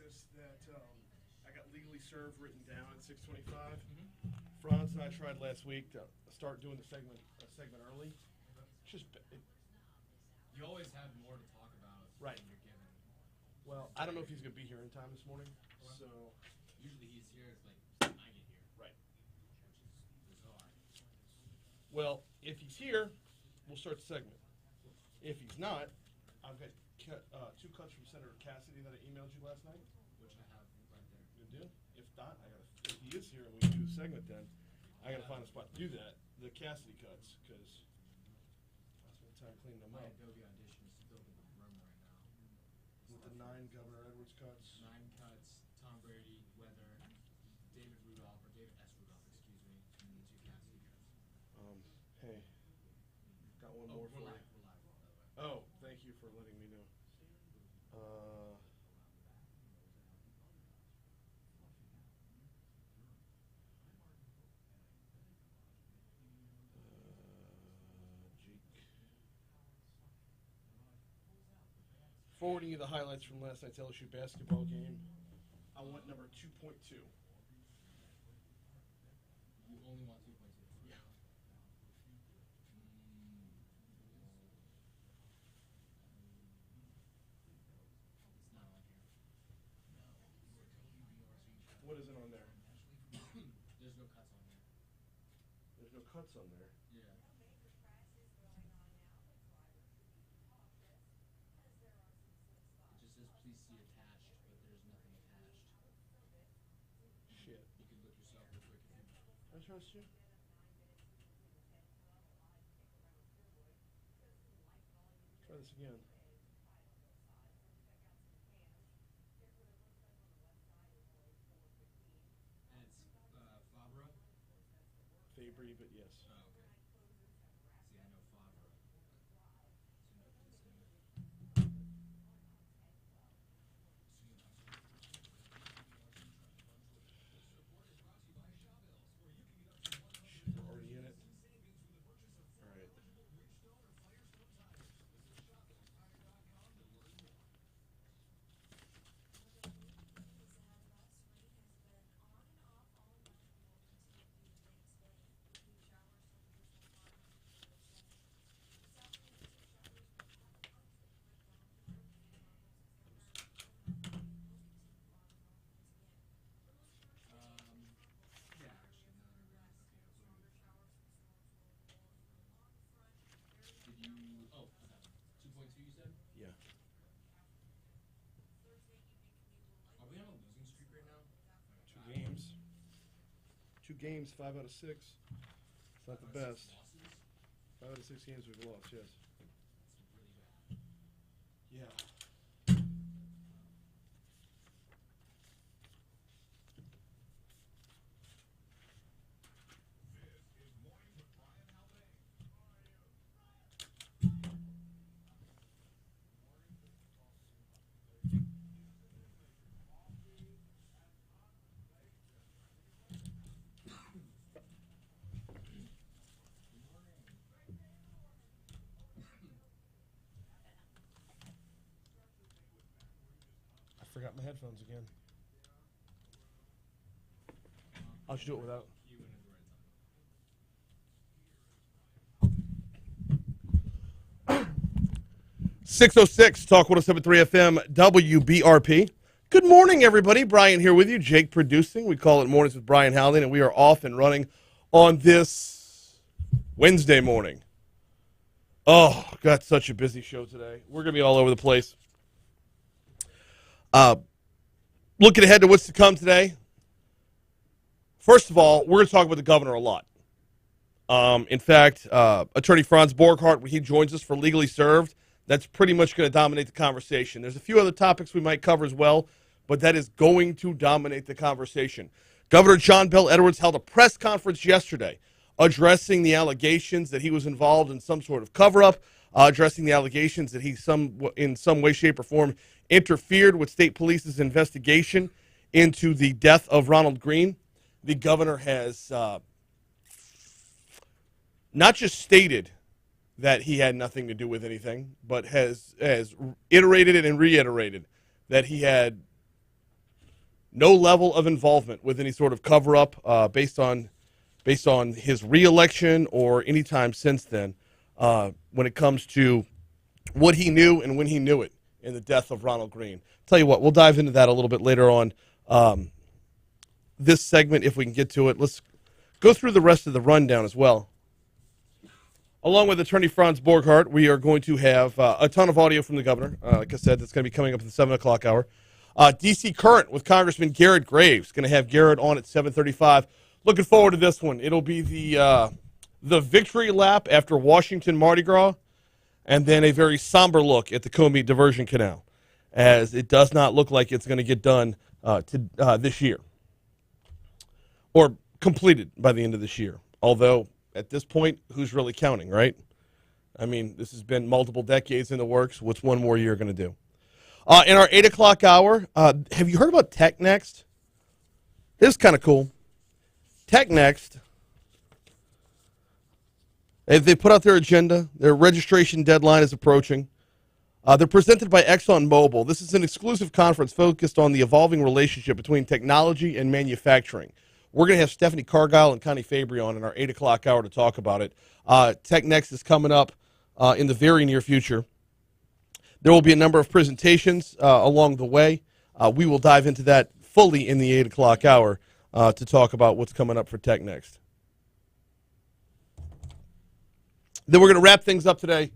noticed that I got legally served written down at 6:25. Franz and I tried last week to start doing the segment early. It's just you always have more to talk about. Right. When you're given. Well, I don't know if he's going to be here in time this morning. So usually he's here. It's like I get here. Right. Which is bizarre. Well, if he's here, we'll start the segment. If he's not, I've got two cuts from Senator Cassidy that I emailed you last night. Which I have right there. Good deal. If not, if he is here and we do the segment, then I got to find a spot to do that. The Cassidy cuts, because I spent time cleaning them My up. Adobe Audition is filled with the room right now. With the 9 Governor Edwards cuts. 9 cuts, Tom Brady, Weather, David Rudolph, or David S. Rudolph, excuse me, and the 2 Cassidy cuts. Hey, got one more for you. We're live, by the way. Oh, thank you for letting me know. Forwarding you the highlights from last night's LSU basketball game. I want number 2.2. You only want 2.2. Yeah. It's not on here. What is it on there? There's no cuts on here. There's no cuts on there. Yeah. It just says please see attached, but there's nothing attached. Shit. You can look yourself real quick if you. I trust you. Try this again. And it's Fabre. Fabre, but yes. Oh, okay. See, I know Fabre. Shit, we're already in it. All right. Yeah, actually, no, no, no. Did you? Oh, okay. 2.2, you said? Yeah. Are we on a losing streak right now? 2 games. 2 games, 5 out of 6. It's not the best. Losses? 5 out of 6 games we've lost, yes. It's really bad. Yeah. I forgot my headphones again. I'll just do it without. You went at the right time. 606 Talk 107.3 FM WBRP. Good morning, everybody. Brian here with you. Jake producing. We call it Mornings with Brian Haldane, and we are off and running on this Wednesday morning. Oh, got such a busy show today. We're going to be all over the place. Looking ahead to what's to come today. First of all, we're going to talk about the governor a lot. In fact, Attorney Franz Borghardt, when he joins us for Legally Served, that's pretty much going to dominate the conversation. There's a few other topics we might cover as well, but that is going to dominate the conversation. Governor John Bel Edwards held a press conference yesterday addressing the allegations that he was involved in some sort of cover-up, addressing the allegations that he in some way, shape, or form interfered with state police's investigation into the death of Ronald Green. The governor has not just stated that he had nothing to do with anything, but has iterated and reiterated that he had no level of involvement with any sort of cover-up based on his re-election or any time since then when it comes to what he knew and when he knew it in the death of Ronald Greene. Tell you what, we'll dive into that a little bit later on this segment if we can get to it. Let's go through the rest of the rundown as well. Along with Attorney Franz Borghardt, we are going to have a ton of audio from the governor. Like I said, that's going to be coming up at the 7 o'clock hour. D.C. Current with Congressman Garrett Graves. Going to have Garrett on at 7:35. Looking forward to this one. It'll be the victory lap after Washington Mardi Gras, and then a very somber look at the Comey Diversion Canal, as it does not look like it's going to get done this year, or completed by the end of this year. Although, at this point, who's really counting, right? I mean, this has been multiple decades in the works. What's one more year going to do? In our 8 o'clock hour, have you heard about Tech Next? This is kind of cool. Tech Next, they put out their agenda. Their registration deadline is approaching. They're presented by ExxonMobil. This is an exclusive conference focused on the evolving relationship between technology and manufacturing. We're going to have Stephanie Cargile and Connie Fabre on in our 8 o'clock hour to talk about it. Tech Next is coming up in the very near future. There will be a number of presentations along the way. We will dive into that fully in the 8 o'clock hour to talk about what's coming up for Tech Next. Then we're going to wrap things up today,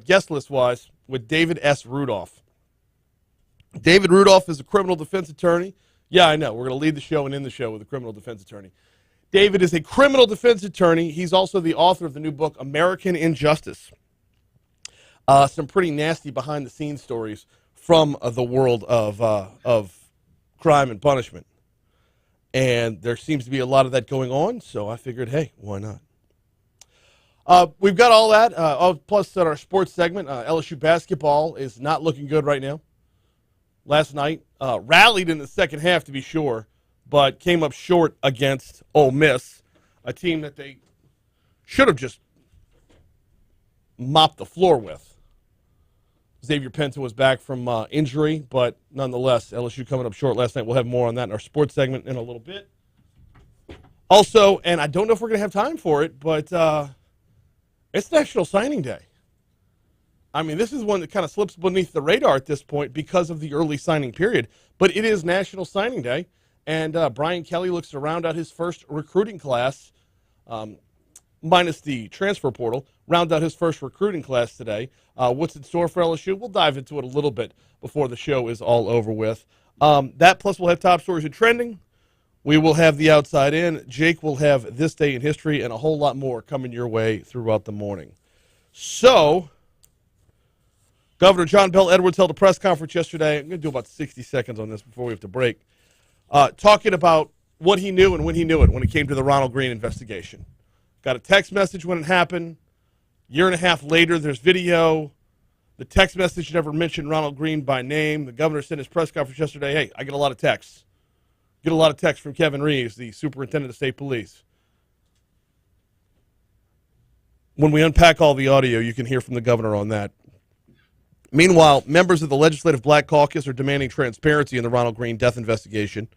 guest list-wise, with David S. Rudolph. David Rudolph is a criminal defense attorney. Yeah, I know. We're going to lead the show and end the show with a criminal defense attorney. David is a criminal defense attorney. He's also the author of the new book, American Injustice. Some pretty nasty behind-the-scenes stories from the world of crime and punishment. And there seems to be a lot of that going on, so I figured, hey, why not? We've got all that. Plus, at our sports segment, LSU basketball is not looking good right now. Last night, rallied in the second half, to be sure, but came up short against Ole Miss, a team that they should have just mopped the floor with. Xavier Penta was back from injury, but nonetheless, LSU coming up short last night. We'll have more on that in our sports segment in a little bit. Also, and I don't know if we're going to have time for it, but it's National Signing Day. I mean, this is one that kind of slips beneath the radar at this point because of the early signing period, but it is National Signing Day, and Brian Kelly looks to round out his first recruiting class, minus the transfer portal, round out his first recruiting class today. What's in store for LSU? We'll dive into it a little bit before the show is all over with. That plus we'll have top stories and trending. We will have the outside in. Jake will have this day in history and a whole lot more coming your way throughout the morning. So, Governor John Bel Edwards held a press conference yesterday. I'm going to do about 60 seconds on this before we have to break. Talking about what he knew and when he knew it when it came to the Ronald Greene investigation. Got a text message when it happened. Year and a half later, there's video. The text message never mentioned Ronald Greene by name. The governor said in his press conference yesterday, hey, I get a lot of texts. Get a lot of texts from Kevin Reeves, the superintendent of state police. When we unpack all the audio, you can hear from the governor on that. Meanwhile, members of the Legislative Black Caucus are demanding transparency in the Ronald Greene death investigation.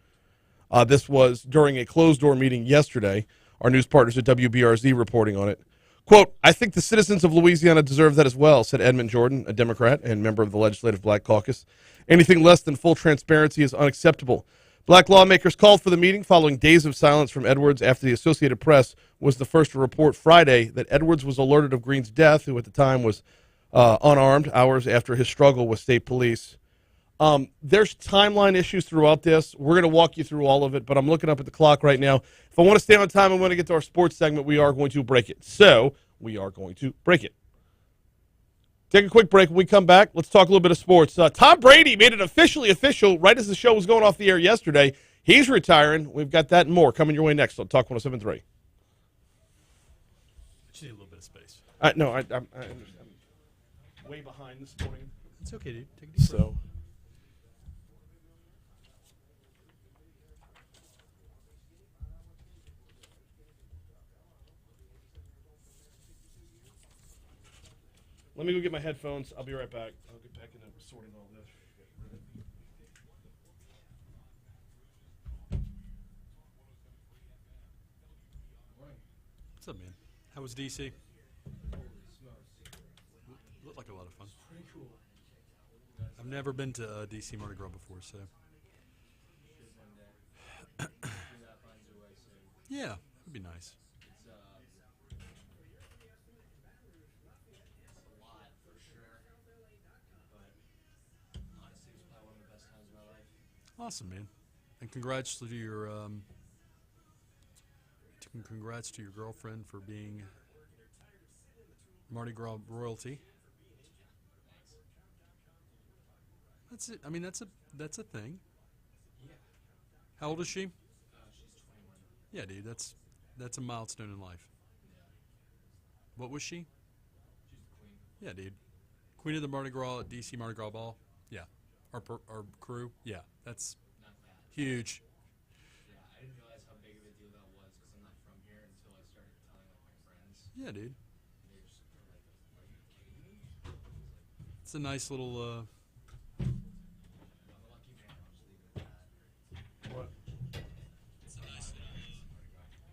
This was during a closed-door meeting yesterday. Our news partners at WBRZ reporting on it. Quote, I think the citizens of Louisiana deserve that as well, said Edmund Jordan, a Democrat and member of the Legislative Black Caucus. Anything less than full transparency is unacceptable. Black lawmakers called for the meeting following days of silence from Edwards after the Associated Press was the first to report Friday that Edwards was alerted of Greene's death, who at the time was unarmed, hours after his struggle with state police. There's timeline issues throughout this. We're going to walk you through all of it, but I'm looking up at the clock right now. If I want to stay on time and want to get to our sports segment, we are going to break it. So we are going to break it. Take a quick break. When we come back, let's talk a little bit of sports. Tom Brady made it officially official right as the show was going off the air yesterday. He's retiring. We've got that and more coming your way next on Talk 107.3. Just need a little bit of space. No, I'm way behind this morning. It's okay, dude. Take a deep breath. Let me go get my headphones. I'll be right back. I'll get back into sorting all this. What's up, man? How was DC? Looked like a lot of fun. I've never been to DC Mardi Gras before, so. Yeah, that'd be nice. It's a lot for sure, but honestly, it was probably one of the best times of my life. Awesome, man. And congrats to your girlfriend for being Mardi Gras royalty. That's it. I mean, that's a thing. Yeah. How old is she? She's 21. Yeah, dude. That's a milestone in life. Yeah. What was she? She's the queen. Yeah, dude. Queen of the Mardi Gras at DC Mardi Gras Ball. Yeah. Our crew. Yeah, that's Not bad. huge. Yeah, I didn't realize how big of a deal that was because I'm not from here until I started telling like my friends. Yeah, dude. They were like, "Are you kidding me?" I was like, It's a nice little. "I'm a lucky man." I'll just leave it at that. What? It's a nice little.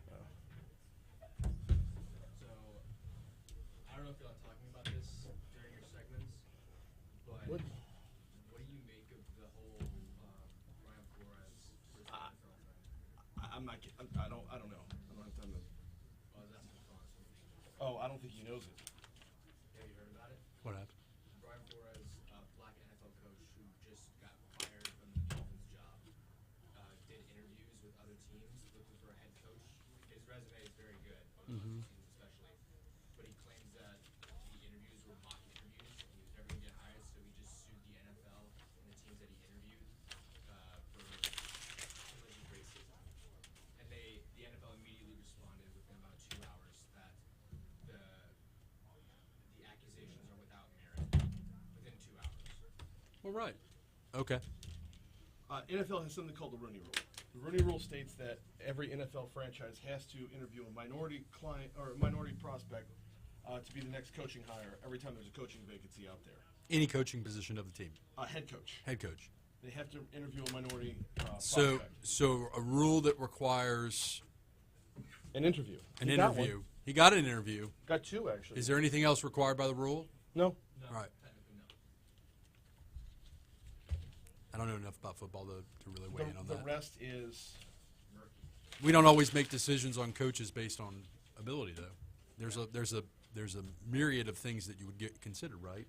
So, I don't know if y'all are talking about this during your segments, but What? what do you make of the whole Brian Flores versus NFL thing? I'm not. I don't know. I don't have time to. I was asking Franz. Oh, I don't think he knows it. Have you heard about it? What happened? Brian Flores, black NFL coach who just got fired from the Dolphins job, did interviews with other teams looking for a head coach. His resume is very good, on the teams especially. But he claims that the interviews were mock interviews and he was never going to get hired, so he just sued the NFL and the teams that he interviewed for alleged racism. And the NFL immediately responded within about 2 hours that the accusations are without merit within 2 hours. Well, right. Okay. NFL has something called the Rooney Rule. The Rooney Rule states that every NFL franchise has to interview a minority client or a minority prospect to be the next coaching hire every time there's a coaching vacancy out there. Any coaching position of the team. Head coach. Head coach. They have to interview a minority So, prospect. so a rule that requires An interview. an He got interview. one. He got an interview. Got two, actually. Is there anything else required by the rule? No. No, Right. technically no. I don't know enough about football to really weigh in on The that. rest is... Murky. We don't always make decisions on coaches based on ability, though. There's a myriad of things that you would get considered, right?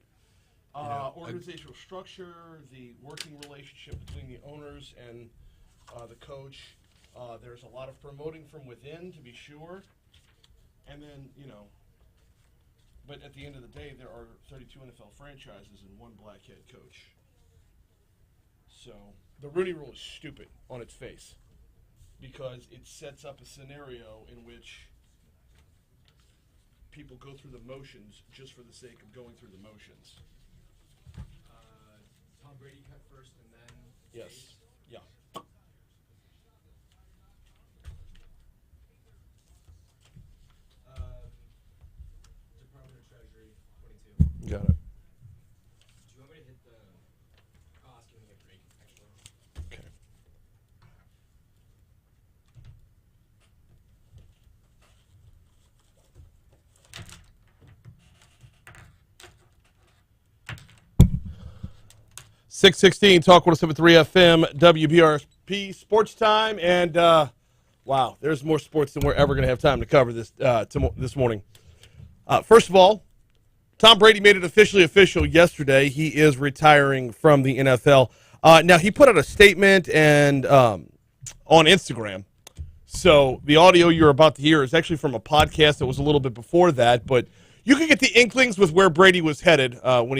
Organizational structure, the working relationship between the owners and the coach. There's a lot of promoting from within, to be sure. And then, but at the end of the day, there are 32 NFL franchises and one black head coach. So the Rooney Rule is stupid on its face because it sets up a scenario in which people go through the motions just for the sake of going through the motions. Tom Brady cut first and then Yes. Chase. Yeah. Department of Treasury, 22. Got it. Do you want me to hit the... I'll ask you when you get a break, actually. Okay. .616 Talk 107.3 FM WBRP Sports Time, and wow, there's more sports than we're ever going to have time to cover this morning. First of all, Tom Brady made it officially official yesterday. He is retiring from the NFL. Now he put out a statement and on Instagram. So the audio you're about to hear is actually from a podcast that was a little bit before that, but you can get the inklings with where Brady was headed when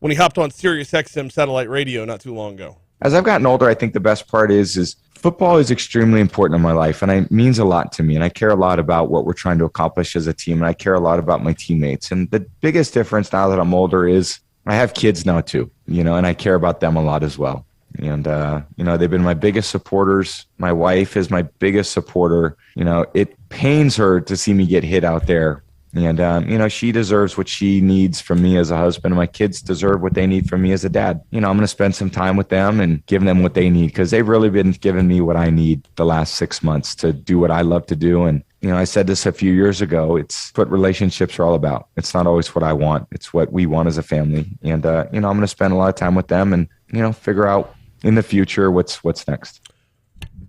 he hopped on Sirius XM satellite radio not too long ago. As I've gotten older, I think the best part is football is extremely important in my life, and it means a lot to me, and I care a lot about what we're trying to accomplish as a team, and I care a lot about my teammates. And the biggest difference now that I'm older is I have kids now too, and I care about them a lot as well. And, they've been my biggest supporters. My wife is my biggest supporter. It pains her to see me get hit out there. And, she deserves what she needs from me as a husband. And my kids deserve what they need from me as a dad. I'm going to spend some time with them and give them what they need because they've really been giving me what I need the last 6 months to do what I love to do. And I said this a few years ago. It's what relationships are all about. It's not always what I want. It's what we want as a family. And, I'm going to spend a lot of time with them and, figure out in the future what's next.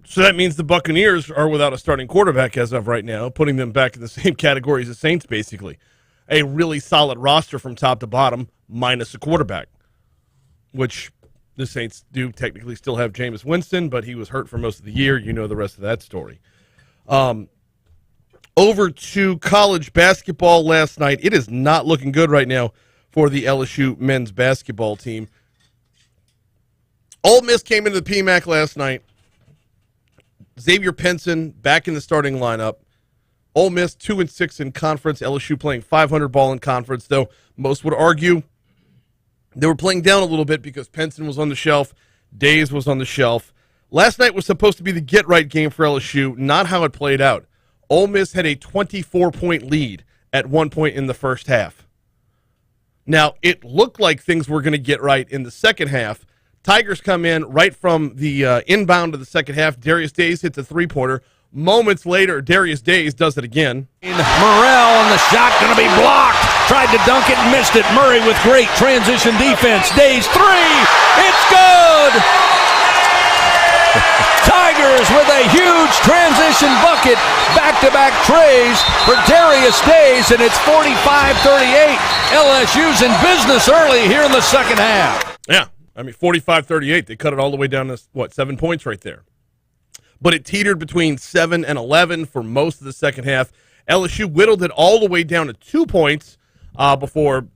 So that means the Buccaneers are without a starting quarterback as of right now, putting them back in the same category as the Saints, basically. A really solid roster from top to bottom, minus a quarterback, which the Saints do technically still have Jameis Winston, but he was hurt for most of the year. You know the rest of that story. Over to college basketball last night. It is not looking good right now for the LSU men's basketball team. Ole Miss came into the PMAC last night. Xavier Pinson back in the starting lineup. Ole Miss 2-6 in conference. LSU playing 500 ball in conference, though most would argue they were playing down a little bit because Pinson was on the shelf. Days was on the shelf. Last night was supposed to be the get-right game for LSU, not how it played out. Ole Miss had a 24-point lead at one point in the first half. Now, it looked like things were going to get right in the second half. Tigers come in right from the inbound of the second half. Darius Days hits a three-pointer. Moments later, Darius Days does it again. Morrell on the shot, going to be blocked. Tried to dunk it and missed it. Murray with great transition defense. Days three. It's good. Tigers with a huge transition bucket. Back-to-back trays for Darius Days, and it's 45-38. LSU's in business early here in the second half. Yeah, 45-38. They cut it all the way down to, 7 points right there. But it teetered between 7 and 11 for most of the second half. LSU whittled it all the way down to 2 points before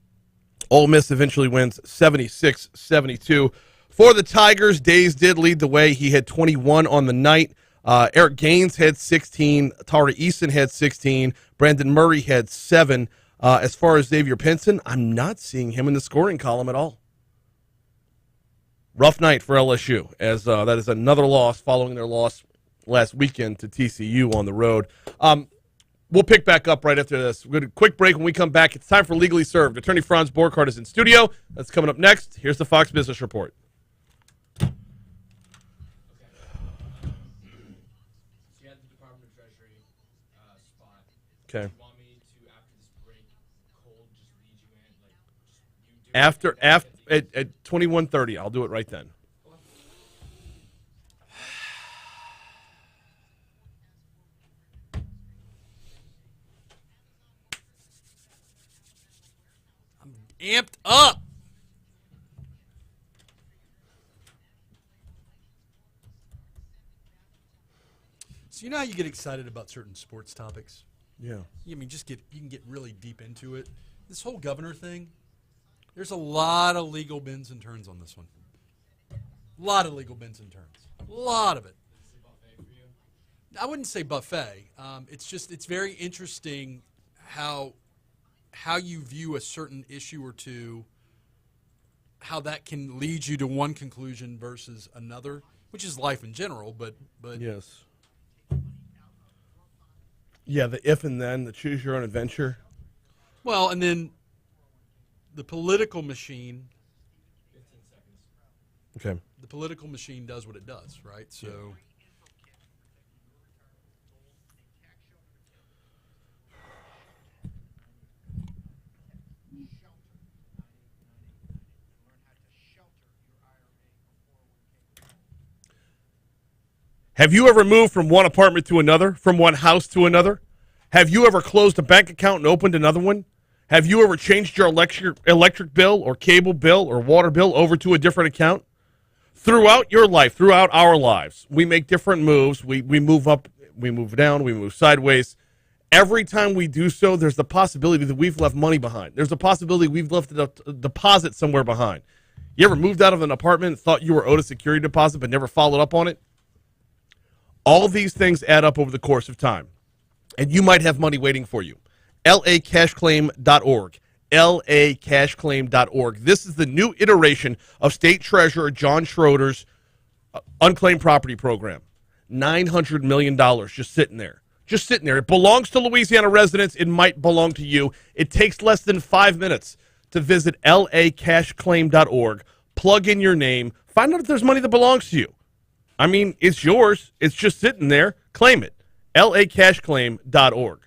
Ole Miss eventually wins 76-72. For the Tigers, Days did lead the way. He had 21 on the night. Eric Gaines had 16. Tari Eason had 16. Brandon Murray had 7. As far as Xavier Pinson, I'm not seeing him in the scoring column at all. Rough night for LSU, as that is another loss following their loss last weekend to TCU on the road. We'll pick back up right after this. We're going to quick break. When we come back, it's time for Legally Served. Attorney Franz Borghardt is in studio. That's coming up next. Here's the Fox Business Report. So you had the Department of Treasury spot. Okay. Do you want me to, after this break, cold just lead you in? Like, just you do it At 21:30, I'll do it right then. Amped up. So you know how you get excited about certain sports topics? Yeah. I mean, you can get really deep into it. This whole governor thing, there's a lot of legal bends and turns on this one. A lot of legal bends and turns. A lot of it. I wouldn't say buffet. It's very interesting how you view a certain issue or two, how that can lead you to one conclusion versus another, which is life in general, but Yes. Yeah, the if and then, the choose your own adventure. well, and then the political machine, 15 seconds. Okay. the political machine does what it does, right? So Have you ever moved from one apartment to another, from one house to another? Have you ever closed a bank account and opened another one? Have you ever changed your electric bill or cable bill or water bill over to a different account? Throughout your life, throughout our lives, we make different moves. We move up, we move down, we move sideways. Every time we do so, there's the possibility that we've left money behind. There's a possibility we've left a deposit somewhere behind. You ever moved out of an apartment and thought you were owed a security deposit but never followed up on it? All these things add up over the course of time, and you might have money waiting for you. LACashClaim.org. LACashClaim.org. This is the new iteration of State Treasurer John Schroeder's unclaimed property program. $900 million just sitting there. Just sitting there. It belongs to Louisiana residents. It might belong to you. It takes less than 5 minutes to visit LACashClaim.org, plug in your name, find out if there's money that belongs to you. I mean, it's yours. It's just sitting there. Claim it. lacashclaim.org.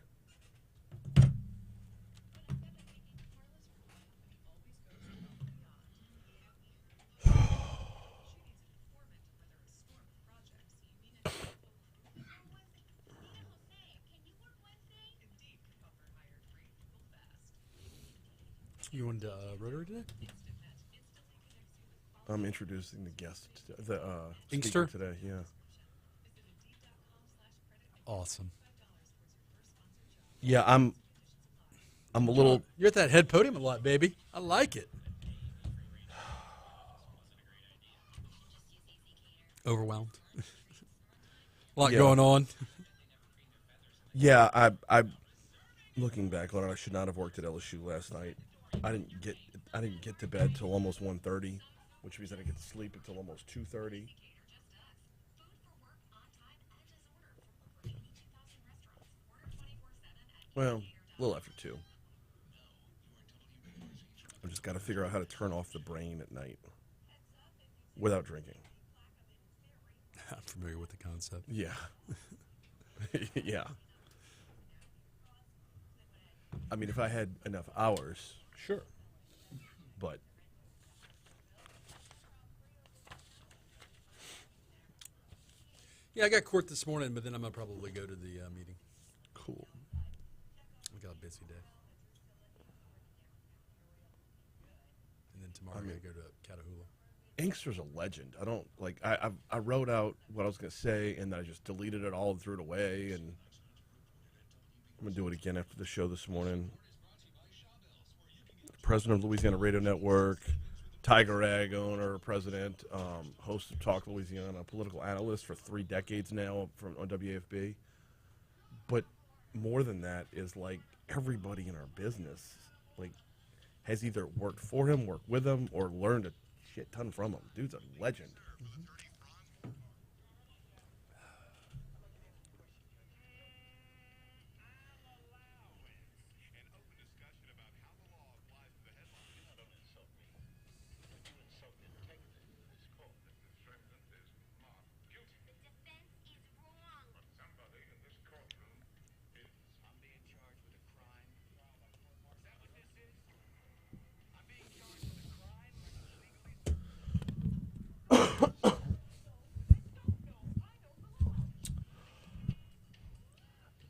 You wanted Rotary today? I'm introducing the guest, the Inkster? speaker today. Yeah. Awesome. Yeah, I'm a little. You're at that head podium a lot, baby. I like it. Overwhelmed. A lot going on. Yeah, I looking back on it, I should not have worked at LSU last night. I didn't get to bed till almost 1:30, which means I didn't get to sleep until almost 2:30. Well, a little after 2. I've just got to figure out how to turn off the brain at night without drinking. I'm familiar with the concept. Yeah. Yeah. I mean, if I had enough hours, sure. But Yeah, I got court this morning, but then I'm going to probably go to the meeting. cool. I got a busy day. And then tomorrow I'm going to go to Catahoula. Inkster's a legend. I don't like. I wrote out what I was gonna say, and then I just deleted it all and threw it away. And I'm gonna do it again after the show this morning. President of Louisiana Radio Network, Tiger Egg owner, president, host of Talk Louisiana, political analyst for 3 decades now on WAFB. But more than that is like everybody in our business like has either worked for him, worked with him, or learned a shit ton from him. Dude's a legend.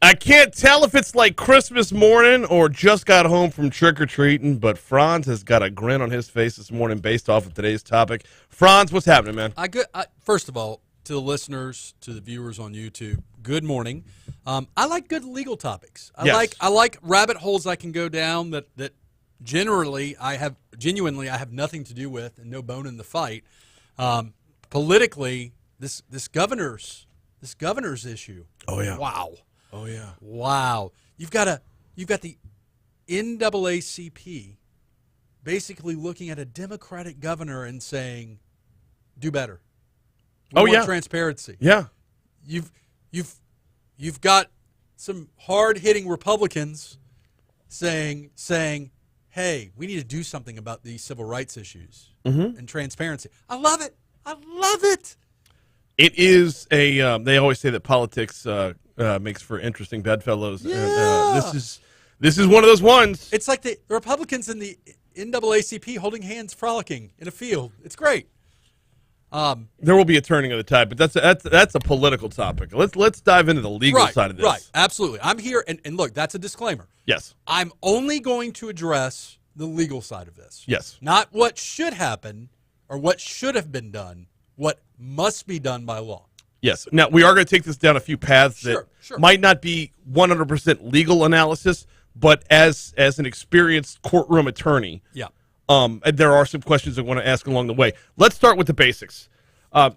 I can't tell if it's like Christmas morning or just got home from trick-or-treating, but Franz has got a grin on his face this morning based off of today's topic. Franz, what's happening, man? First of all, to the listeners, to the viewers on YouTube, good morning. I like good legal topics. I like rabbit holes I can go down that genuinely I have nothing to do with and no bone in the fight. Politically, this governor's issue. Oh, yeah. Wow. Oh, yeah. Wow. You've got the NAACP basically looking at a Democratic governor and saying, "Do better." We want transparency. Yeah. You've got some hard-hitting Republicans saying, "Hey, we need to do something about these civil rights issues and transparency." I love it. I love it. It is a. They always say that politics makes for interesting bedfellows. Yeah. This is one of those ones. It's like the Republicans and the NAACP holding hands, frolicking in a field. It's great. There will be a turning of the tide, but that's a political topic. Let's dive into the legal side of this. Right, absolutely. I'm here, and look, that's a disclaimer. Yes. I'm only going to address the legal side of this. Yes. Not what should happen or what should have been done, what must be done by law. Yes. Now, we are going to take this down a few paths that might not be 100% legal analysis, but as an experienced courtroom attorney, there are some questions I want to ask along the way. Let's start with the basics. House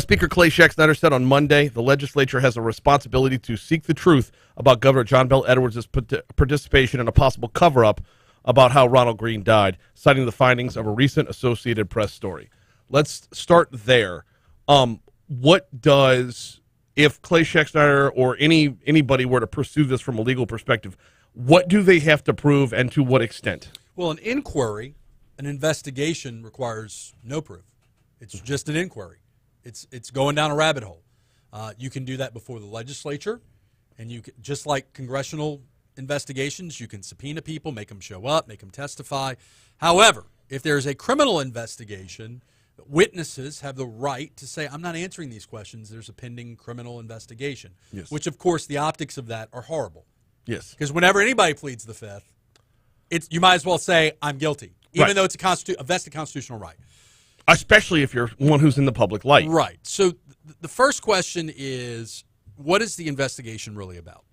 Speaker Clay Scheck-Snyder said on Monday the legislature has a responsibility to seek the truth about Governor John Bel Edwards' participation in a possible cover-up about how Ronald Greene died, citing the findings of a recent Associated Press story. Let's start there. What does, if Clay Scheck-Snyder or anybody were to pursue this from a legal perspective, what do they have to prove and to what extent? Well, an inquiry, an investigation requires no proof. It's just an inquiry. It's going down a rabbit hole. You can do that before the legislature, and you can, just like congressional investigations, you can subpoena people, make them show up, make them testify. However, if there's a criminal investigation, witnesses have the right to say, I'm not answering these questions. There's a pending criminal investigation, Yes. which, of course, the optics of that are horrible. Yes. Because whenever anybody pleads the fifth, you might as well say, I'm guilty, even Right. though it's a vested constitutional right. Especially if you're one who's in the public light. Right. So the first question is, what is the investigation really about?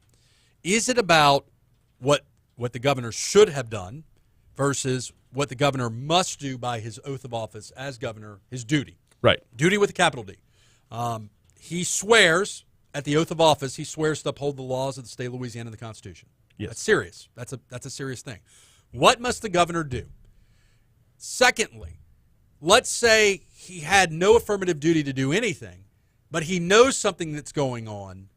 Is it about what the governor should have done versus what the governor must do by his oath of office as governor, his duty? Right. Duty with a capital D. He swears at the oath of office, he swears to uphold the laws of the state of Louisiana and the Constitution. Yes. That's serious. That's a serious thing. What must the governor do? Secondly, let's say he had no affirmative duty to do anything, but he knows something that's going on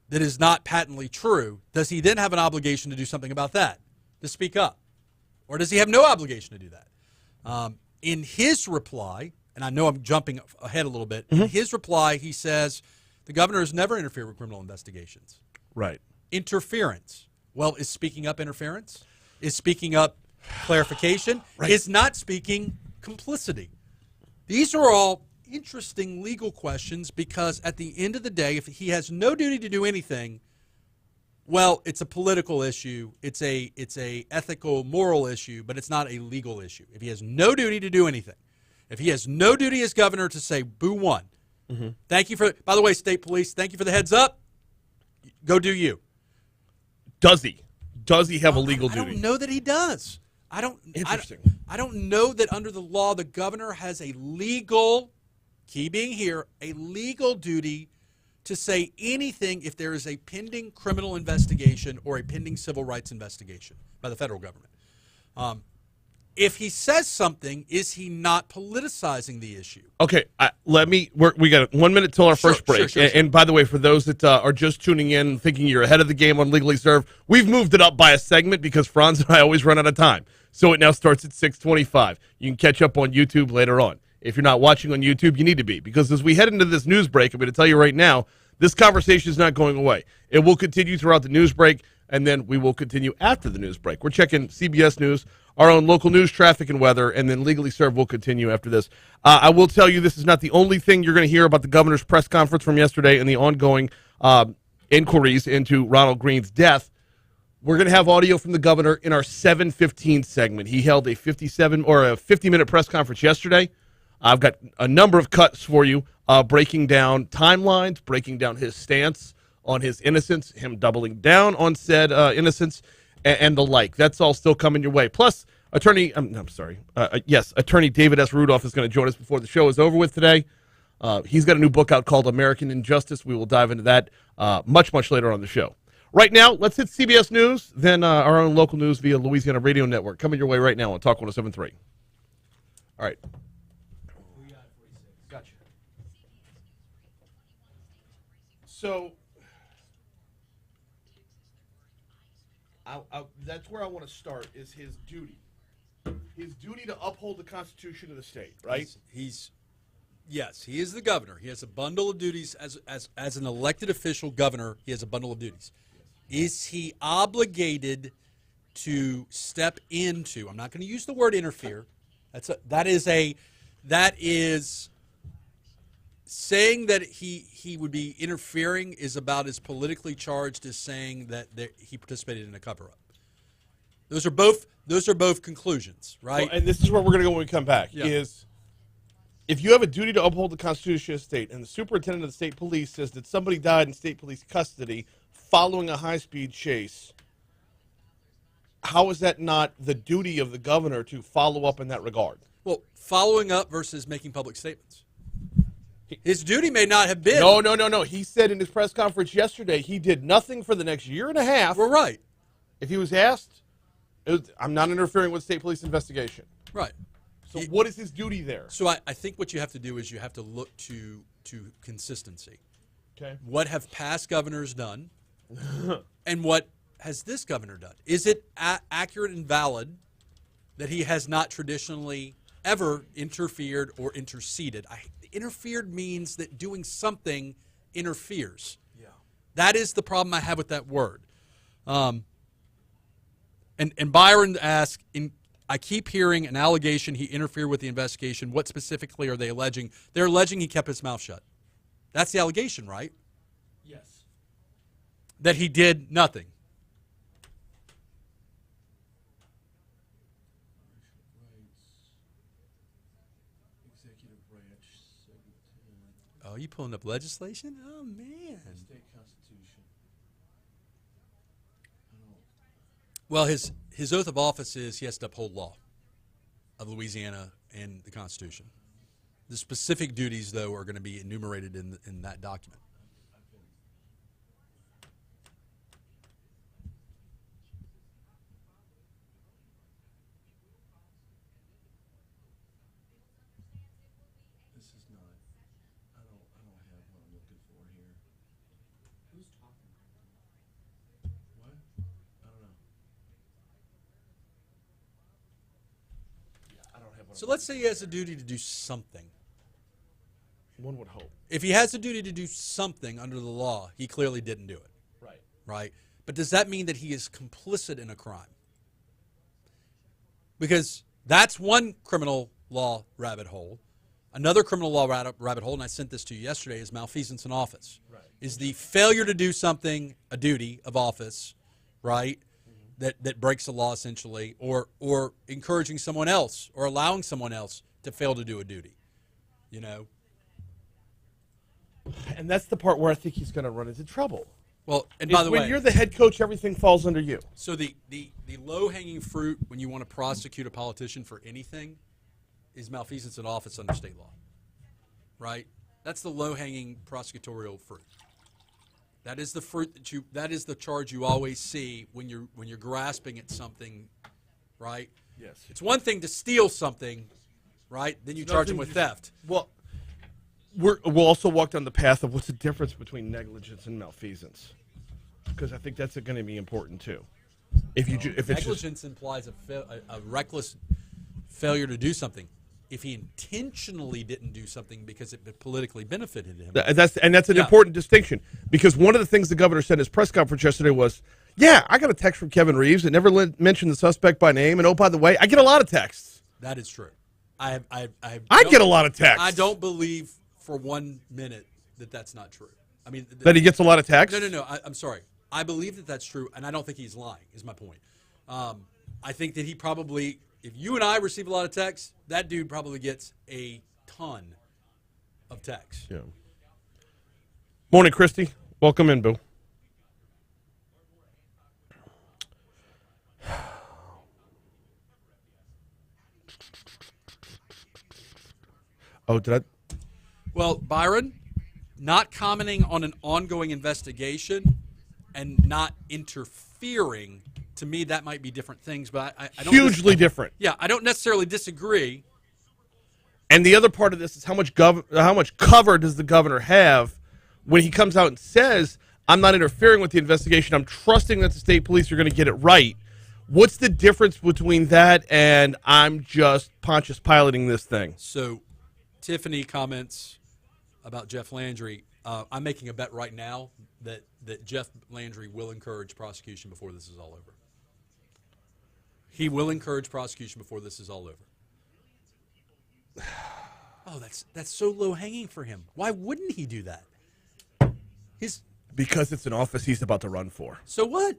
that is not patently true. Does he then have an obligation to do something about that, to speak up? Or does he have no obligation to do that? In his reply, and I know I'm jumping ahead a little bit, in his reply he says the governor has never interfered with criminal investigations. Right. Interference. Well, is speaking up interference? Is speaking up clarification? Right. Is not speaking complicity? These are all interesting legal questions because at the end of the day, if he has no duty to do anything, well, it's a political issue, it's a ethical, moral issue, but it's not a legal issue. If he has no duty to do anything, if he has no duty as governor to say, boo one, thank you for, by the way, state police, thank you for the heads up, go do you. Does he? Does he have a legal I duty? don't know that he does. Interesting. I don't know that under the law the governor has a legal, key being here, a legal duty to say anything if there is a pending criminal investigation or a pending civil rights investigation by the federal government. If he says something, is he not politicizing the issue? Okay, we got 1 minute till our first break. Sure. And by the way, for those that are just tuning in, thinking you're ahead of the game on Legally Served, we've moved it up by a segment because Franz and I always run out of time. So it now starts at 6:25. You can catch up on YouTube later on. If you're not watching on YouTube, you need to be, because as we head into this news break, I'm going to tell you right now, this conversation is not going away. It will continue throughout the news break, and then we will continue after the news break. We're checking CBS News, our own local news, traffic, and weather, and then Legally Served will continue after this. I will tell you this is not the only thing you're going to hear about the governor's press conference from yesterday and the ongoing inquiries into Ronald Greene's death. We're going to have audio from the governor in our 7:15 segment. He held a 50-minute press conference yesterday. I've got a number of cuts for you, breaking down timelines, breaking down his stance on his innocence, him doubling down on said innocence, and the like. That's all still coming your way. Plus, Attorney David S. Rudolph is going to join us before the show is over with today. He's got a new book out called American Injustice. We will dive into that much later on the show. Right now, let's hit CBS News, then our own local news via Louisiana Radio Network. Coming your way right now on Talk 107.3. All right. Gotcha. So, that's where I want to start, is his duty. His duty to uphold the Constitution of the state, right? Yes, he is the governor. He has a bundle of duties as an elected official governor. He has a bundle of duties. Is he obligated to step into? I'm not going to use the word interfere. That is saying that he would be interfering is about as politically charged as saying that he participated in a cover-up. Those are both conclusions, right? Well, and this is where we're going to go when we come back. Yeah. Is if you have a duty to uphold the Constitution of the state, and the superintendent of the state police says that somebody died in state police custody following a high-speed chase, how is that not the duty of the governor to follow up in that regard? Well, following up versus making public statements. His duty may not have been. No. He said in his press conference yesterday he did nothing for the next year and a half. We're right. If he was asked, I'm not interfering with state police investigation. Right. So what is his duty there? So I think what you have to do is you have to look to consistency. Okay. What have past governors done, and what has this governor done? Is it accurate and valid that he has not traditionally ever interfered or interceded? Interfered means that doing something interferes. Yeah. That is the problem I have with that word. And Byron asked, I keep hearing an allegation he interfered with the investigation. What specifically are they alleging? They're alleging he kept his mouth shut. That's the allegation, right? Yes. That he did nothing. Oh, you pulling up legislation? Oh, man. State Constitution. Well, his oath of office is he has to uphold law of Louisiana and the Constitution. The specific duties, though, are going to be enumerated in that document. This is not. I don't have what I'm looking for here. Who's talking? What? I don't know. I don't have one. So let's say he has a duty to do something. One would hope. If he has a duty to do something under the law, he clearly didn't do it. Right. Right? But does that mean that he is complicit in a crime? Because that's one criminal law rabbit hole. Another criminal law rabbit hole, and I sent this to you yesterday, is malfeasance in office. Right. Is the failure to do something a duty of office, right, that breaks the law essentially, or encouraging someone else or allowing someone else to fail to do a duty, you know? And that's the part where I think he's going to run into trouble. Well, and by the when way, you're the head coach, everything falls under you. so the low-hanging fruit when you want to prosecute a politician for anything is malfeasance in office under state law, right? That's the low-hanging prosecutorial fruit. That is the fruit that is the charge you always see when you're grasping at something, right? Yes. It's one thing to steal something, right? Then you charge them with theft. Well, we'll also walk down the path of what's the difference between negligence and malfeasance, because I think that's going to be important too. If it's Negligence implies a reckless failure to do something. If he intentionally didn't do something because it politically benefited him. that's an important distinction, because one of the things the governor said in his press conference yesterday was, "Yeah, I got a text from Kevin Reeves that never mentioned the suspect by name, and oh, by the way, I get a lot of texts." That is true. I get a lot of texts. I don't believe for 1 minute that that's not true. I mean, That he gets a lot of texts? No. I'm sorry. I believe that that's true, and I don't think he's lying, is my point. I think that he probably, if you and I receive a lot of texts, that dude probably gets a ton of texts. Yeah. Morning, Christy. Welcome in, Boo. Oh, did I? Well, Byron, not commenting on an ongoing investigation and not interfering, to me, that might be different things. But I don't Hugely different. Yeah, I don't necessarily disagree. And the other part of this is how much cover does the governor have when he comes out and says, "I'm not interfering with the investigation. I'm trusting that the state police are going to get it right." What's the difference between that and I'm just Pontius piloting this thing? So, Tiffany comments about Jeff Landry. I'm making a bet right now that Jeff Landry will encourage prosecution before this is all over. He will encourage prosecution before this is all over. Oh, that's so low hanging for him. Why wouldn't he do that? Because it's an office he's about to run for. So what?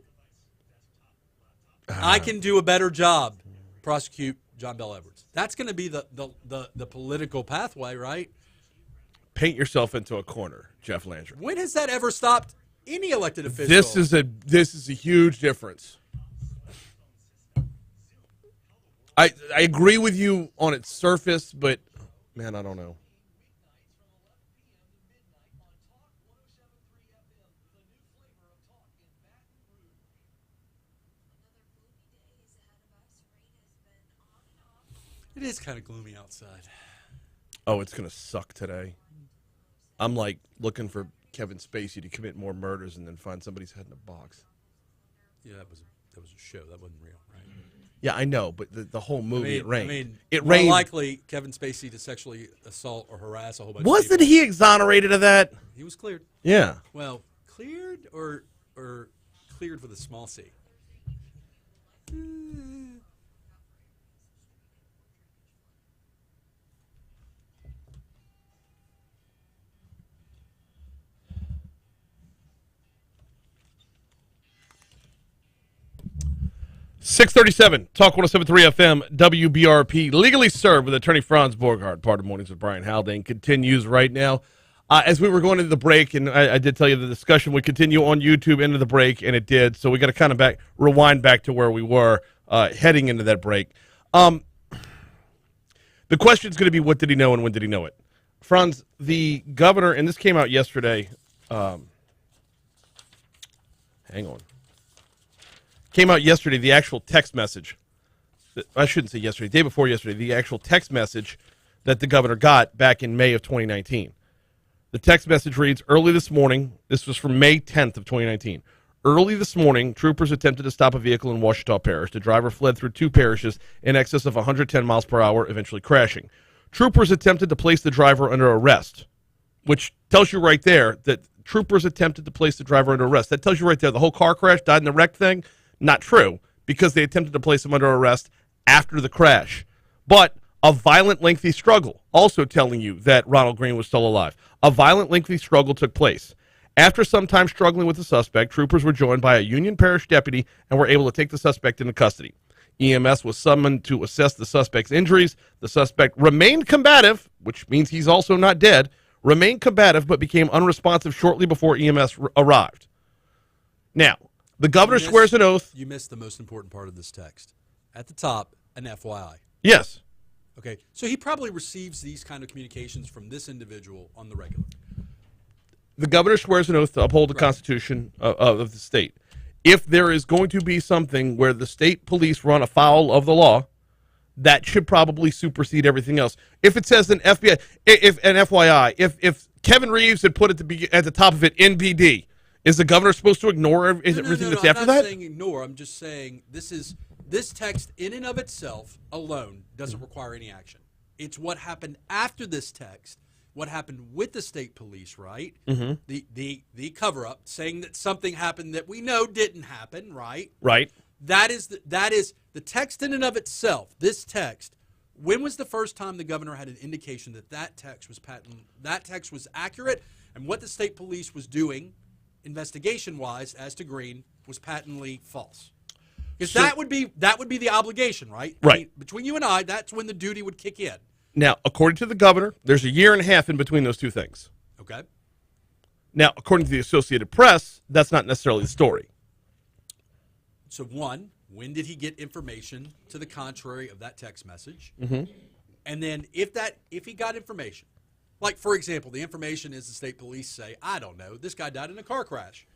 I can do a better job. Prosecute John Bell Edwards. That's going to be the political pathway, right? Paint yourself into a corner, Jeff Landry. When has that ever stopped any elected official? This is a huge difference. I agree with you on its surface, but man, I don't know. It is kind of gloomy outside. Oh, it's going to suck today. I'm like looking for Kevin Spacey to commit more murders and then find somebody's head in a box. Yeah, that was a show. That wasn't real, right? Yeah, I know, but the whole movie, it rained. It more rained. likely Kevin Spacey to sexually assault or harass a whole bunch of Wasn't people. he exonerated of that? He was cleared. Yeah. Well, cleared or cleared with a small c? 637, Talk 107.3 FM, WBRP, legally served with attorney Franz Borghardt. Part of Mornings with Brian Haldane continues right now. As we were going into the break, and I did tell you the discussion would continue on YouTube into the break, and it did. So we got to kind of rewind back to where we were heading into that break. The question is going to be, what did he know and when did he know it? Franz, the governor, and this came out yesterday. Hang on. Came out yesterday, the actual text message. I shouldn't say yesterday, day before yesterday, the actual text message that the governor got back in May of 2019. The text message reads, early this morning, this was from May 10th of 2019. Early this morning, troopers attempted to stop a vehicle in Ouachita Parish. The driver fled through two parishes in excess of 110 miles per hour, eventually crashing. Troopers attempted to place the driver under arrest, which tells you right there that troopers attempted to place the driver under arrest. That tells you right there the whole car crash, died in the wreck thing. Not true, because they attempted to place him under arrest after the crash. But a violent, lengthy struggle, also telling you that Ronald Green was still alive. A violent, lengthy struggle took place. After some time struggling with the suspect, troopers were joined by a Union Parish deputy and were able to take the suspect into custody. EMS was summoned to assess the suspect's injuries. The suspect remained combative, which means he's also not dead, remained combative but became unresponsive shortly before EMS arrived. Now, the governor swears an oath. You missed the most important part of this text. At the top, an FYI. Yes. Okay, so he probably receives these kind of communications from this individual on the regular. The governor swears an oath to uphold the Constitution of the state. If there is going to be something where the state police run afoul of the law, that should probably supersede everything else. If it says an FBI, if an FYI, if Kevin Reeves had put it at the top of it, NBD, is the governor supposed to ignore everything that's after that? I'm not saying ignore. I'm just saying this text in and of itself alone doesn't require any action. It's what happened after this text, what happened with the state police, right? Mm-hmm. The cover-up, saying that something happened that we know didn't happen, right? Right. That is the text in and of itself. This text. When was the first time the governor had an indication that text was that text was accurate, and what the state police was doing, investigation-wise, as to Green, was patently false? Because that would be the obligation, right? Right. I mean, between you and I, that's when the duty would kick in. Now, according to the governor, there's a year and a half in between those two things. Okay. Now, according to the Associated Press, that's not necessarily the story. So, one, when did he get information to the contrary of that text message? Mm-hmm. And then if he got information, like, for example, the information is the state police say, I don't know, this guy died in a car crash.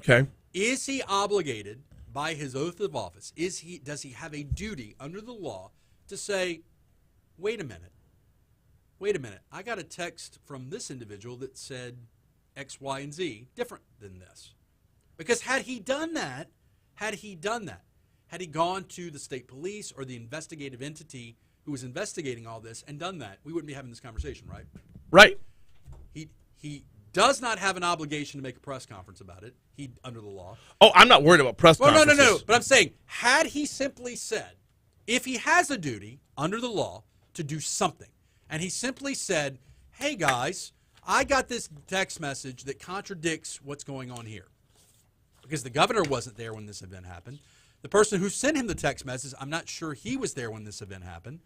Okay. Is he obligated by his oath of office? Does he have a duty under the law to say, wait a minute, I got a text from this individual that said X, Y, and Z different than this? Because had he done that, had he gone to the state police or the investigative entity who was investigating all this and done that, we wouldn't be having this conversation, right? Right. He does not have an obligation to make a press conference about it. Under the law. Oh, I'm not worried about press conferences. No. But I'm saying, had he simply said, if he has a duty under the law to do something, and he simply said, hey guys, I got this text message that contradicts what's going on here. Because the governor wasn't there when this event happened. The person who sent him the text message, I'm not sure he was there when this event happened.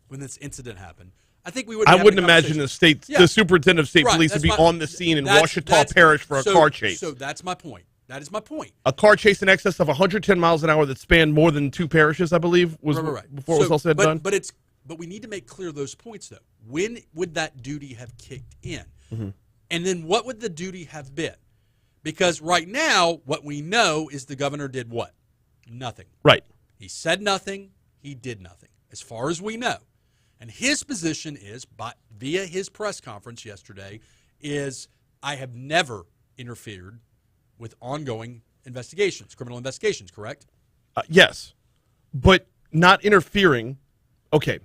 When this incident happened. I wouldn't imagine the superintendent of state police would be on the scene in Ouachita Parish for a car chase. So that's my point. That is my point. A car chase in excess of 110 miles an hour that spanned more than two parishes, I believe, was before it was all said and done. But we need to make clear those points, though. When would that duty have kicked in? Mm-hmm. And then what would the duty have been? Because right now, what we know is the governor did what? Nothing. Right. He said nothing. He did nothing, as far as we know. And his position is, via his press conference yesterday, is I have never interfered with ongoing investigations, criminal investigations, correct? Yes, but not interfering. Okay.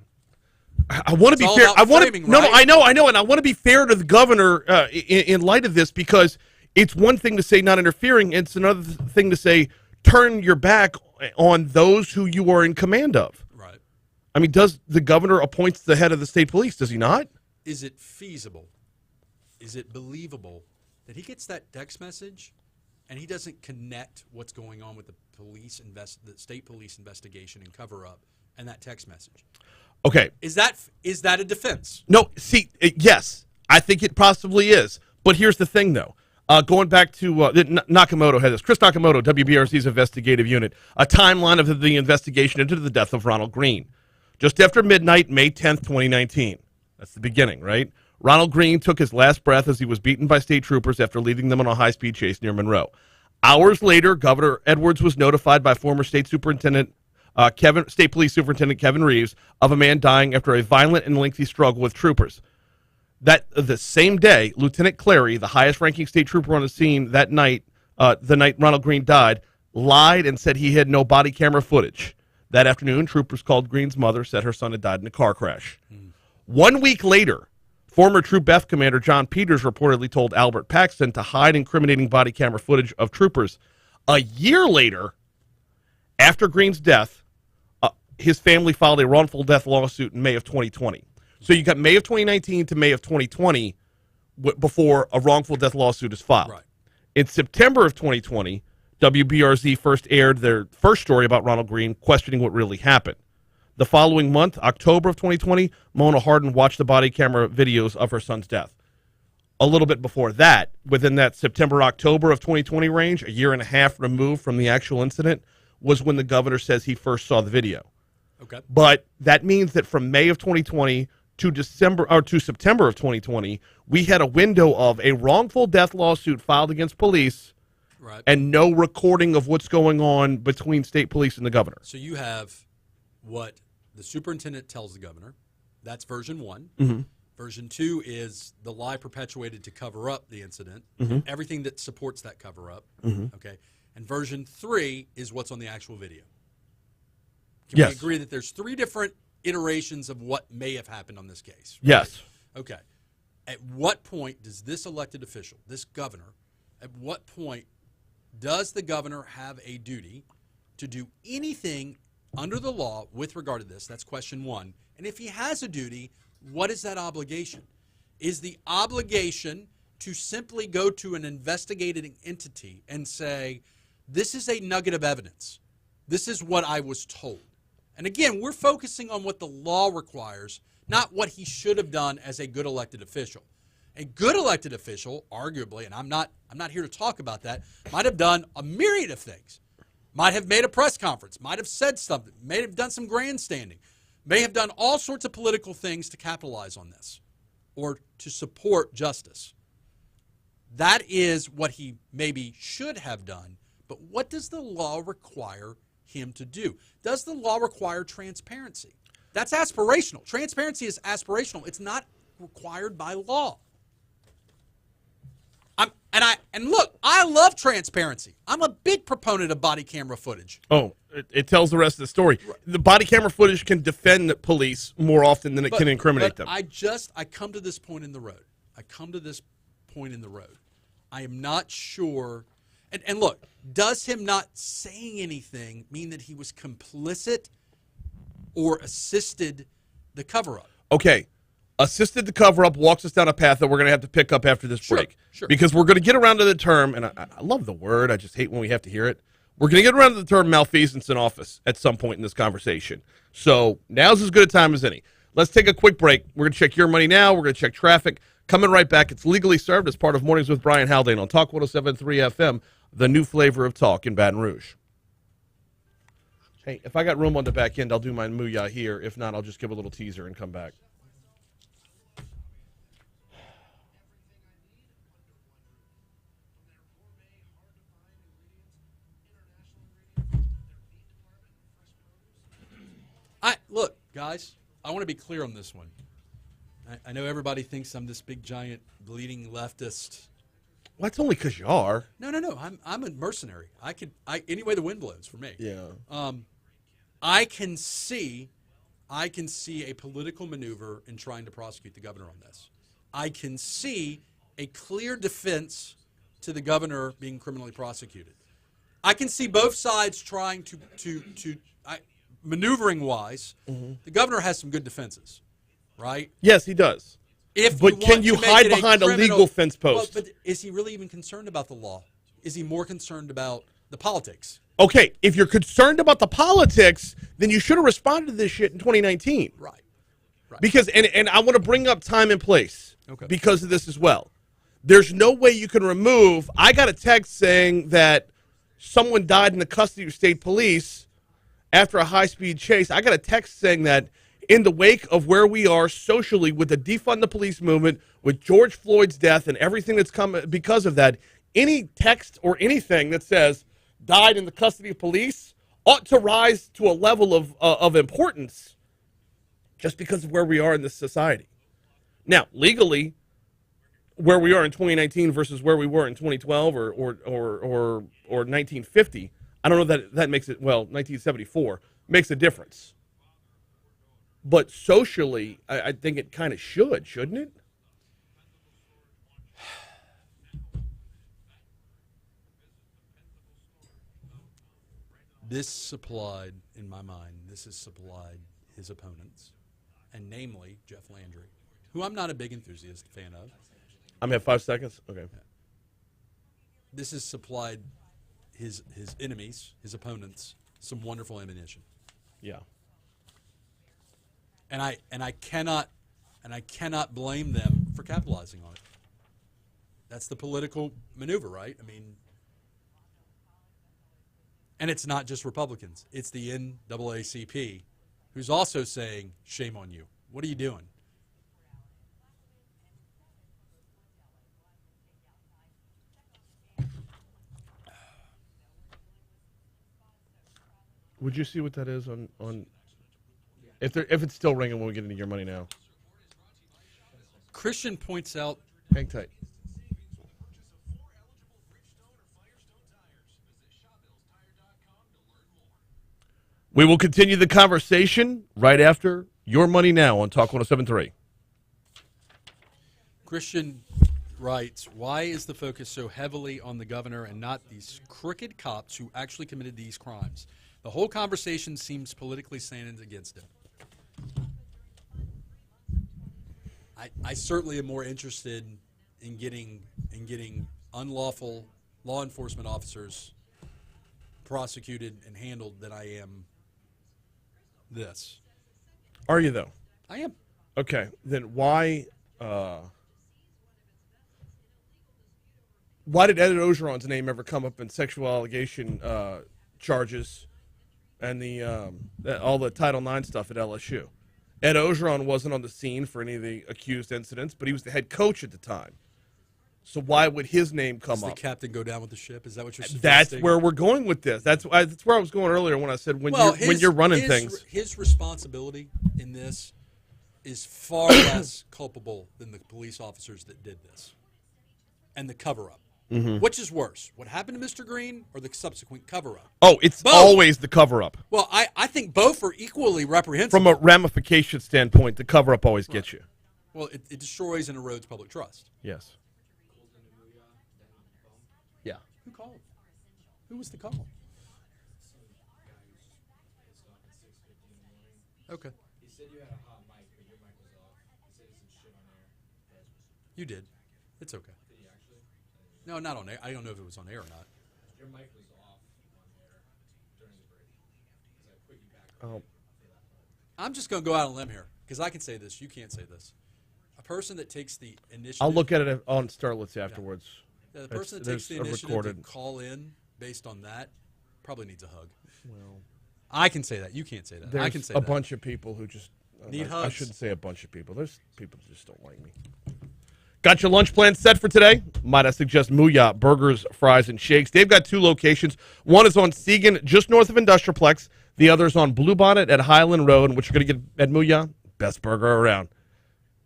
I want to be all fair. about I want framing, to. No, right? I know, and I want to be fair to the governor in light of this, because it's one thing to say not interfering, it's another thing to say turn your back on those who you are in command of. Right. I mean, does the governor appoints the head of the state police? Does he not? Is it feasible? Is it believable that he gets that text message and he doesn't connect what's going on with the the state police investigation and cover up and that text message? Okay. Is that a defense? No. See, yes, I think it possibly is. But here's the thing, though. Going back to Nakamoto had this. Chris Nakamoto, WBRC's investigative unit, a timeline of the investigation into the death of Ronald Green. Just after midnight, May 10th, 2019. That's the beginning, right? Ronald Green took his last breath as he was beaten by state troopers after leading them on a high-speed chase near Monroe. Hours later, Governor Edwards was notified by former State Police Superintendent Kevin Reeves of a man dying after a violent and lengthy struggle with troopers. That the same day, Lieutenant Clary, the highest-ranking state trooper on the scene that night, the night Ronald Green died, lied and said he had no body camera footage. That afternoon, troopers called Green's mother, said her son had died in a car crash. 1 week later, former Troop F Commander John Peters reportedly told Albert Paxton to hide incriminating body camera footage of troopers. A year later, after Green's death, his family filed a wrongful death lawsuit in May of 2020. So you got May of 2019 to May of 2020 before a wrongful death lawsuit is filed. Right. In September of 2020, WBRZ first aired their first story about Ronald Green, questioning what really happened. The following month, October of 2020, Mona Hardin watched the body camera videos of her son's death. A little bit before that, within that September-October of 2020 range, a year and a half removed from the actual incident, was when the governor says he first saw the video. Okay. But that means that from May of 2020 to September of 2020, we had a window of a wrongful death lawsuit filed against police, right, and no recording of what's going on between state police and the governor. So you have what the superintendent tells the governor. That's version one. Mm-hmm. Version two is the lie perpetuated to cover up the incident, everything that supports that cover up. Okay. And version three is what's on the actual video. Can we agree that there's three different iterations of what may have happened on this case? Right? Yes. Okay. At what point does this elected official, this governor, at what point does the governor have a duty to do anything under the law with regard to this? That's question one. And if he has a duty, what is that obligation? Is the obligation to simply go to an investigating entity and say, this is a nugget of evidence. This is what I was told. And again, we're focusing on what the law requires, not what he should have done as a good elected official. A good elected official, arguably, and I'm not here to talk about that, might have done a myriad of things. Might have made a press conference, might have said something, may have done some grandstanding, may have done all sorts of political things to capitalize on this or to support justice. That is what he maybe should have done, but what does the law require him to do? Does the law require transparency? That's aspirational. Transparency is aspirational. It's not required by law. And look, I love transparency. I'm a big proponent of body camera footage. Oh, it tells the rest of the story. The body camera footage can defend the police more often than it can incriminate them. I come to this point in the road. I am not sure. And look, does him not saying anything mean that he was complicit or assisted the cover-up? Okay. Assisted the cover-up walks us down a path that we're going to have to pick up after this break. Sure. Because we're going to get around to the term, and I love the word, I just hate when we have to hear it. We're going to get around to the term malfeasance in office at some point in this conversation. So now's as good a time as any. Let's take a quick break. We're going to check your money now. We're going to check traffic. Coming right back, it's Legally Served as part of Mornings with Brian Haldane on Talk 107.3 FM, the new flavor of talk in Baton Rouge. Hey, if I got room on the back end, I'll do my mooyah here. If not, I'll just give a little teaser and come back. Look, guys, I want to be clear on this one. I know everybody thinks I'm this big, giant, bleeding leftist, Well, that's only because you are. No. I'm a mercenary. Any way the wind blows for me. Yeah. I can see a political maneuver in trying to prosecute the governor on this. I can see a clear defense to the governor being criminally prosecuted. I can see both sides trying to maneuvering wise. The governor has some good defenses, right? Yes, he does. But can you hide behind a legal fence post? Well, but is he really even concerned about the law? Is he more concerned about the politics? Okay, if you're concerned about the politics, then you should have responded to this shit in 2019. Right. Because, and I want to bring up time and place Okay. because of this as well. There's no way you can remove. I got a text saying that someone died in the custody of state police after a high-speed chase. I got a text saying that in the wake of where we are socially with the defund the police movement, with George Floyd's death and everything that's come because of that, any text or anything that says died in the custody of police ought to rise to a level of importance just because of where we are in this society. Now, legally, where we are in 2019 versus where we were in 2012 or 1950, I don't know that makes it, 1974 makes a difference. But socially, I think it kind of shouldn't it? This supplied, in my mind, this has supplied his opponents, and namely Jeff Landry, who I'm not a big fan of. I'm at 5 seconds? Okay. This has supplied his enemies, his opponents, some wonderful ammunition. Yeah. And I cannot blame them for capitalizing on it. That's the political maneuver, right? I mean, and it's not just Republicans. It's the NAACP who's also saying, shame on you. What are you doing? Would you see what that is on if it's still ringing when we get into your money now? Christian points out. Hang tight. We will continue the conversation right after Your Money Now on Talk 107.3. Christian writes, why is the focus so heavily on the governor and not these crooked cops who actually committed these crimes? The whole conversation seems politically slanted against him. I certainly am more interested in getting unlawful law enforcement officers prosecuted and handled than I am this. Are you, though? I am. Okay, then why did Ed Ogeron's name ever come up in sexual allegation charges and all the Title IX stuff at LSU? Ed Ogeron wasn't on the scene for any of the accused incidents, but he was the head coach at the time. So why would his name come up? Does the captain go down with the ship? Is that what you're suggesting? That's where we're going with this. That's where I was going earlier when I said when you're running things. His responsibility in this is far less culpable than the police officers that did this and the cover-up. Mm-hmm. Which is worse, what happened to Mr. Green or the subsequent cover-up? Oh, it's both. Always the cover-up. Well, I think both are equally reprehensible. From a ramification standpoint, the cover-up always gets you. Well, it destroys and erodes public trust. Yes. Yeah. Who called? Who was the call? Okay. He said you had a hot mic, but your mic was off. He said he said shit on air. You did. It's okay. Did he actually? No, not on air. I don't know if it was on air or not. Your mic was off on air during the break. Because I put you back on. I'm just going to go out on a limb here because I can say this. You can't say this. A person that takes the initiative. I'll look at it on Starlets afterwards. Yeah, the person that takes the initiative to call in based on that probably needs a hug. Well, I can say that. You can't say that. There's I can say a that. bunch of people who just need I hugs. shouldn't say a bunch of people. There's people who just don't like me. Got your lunch plan set for today? Might I suggest Mooyah Burgers, Fries, and Shakes. They've got two locations. One is on Seagan, just north of Industrialplex. The other is on Bluebonnet at Highland Road. And what you're going to get at Mooyah? Best burger around.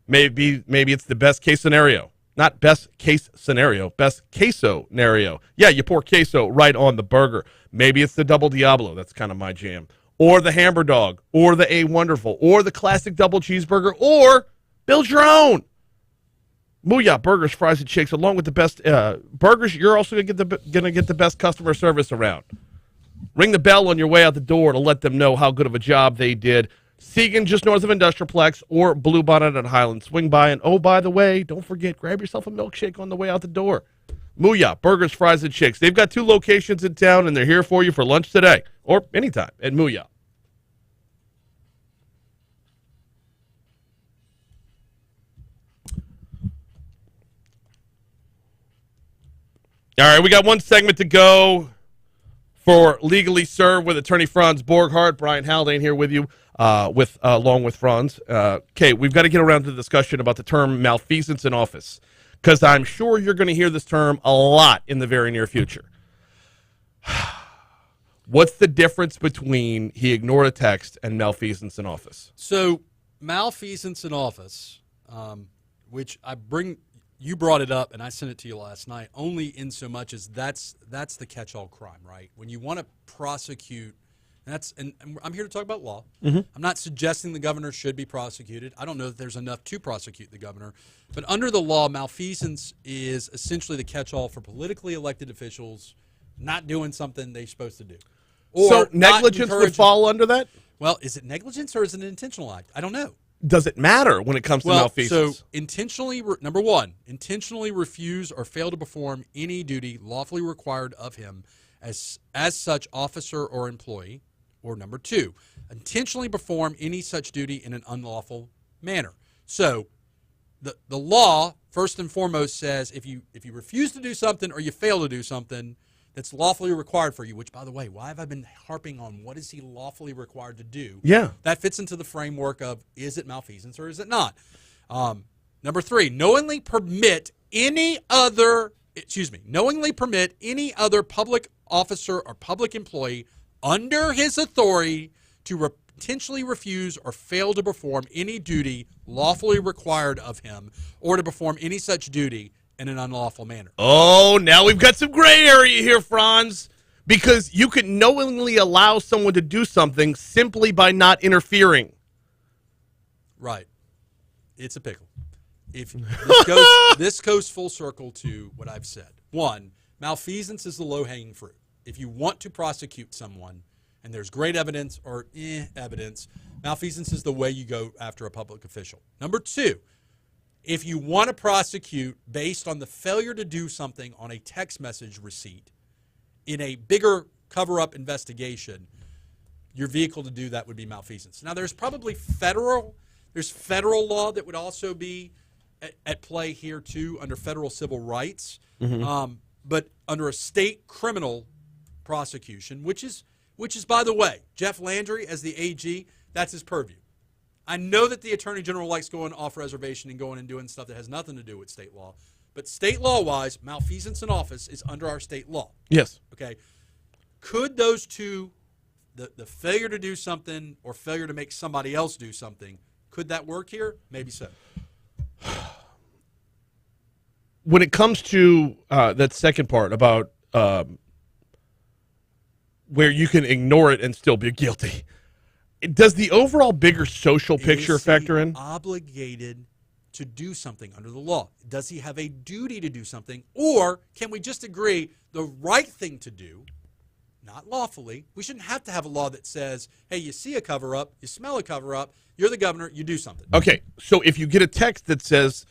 Maybe it's the best case scenario. Not best case scenario, best queso scenario. Yeah, you pour queso right on the burger. Maybe it's the Double Diablo. That's kind of my jam. Or the Hamburger Dog, or the A Wonderful, or the classic double cheeseburger, or build your own. Mooyah Burgers, Fries, and Shakes, along with the best burgers. You're also going to get the best customer service around. Ring the bell on your way out the door to let them know how good of a job they did. Segan, just north of Industrialplex, or Bluebonnet at Highland. Swing by, and oh, by the way, don't forget, grab yourself a milkshake on the way out the door. Mooyah Burgers, Fries, and Shakes. They've got 2 locations in town, and they're here for you for lunch today, or anytime at Mooyah. All right, we got one segment to go for Legally Served with attorney Franz Borghardt. Brian Haldane here with you, along with Franz. Okay, we've got to get around to the discussion about the term malfeasance in office, because I'm sure you're going to hear this term a lot in the very near future. What's the difference between he ignored a text and malfeasance in office? So malfeasance in office, which you brought it up and I sent it to you last night, only in so much as that's the catch-all crime, right? When you want to prosecute, and I'm here to talk about law. Mm-hmm. I'm not suggesting the governor should be prosecuted. I don't know that there's enough to prosecute the governor. But under the law, malfeasance is essentially the catch-all for politically elected officials not doing something they're supposed to do. Or so negligence would fall under that? Well, is it negligence or is it an intentional act? I don't know. Does it matter when it comes to malfeasance? So intentionally, number one, intentionally refuse or fail to perform any duty lawfully required of him as such officer or employee. Or number two, intentionally perform any such duty in an unlawful manner. So the law, first and foremost, says if you refuse to do something or you fail to do something that's lawfully required for you, which, by the way, why have I been harping on what is he lawfully required to do? Yeah. That fits into the framework of is it malfeasance or is it not? Number three, knowingly permit any other public officer or public employee under his authority to intentionally refuse or fail to perform any duty lawfully required of him or to perform any such duty in an unlawful manner. Oh, now we've got some gray area here, Franz, because you could knowingly allow someone to do something simply by not interfering. Right. It's a pickle. If this goes full circle to what I've said. One, malfeasance is the low-hanging fruit. If you want to prosecute someone and there's great evidence or evidence, malfeasance is the way you go after a public official. Number two, if you want to prosecute based on the failure to do something on a text message receipt in a bigger cover-up investigation, your vehicle to do that would be malfeasance. Now, there's probably federal law that would also be at play here, too, under federal civil rights. Mm-hmm. But under a state criminal prosecution, which is, by the way, Jeff Landry as the AG, that's his purview. I know that the Attorney General likes going off reservation and going and doing stuff that has nothing to do with state law. But state law-wise, malfeasance in office is under our state law. Yes. Okay. Could those two, the failure to do something or failure to make somebody else do something, could that work here? Maybe so. When it comes to that second part about where you can ignore it and still be guilty, does the overall bigger social picture factor in? Obligated to do something under the law? Does he have a duty to do something? Or can we just agree the right thing to do, not lawfully? We shouldn't have to have a law that says, hey, you see a cover-up, you smell a cover-up, you're the governor, you do something. Okay, so if you get a text that says,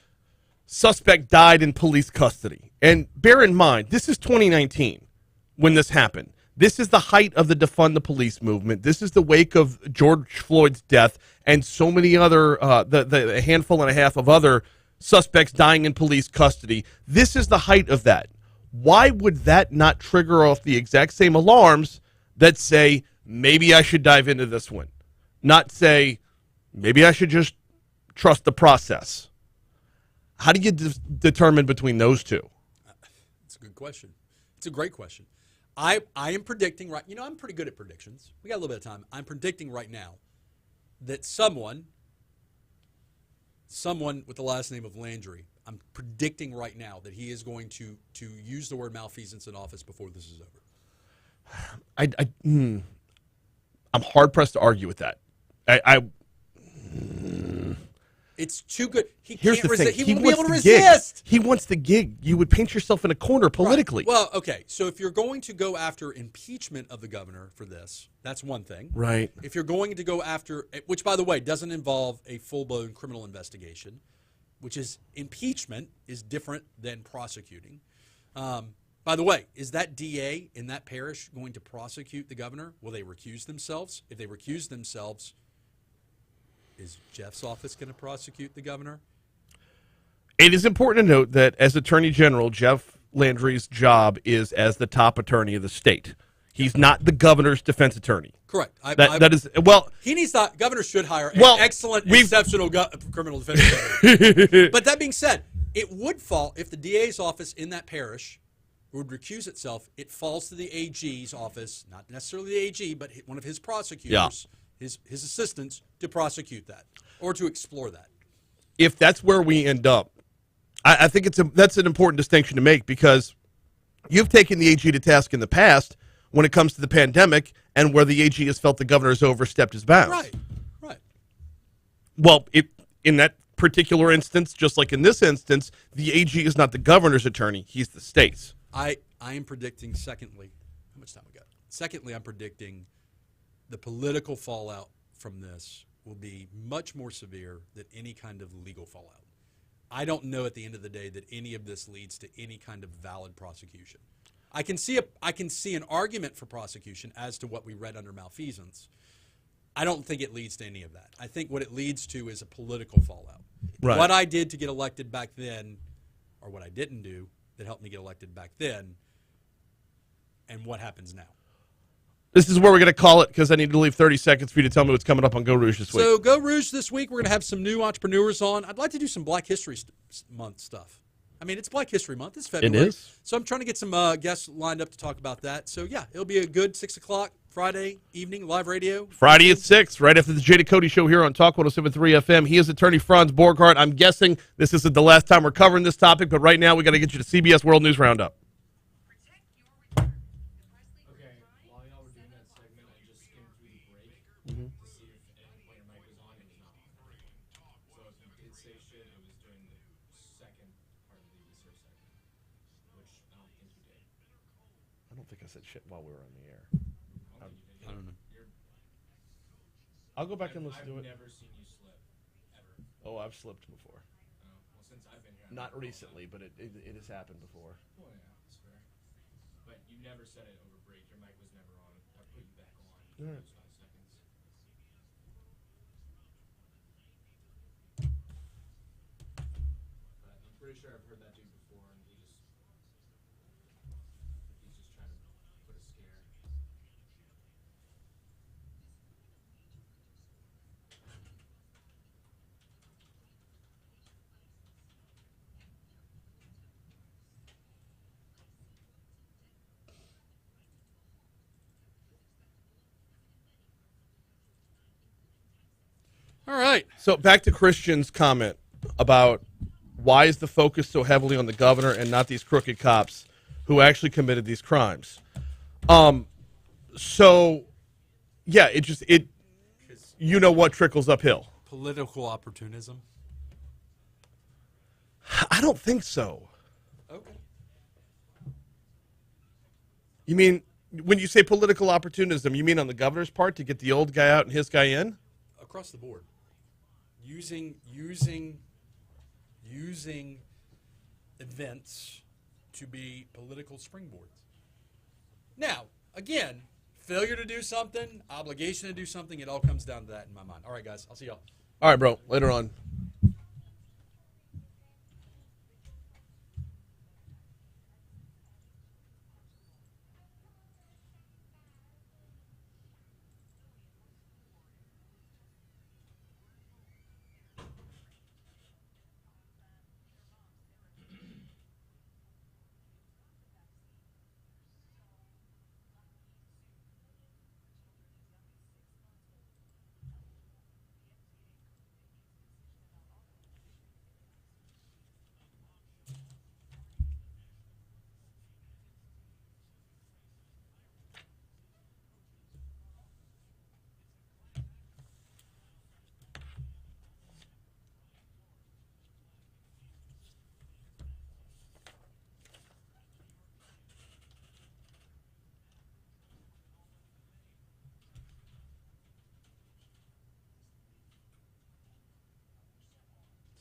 suspect died in police custody, and bear in mind, this is 2019 when this happened. This is the height of the defund the police movement. This is the wake of George Floyd's death and so many other, the handful and a half of other suspects dying in police custody. This is the height of that. Why would that not trigger off the exact same alarms that say, maybe I should dive into this one? Not say, maybe I should just trust the process. How do you determine between those two? It's a good question. It's a great question. I am predicting right. I'm pretty good at predictions. We got a little bit of time. I'm predicting right now that someone with the last name of Landry, I'm predicting right now that he is going to use the word malfeasance in office before this is over. I'm hard pressed to argue with that. It's too good. He Here's can't the thing. resist. He won't be able to the gig. resist. He wants the gig. You would paint yourself in a corner politically. Right. Well, okay. So if you're going to go after impeachment of the governor for this, that's one thing. Right. If you're going to go after, which by the way doesn't involve a full-blown criminal investigation, which is impeachment is different than prosecuting. By the way, is that DA in that parish going to prosecute the governor? Will they recuse themselves? If they recuse themselves, is Jeff's office going to prosecute the governor? It is important to note that as Attorney General, Jeff Landry's job is as the top attorney of the state. He's not the governor's defense attorney. Correct. That is well. He needs to. Governor should hire an excellent, we've- exceptional criminal defense attorney. But that being said, it would fall if the DA's office in that parish would recuse itself. It falls to the AG's office, not necessarily the AG, but one of his prosecutors, his assistants, to prosecute that or to explore that. If that's where we end up, I think that's an important distinction to make, because you've taken the AG to task in the past when it comes to the pandemic and where the AG has felt the governor has overstepped his bounds. Right. Well, in that particular instance, just like in this instance, the AG is not the governor's attorney; he's the state's. I am predicting. Secondly, how much time we got? Secondly, I'm predicting the political fallout from this will be much more severe than any kind of legal fallout. I don't know at the end of the day that any of this leads to any kind of valid prosecution. I can see an argument for prosecution as to what we read under malfeasance. I don't think it leads to any of that. I think what it leads to is a political fallout. Right. What I did to get elected back then, or what I didn't do that helped me get elected back then, and what happens now. This is where we're going to call it, because I need to leave 30 seconds for you to tell me what's coming up on Go Rouge this week. So Go Rouge this week, we're going to have some new entrepreneurs on. I'd like to do some Black History Month stuff. I mean, it's Black History Month. It's February. It is. So I'm trying to get some guests lined up to talk about that. So, yeah, it'll be a good 6 o'clock Friday evening, live radio. Friday at 6, right after the Jada Cody Show here on Talk 107.3 FM. He is attorney Franz Borghardt. I'm guessing this isn't the last time we're covering this topic, but right now we got to get you to CBS World News Roundup. Okay, while y'all were doing that segment, I just skimmed through the break to see if at any point your mic was on. It was not on. So if you did say shit, it was during the second part of the research segment, which I don't think you did. I don't think I said shit while we were on the air. I don't know. I'll go back and listen to I've it. never seen you slip, ever. Oh, I've slipped before. Well, since I've been here. Not recently, but it has happened before. Oh, yeah, that's fair. But you never said it over break. Your mic was never on. I put you back on. All right. Those 5 seconds. But I'm pretty sure I've heard that dude before, and he's just trying to put a scare. All right. So back to Christian's comment about why is the focus so heavily on the governor and not these crooked cops who actually committed these crimes. So, yeah, you know what trickles uphill. Political opportunism. I don't think so. Okay. You mean, when you say political opportunism, you mean on the governor's part to get the old guy out and his guy in? Across the board. Using events to be political springboards. Now, again, failure to do something, obligation to do something, it all comes down to that in my mind. All right, guys, I'll see y'all. All right, bro, later on.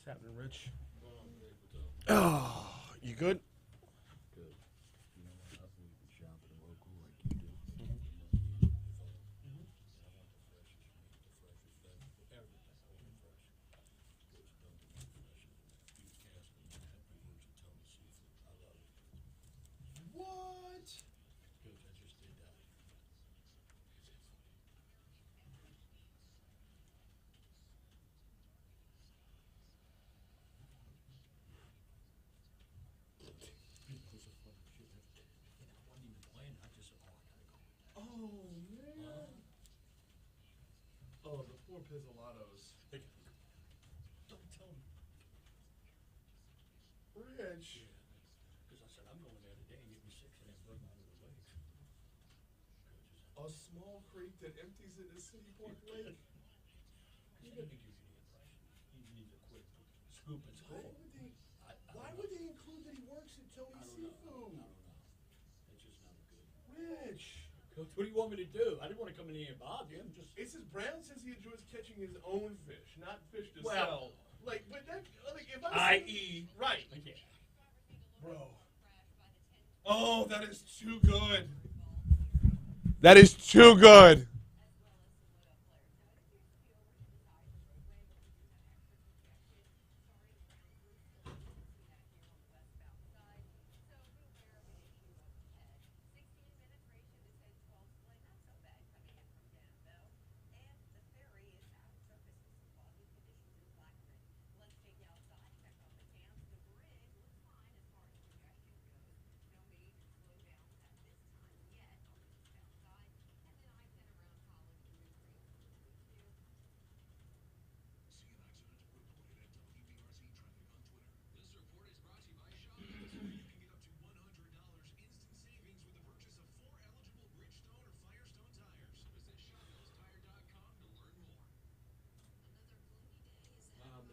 What's happening, Rich? Oh, you good? What? Oh, man. Oh, the poor Pizzolatos. Don't tell me. Rich. Because I said, I'm going there today and get me 6 and then bring them out of the lake. A small creek that empties into City Park Lake. He didn't give you the impression. He needs a quick scoop and score. Why would they include that he works at Tony's Seafood? I don't know. It's just not good. Rich. What do you want me to do? I didn't want to come in here and bother you. I'm just. It says Brown says he enjoys catching his own fish, not fish to Well, sell. Like, but that, like, if I I.e. right, Yeah. bro. Oh, that is too good. That is too good.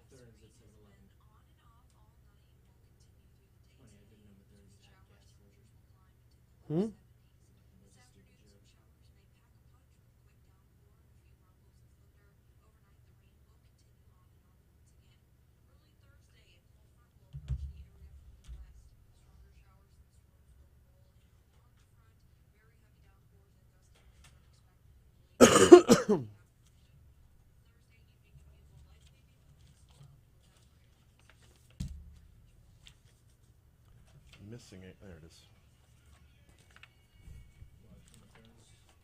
Bethurns at 7-Eleven. Funny, I didn't know Bethurns had gas filters. Hmm? Missing it. There it is.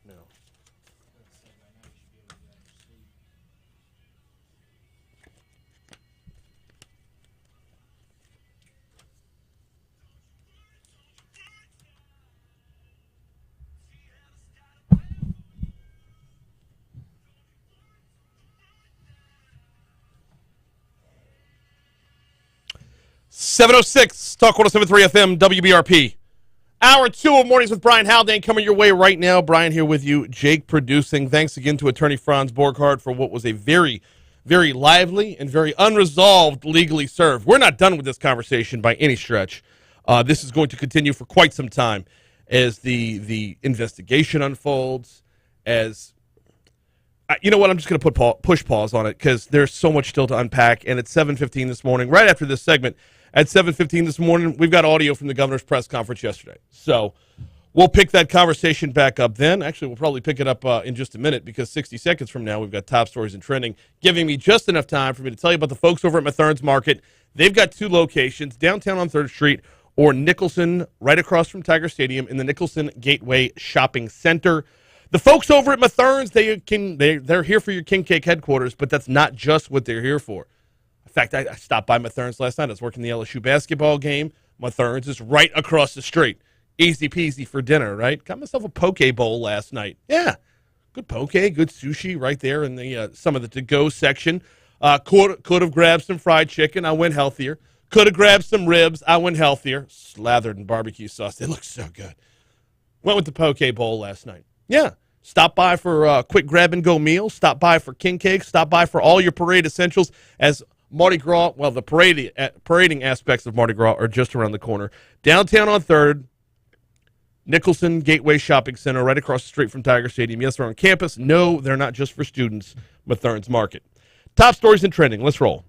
No. Let's say by now you should be able to get on your seat. .706 Talk 107.3 FM WBRP. Hour 2 of Mornings with Brian Haldane coming your way right now. Brian here with you, Jake producing. Thanks again to attorney Franz Borghardt for what was a very, very lively and very unresolved legally served. We're not done with this conversation by any stretch. This is going to continue for quite some time as the investigation unfolds, as you know what, I'm just going to push pause on it because there's so much still to unpack. And at 7:15 this morning, right after this segment, at 7:15 this morning, we've got audio from the governor's press conference yesterday. So we'll pick that conversation back up then. Actually, we'll probably pick it up in just a minute because 60 seconds from now, we've got top stories and trending, giving me just enough time for me to tell you about the folks over at Methurns Market. They've got 2 locations, downtown on 3rd Street or Nicholson, right across from Tiger Stadium in the Nicholson Gateway Shopping Center. The folks over at Methurns, they're here for your king cake headquarters, but that's not just what they're here for. In fact, I stopped by Methurns last night. I was working the LSU basketball game. Methurns is right across the street. Easy peasy for dinner, right? Got myself a poke bowl last night. Yeah, good poke, good sushi right there in the some of the to-go section. Could have grabbed some fried chicken. I went healthier. Could have grabbed some ribs. I went healthier. Slathered in barbecue sauce. They look so good. Went with the poke bowl last night. Yeah. Stop by for a quick grab-and-go meal. Stop by for king cake. Stop by for all your parade essentials as Mardi Gras, well, the parading aspects of Mardi Gras are just around the corner. Downtown on 3rd, Nicholson Gateway Shopping Center, right across the street from Tiger Stadium. Yes, they're on campus. No, they're not just for students. Methurns Market. Top stories and trending. Let's roll.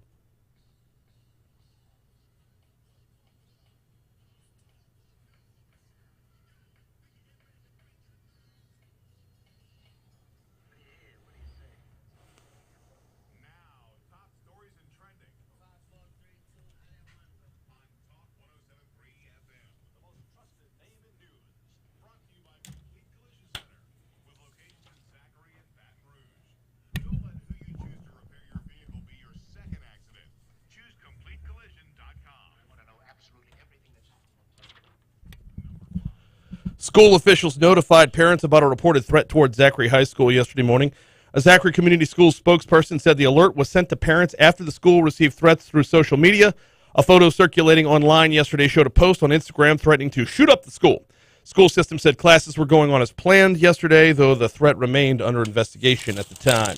School officials notified parents about a reported threat towards Zachary High School yesterday morning. A Zachary Community Schools spokesperson said the alert was sent to parents after the school received threats through social media. A photo circulating online yesterday showed a post on Instagram threatening to shoot up the school. School system said classes were going on as planned yesterday, though the threat remained under investigation at the time.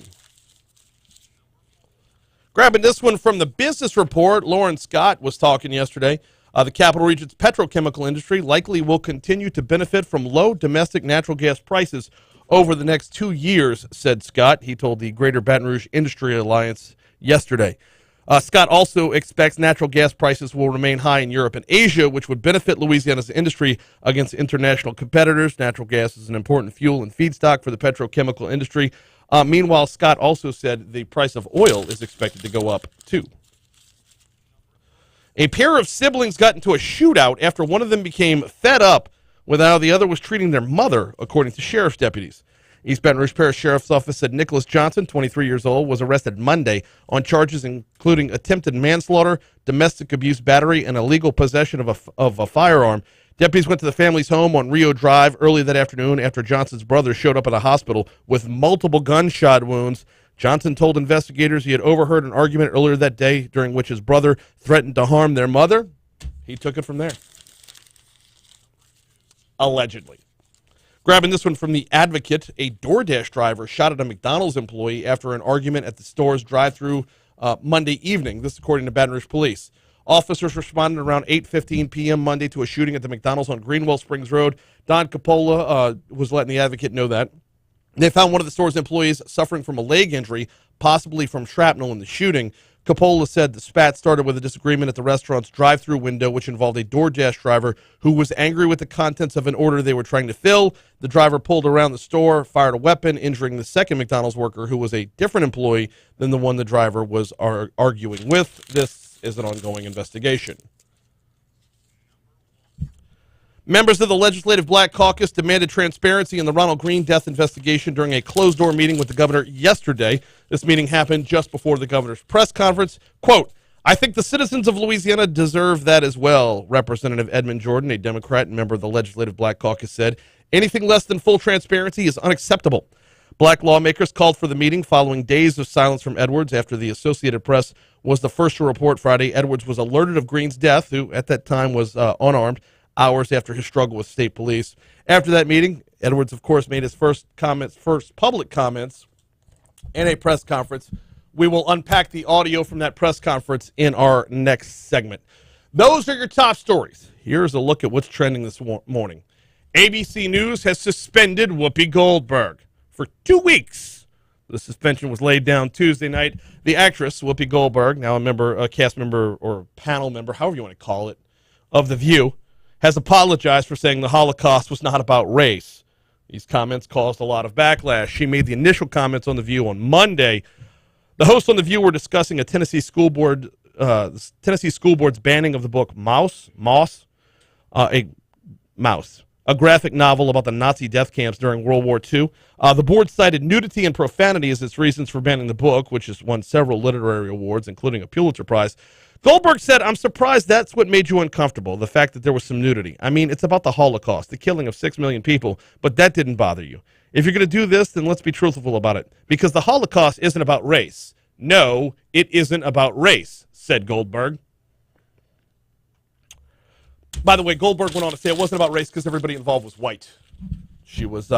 Grabbing this one from the Business Report, Lauren Scott was talking yesterday. The Capital Region's petrochemical industry likely will continue to benefit from low domestic natural gas prices over the next 2 years, said Scott. He told the Greater Baton Rouge Industry Alliance yesterday. Scott also expects natural gas prices will remain high in Europe and Asia, which would benefit Louisiana's industry against international competitors. Natural gas is an important fuel and feedstock for the petrochemical industry. Meanwhile, Scott also said the price of oil is expected to go up, too. A pair of siblings got into a shootout after one of them became fed up with how the other was treating their mother, according to sheriff's deputies. East Baton Rouge Parish Sheriff's Office said Nicholas Johnson, 23 years old, was arrested Monday on charges including attempted manslaughter, domestic abuse battery, and illegal possession of a firearm. Deputies went to the family's home on Rio Drive early that afternoon after Johnson's brother showed up at a hospital with multiple gunshot wounds. Johnson told investigators he had overheard an argument earlier that day during which his brother threatened to harm their mother. He took it from there. Allegedly. Grabbing this one from the Advocate, a DoorDash driver shot at a McDonald's employee after an argument at the store's drive-thru Monday evening. This according to Baton Rouge Police. Officers responded around 8:15 p.m. Monday to a shooting at the McDonald's on Greenwell Springs Road. Don Coppola was letting the Advocate know that. They found one of the store's employees suffering from a leg injury, possibly from shrapnel in the shooting. Coppola said the spat started with a disagreement at the restaurant's drive-thru window, which involved a DoorDash driver who was angry with the contents of an order they were trying to fill. The driver pulled around the store, fired a weapon, injuring the second McDonald's worker, who was a different employee than the one the driver was arguing with. This is an ongoing investigation. Members of the Legislative Black Caucus demanded transparency in the Ronald Greene death investigation during a closed-door meeting with the governor yesterday. This meeting happened just before the governor's press conference. Quote, "I think the citizens of Louisiana deserve that as well," Representative Edmund Jordan, a Democrat and member of the Legislative Black Caucus, said. "Anything less than full transparency is unacceptable." Black lawmakers called for the meeting following days of silence from Edwards after the Associated Press was the first to report Friday Edwards was alerted of Greene's death, who at that time was unarmed, hours after his struggle with state police. After that meeting, Edwards, of course, made his first public comments in a press conference. We will unpack the audio from that press conference in our next segment. Those are your top stories. Here's a look at what's trending this morning. ABC News has suspended Whoopi Goldberg for 2 weeks. The suspension was laid down Tuesday night. The actress, Whoopi Goldberg, now a cast member or panel member, however you want to call it, of The View, has apologized for saying the Holocaust was not about race. These comments caused a lot of backlash. She made the initial comments on The View on Monday. The hosts on The View were discussing a Tennessee school board's banning of the book Mouse, a graphic novel about the Nazi death camps during World War II. The board cited nudity and profanity as its reasons for banning the book, which has won several literary awards, including a Pulitzer Prize. Goldberg said, "I'm surprised that's what made you uncomfortable, the fact that there was some nudity. I mean, it's about the Holocaust, the killing of 6 million people, but that didn't bother you. If you're going to do this, then let's be truthful about it, because the Holocaust isn't about race. No, it isn't about race," said Goldberg. By the way, Goldberg went on to say it wasn't about race because everybody involved was white. She was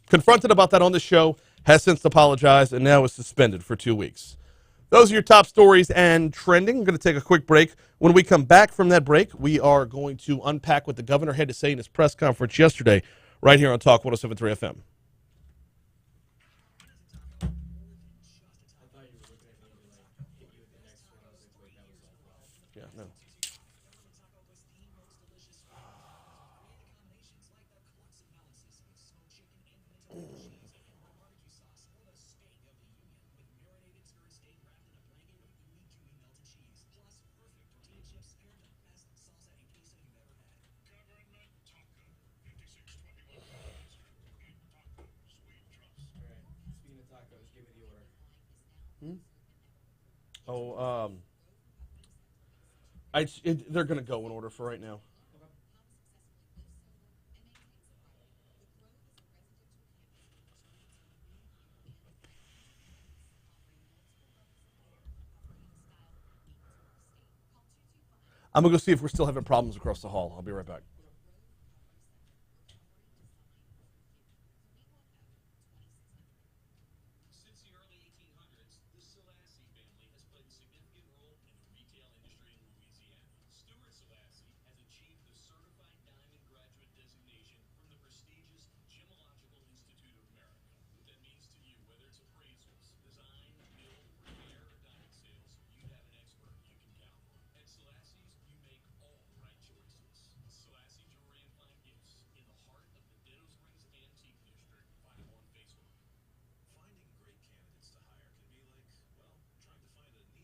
confronted about that on the show, has since apologized, and now is suspended for 2 weeks. Those are your top stories and trending. I'm going to take a quick break. When we come back from that break, we are going to unpack what the governor had to say in his press conference yesterday right here on Talk 107.3 FM. Yeah, no. They're going to go in order for right now. I'm going to go see if we're still having problems across the hall. I'll be right back. Since the early 1800s, the Selassie family has played a significant role in the retail industry in Louisiana. Stuart Selassie has achieved the Certified Diamond Graduate designation from the prestigious Gemological Institute of America. What that means to you, whether it's appraisals, design, build, repair, or diamond sales, you have an expert you can count on. At Selassie's, you make all the right choices. Selassie Jewelry and Fine Gifts in the heart of the Dittos Rings Antique District. Find them on Facebook. Finding great candidates to hire can be like, well, trying to find a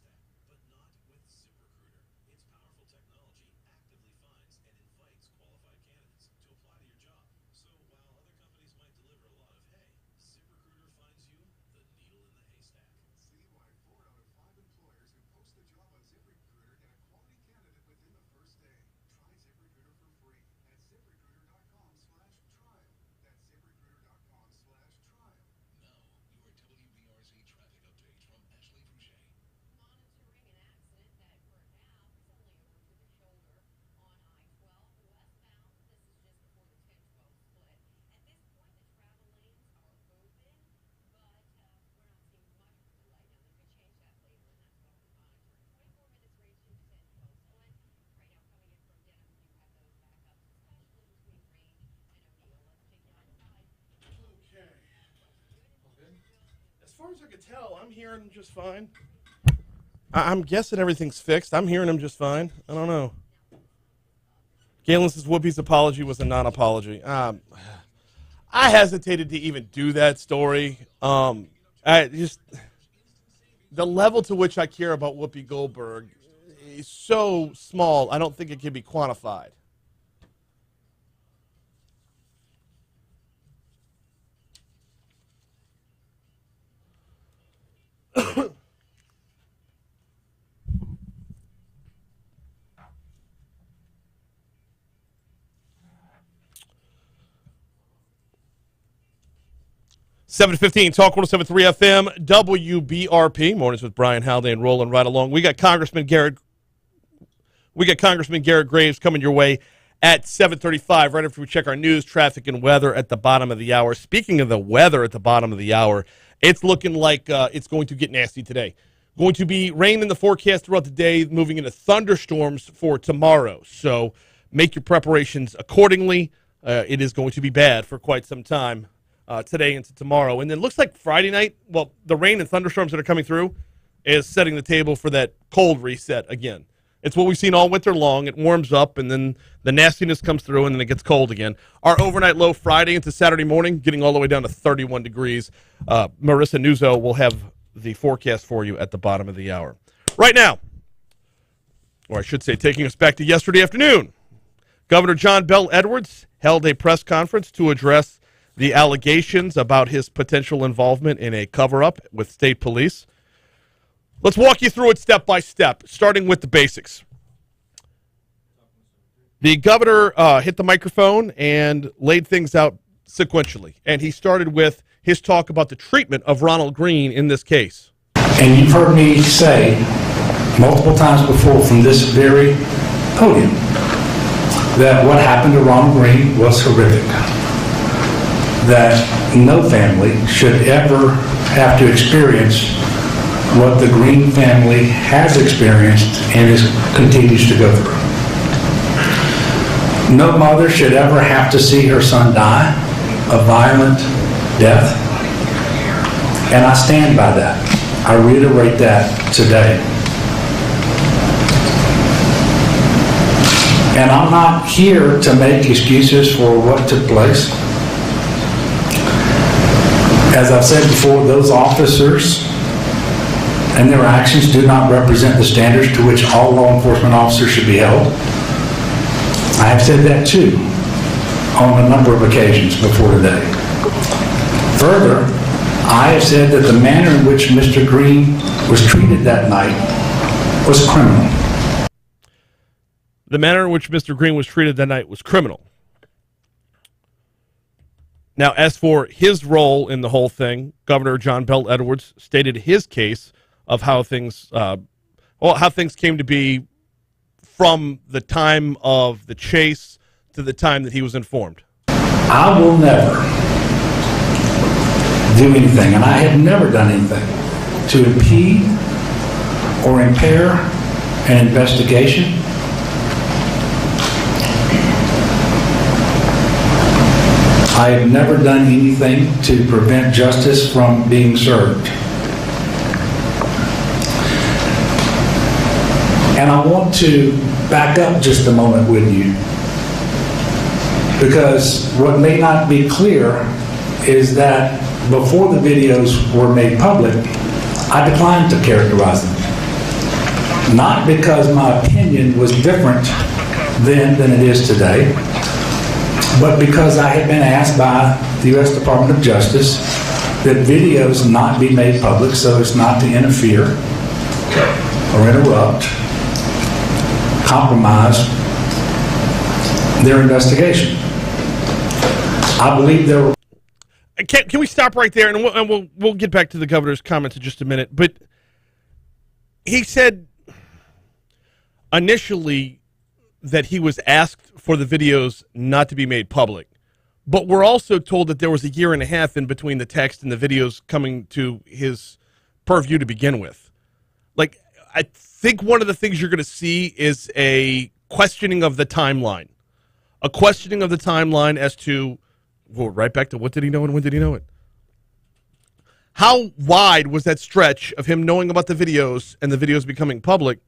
needle in a haystack, but not with ZipRecruiter. Its powerful technology actively finds and invites qualified candidates to apply to your job. So while other companies might deliver a lot of hay, ZipRecruiter finds you the needle in the haystack. See why 4 out of 5 employers who post a job on ZipRecruiter get a quality candidate within the first day. Try ZipRecruiter for free at ZipRecruiter.com/trial. That's ZipRecruiter.com/trial. Now, your WBRZ traffic update from Ashley Fouché. Monitoring an accident that for now is only over to the shoulder on I-12 westbound. This is just before the 10-12 split. At this point, the travel lanes are open, but we're not seeing much of a delay. Now, they could change that later, and that's what we're monitoring. 24 minutes range to the 10-12 split. Right now, coming in from Denham, you have those backups, especially between Range and O'Neill. Let's take you outside. Okay. As far as I could tell, I'm hearing him just fine. I'm guessing everything's fixed. I'm hearing him just fine. I don't know. Galen says Whoopi's apology was a non-apology. I hesitated to even do that story. I just the level to which I care about Whoopi Goldberg is so small. I don't think it can be quantified. (7:15) Talk 107.3 FM WBRP mornings with Brian Haldane rolling right along. We got Congressman Garrett Graves coming your way at 7:35 right after we check our news, traffic, and weather at the bottom of the hour. Speaking of the weather at the bottom of the hour, it's looking like it's going to get nasty today. Going to be rain in the forecast throughout the day, moving into thunderstorms for tomorrow. So make your preparations accordingly. It is going to be bad for quite some time today into tomorrow. And then it looks like Friday night, well, the rain and thunderstorms that are coming through is setting the table for that cold reset again. It's what we've seen all winter long. It warms up, and then the nastiness comes through, and then it gets cold again. Our overnight low Friday into Saturday morning, getting all the way down to 31 degrees. Marissa Nuzzo will have the forecast for you at the bottom of the hour. Right now, or I should say taking us back to yesterday afternoon, Governor John Bel Edwards held a press conference to address the allegations about his potential involvement in a cover-up with state police. Let's walk you through it step by step, starting with the basics. The governor hit the microphone and laid things out sequentially, and he started with his talk about the treatment of Ronald Green in this case. And you've heard me say multiple times before from this very podium that what happened to Ronald Green was horrific. That no family should ever have to experience what the Green family has experienced and continues to go through. No mother should ever have to see her son die a violent death, and I stand by that. I reiterate that today. And I'm not here to make excuses for what took place. As I've said before, those officers and their actions do not represent the standards to which all law enforcement officers should be held. I have said that too on a number of occasions before today. Further, I have said that the manner in which Mr. Green was treated that night was criminal. The manner in which Mr. Green was treated that night was criminal. Now, as for his role in the whole thing, Governor John Bel Edwards stated his case of how things came to be from the time of the chase to the time that he was informed? I will never do anything, and I have never done anything to impede or impair an investigation. I have never done anything to prevent justice from being served. And I want to back up just a moment with you, because what may not be clear is that before the videos were made public, I declined to characterize them. Not because my opinion was different then than it is today, but because I had been asked by the U.S. Department of Justice that videos not be made public so as not to interfere or interrupt, compromise their investigation. I believe there were... Can we stop right there, and we'll get back to the governor's comments in just a minute. But he said initially that he was asked for the videos not to be made public. But we're also told that there was a year and a half in between the text and the videos coming to his purview to begin with. Like, I think one of the things you're going to see is a questioning of the timeline. A questioning of the timeline as to, well, right back to what did he know and when did he know it? How wide was that stretch of him knowing about the videos and the videos becoming public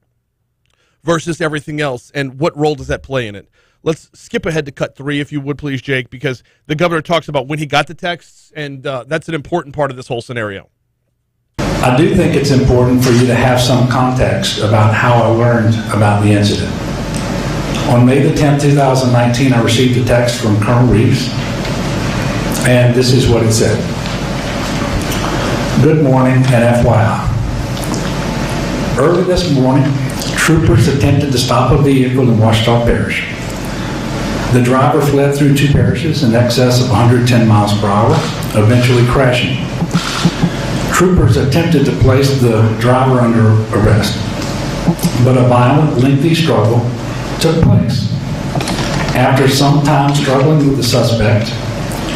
versus everything else, and what role does that play in it? Let's skip ahead to cut 3, if you would, please, Jake, because the governor talks about when he got the texts, and that's an important part of this whole scenario. I do think it's important for you to have some context about how I learned about the incident. On May the 10th, 2019, I received a text from Colonel Reeves, and this is what it said. Good morning, and FYI. Early this morning, troopers attempted to stop a vehicle in Washita Parish. The driver fled through 2 parishes in excess of 110 miles per hour, eventually crashing. Troopers attempted to place the driver under arrest, but a violent, lengthy struggle took place. After some time struggling with the suspect,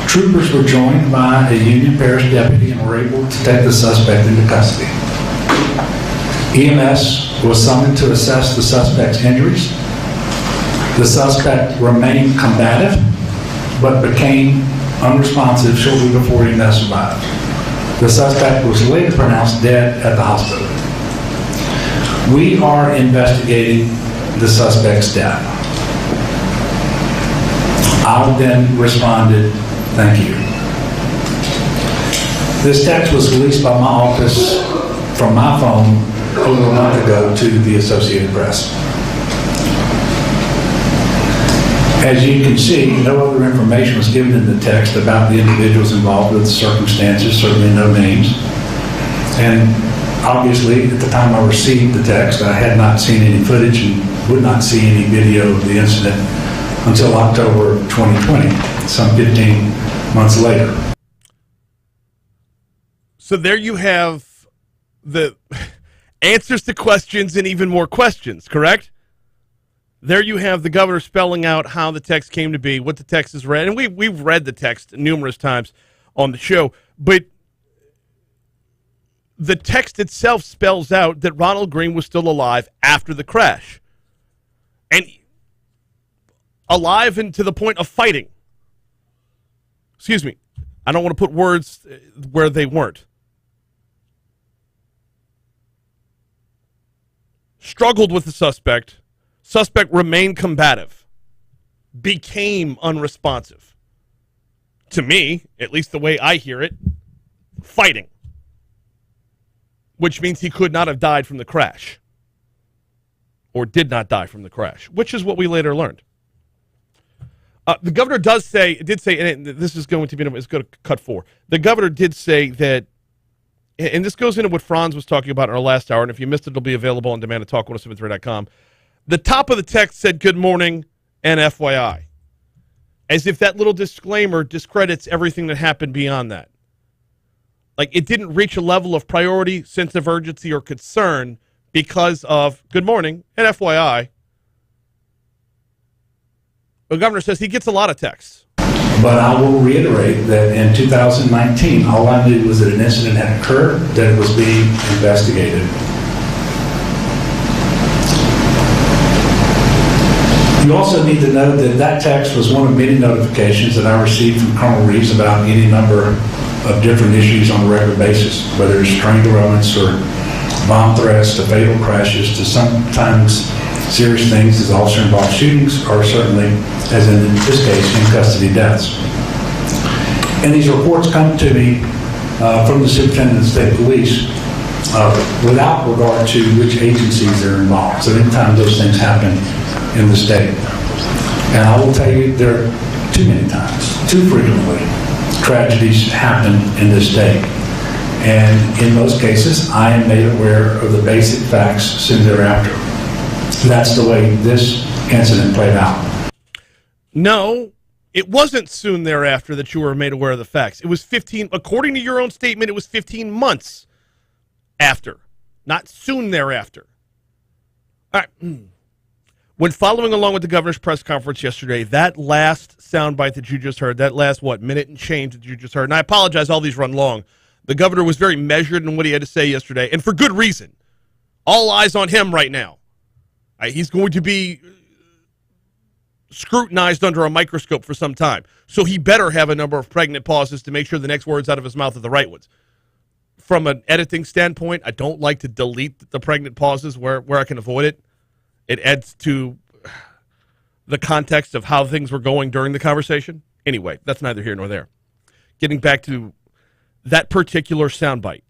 troopers were joined by a Union Parish deputy and were able to take the suspect into custody. EMS was summoned to assess the suspect's injuries. The suspect remained combative, but became unresponsive shortly before EMS arrived. The suspect was later pronounced dead at the hospital. We are investigating the suspect's death. I then responded, thank you. This text was released by my office from my phone over a month ago to the Associated Press. As you can see, no other information was given in the text about the individuals involved with the circumstances, certainly no names. And obviously, at the time I received the text, I had not seen any footage and would not see any video of the incident until October 2020, some 15 months later. So there you have the answers to questions and even more questions, correct? There you have the governor spelling out how the text came to be, what the text is read. And we've read the text numerous times on the show. But the text itself spells out that Ronald Green was still alive after the crash. And alive and to the point of fighting. Excuse me. I don't want to put words where they weren't. Struggled with the suspect. Suspect remained combative, became unresponsive. To me, at least the way I hear it, fighting. Which means he could not have died from the crash. Or did not die from the crash, which is what we later learned. The governor did say, and this is going to be, it's going to cut 4. The governor did say that, and this goes into what Franz was talking about in our last hour, and if you missed it, it'll be available on demand at talk1073.com. The top of the text said, good morning and FYI. As if that little disclaimer discredits everything that happened beyond that. Like it didn't reach a level of priority, sense of urgency, or concern because of good morning and FYI. The governor says he gets a lot of texts. But I will reiterate that in 2019, all I knew was that an incident had occurred, that it was being investigated. You also need to know that that text was one of many notifications that I received from Colonel Reeves about any number of different issues on a regular basis, whether it's train derailments or bomb threats to fatal crashes to sometimes serious things as officer-involved shootings, or certainly, as in this case, in custody deaths. And these reports come to me from the Superintendent of State Police without regard to which agencies are involved. So anytime those things happen in the state. And I will tell you, there are too many times, too frequently, tragedies happen in this state. And in most cases, I am made aware of the basic facts soon thereafter. That's the way this incident played out. No, it wasn't soon thereafter that you were made aware of the facts. It was 15, according to your own statement, it was 15 months after, not soon thereafter. All right. When following along with the governor's press conference yesterday, that last soundbite that you just heard, that last, minute and change that you just heard, and I apologize, all these run long. The governor was very measured in what he had to say yesterday, and for good reason. All eyes on him right now. He's going to be scrutinized under a microscope for some time, so he better have a number of pregnant pauses to make sure the next words out of his mouth are the right ones. From an editing standpoint, I don't like to delete the pregnant pauses where I can avoid it. It adds to the context of how things were going during the conversation. Anyway, that's neither here nor there. Getting back to that particular soundbite.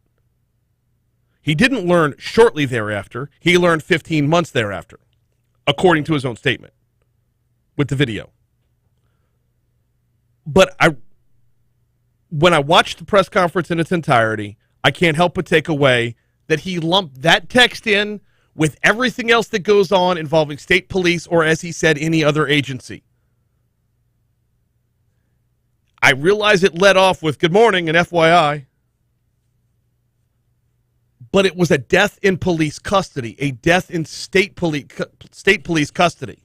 He didn't learn shortly thereafter. He learned 15 months thereafter, according to his own statement with the video. But when I watched the press conference in its entirety, I can't help but take away that he lumped that text in with everything else that goes on involving state police or, as he said, any other agency. I realize it led off with good morning and FYI, but it was a death in police custody, a death in state police custody.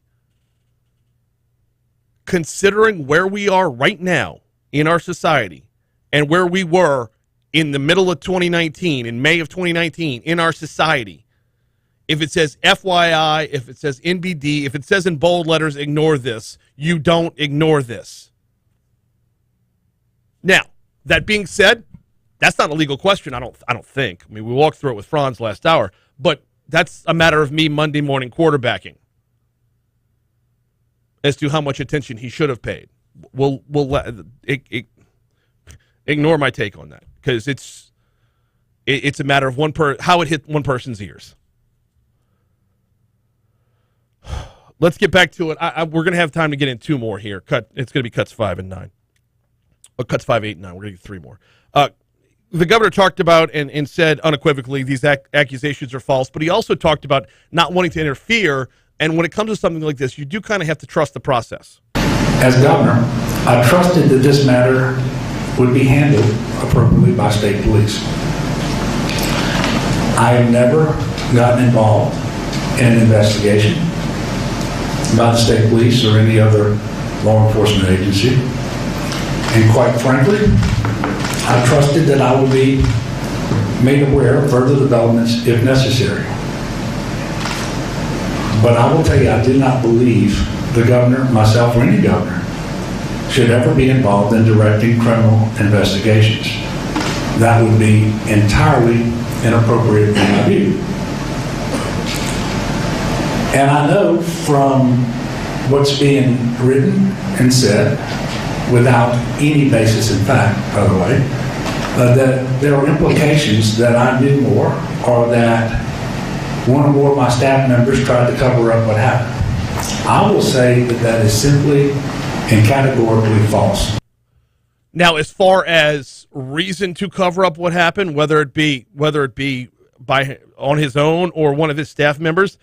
Considering where we are right now in our society and where we were in the middle of 2019, in May of 2019, in our society, if it says FYI, if it says NBD, if it says in bold letters, ignore this, you don't ignore this. Now, that being said, that's not a legal question, I don't think. I mean, we walked through it with Franz last hour, but that's a matter of me Monday morning quarterbacking as to how much attention he should have paid. We'll ignore my take on that because it's a matter of how it hit one person's ears. Let's get back to it. We're going to have time to get in two more here. It's going to be cuts 5 and 9. Cuts 5, 8, and 9. We're going to get 3 more. The governor talked about and said unequivocally these accusations are false, but he also talked about not wanting to interfere. And when it comes to something like this, you do kind of have to trust the process. As governor, I trusted that this matter would be handled appropriately by state police. I have never gotten involved in an investigation by the state police or any other law enforcement agency. And quite frankly, I trusted that I would be made aware of further developments if necessary. But I will tell you, I did not believe the governor, myself, or any governor should ever be involved in directing criminal investigations. That would be entirely inappropriate in my view. And I know from what's being written and said, without any basis in fact, by the way, that there are implications that I knew more or that one or more of my staff members tried to cover up what happened. I will say that is simply and categorically false. Now, as far as reason to cover up what happened, whether it be on his own or one of his staff members,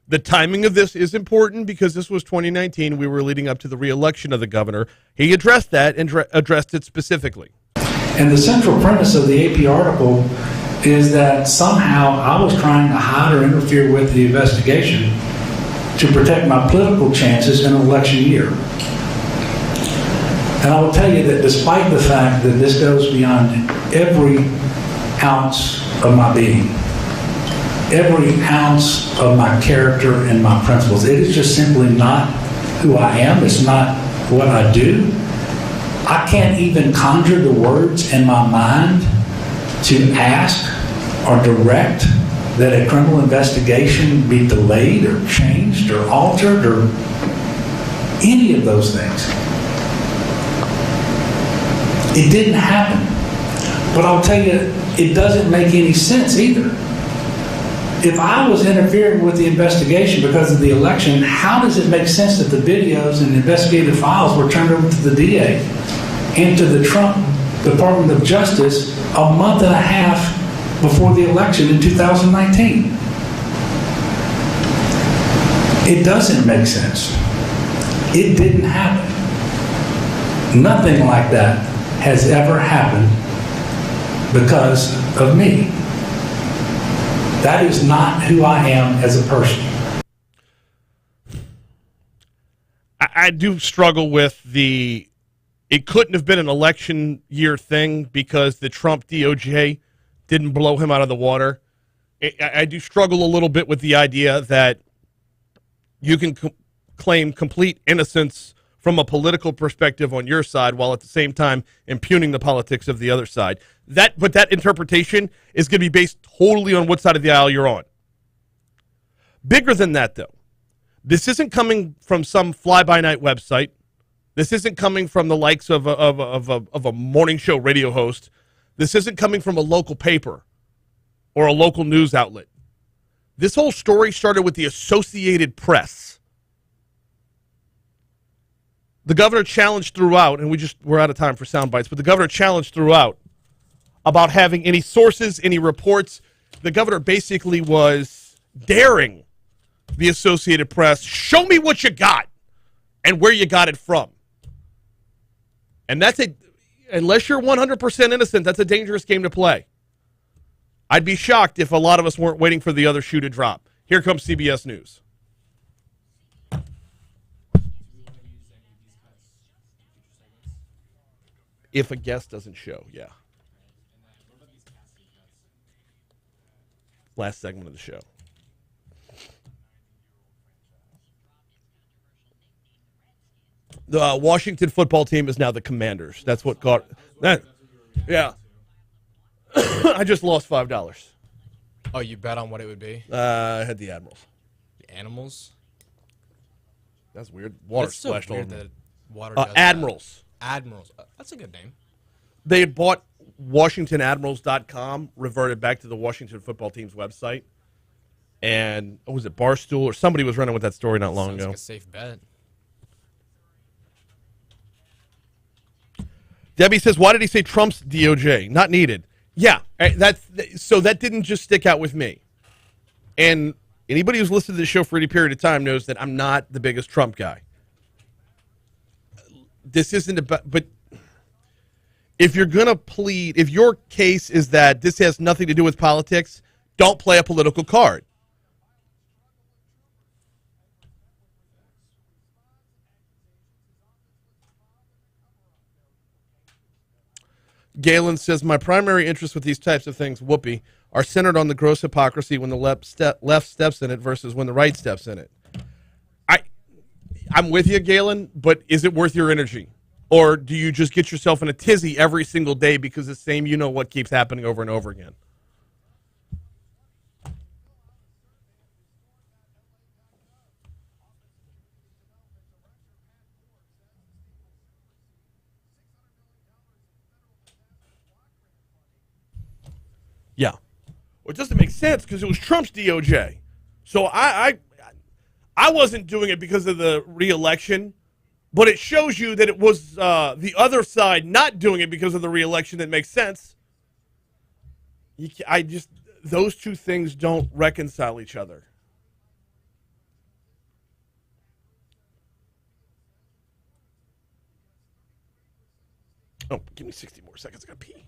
the timing of this is important because this was 2019. We were leading up to the re-election of the governor. He addressed that and addressed it specifically. And the central premise of the AP article is that somehow I was trying to hide or interfere with the investigation to protect my political chances in an election year. And I will tell you that despite the fact that this goes beyond every ounce of my being, every ounce of my character and my principles, it is just simply not who I am. It's not what I do. I can't even conjure the words in my mind to ask or direct that a criminal investigation be delayed or changed or altered or any of those things. It didn't happen. But I'll tell you, it doesn't make any sense either. If I was interfering with the investigation because of the election, how does it make sense that the videos and investigative files were turned over to the DA and to the Trump Department of Justice a month and a half before the election in 2019? It doesn't make sense. It didn't happen. Nothing like that has ever happened because of me. That is not who I am as a person. I do struggle with it couldn't have been an election year thing because the Trump DOJ didn't blow him out of the water. I do struggle a little bit with the idea that you can claim complete innocence from a political perspective on your side while at the same time impugning the politics of the other side. But that interpretation is going to be based totally on what side of the aisle you're on. Bigger than that, though, this isn't coming from some fly-by-night website. This isn't coming from the likes of a morning show radio host. This isn't coming from a local paper or a local news outlet. This whole story started with the Associated Press. The governor challenged throughout, and we're out of time for sound bites, but the governor challenged throughout about having any sources, any reports. The governor basically was daring the Associated Press, show me what you got and where you got it from. And unless you're 100% innocent, that's a dangerous game to play. I'd be shocked if a lot of us weren't waiting for the other shoe to drop. Here comes CBS News. If a guest doesn't show, yeah. Last segment of the show. The Washington football team is now the Commanders. That's what got that. Yeah. I just lost $5. Oh, you bet on what it would be? I had the Admirals. The Animals? That's weird. Water That's so splashed all weird over that me. water does that. Admirals. Admirals. That's a good name. They had bought WashingtonAdmirals.com, reverted back to the Washington football team's website. And, was it Barstool? Or somebody was running with that story not long Sounds ago. like a safe bet. Debbie says, why did he say Trump's DOJ? Not needed. Yeah, so that didn't just stick out with me. And anybody who's listened to the show for any period of time knows that I'm not the biggest Trump guy. This isn't about, but if you're going to plead, if your case is that this has nothing to do with politics, don't play a political card. Galen says, my primary interest with these types of things, Whoopi, are centered on the gross hypocrisy when the left steps in it versus when the right steps in it. I'm with you, Galen, but is it worth your energy? Or do you just get yourself in a tizzy every single day because the same you-know-what keeps happening over and over again? Yeah. Well, it doesn't make sense because it was Trump's DOJ. So I wasn't doing it because of the re-election, but it shows you that it was the other side not doing it because of the re-election that makes sense. Those two things don't reconcile each other. Oh, give me 60 more seconds. I got to pee.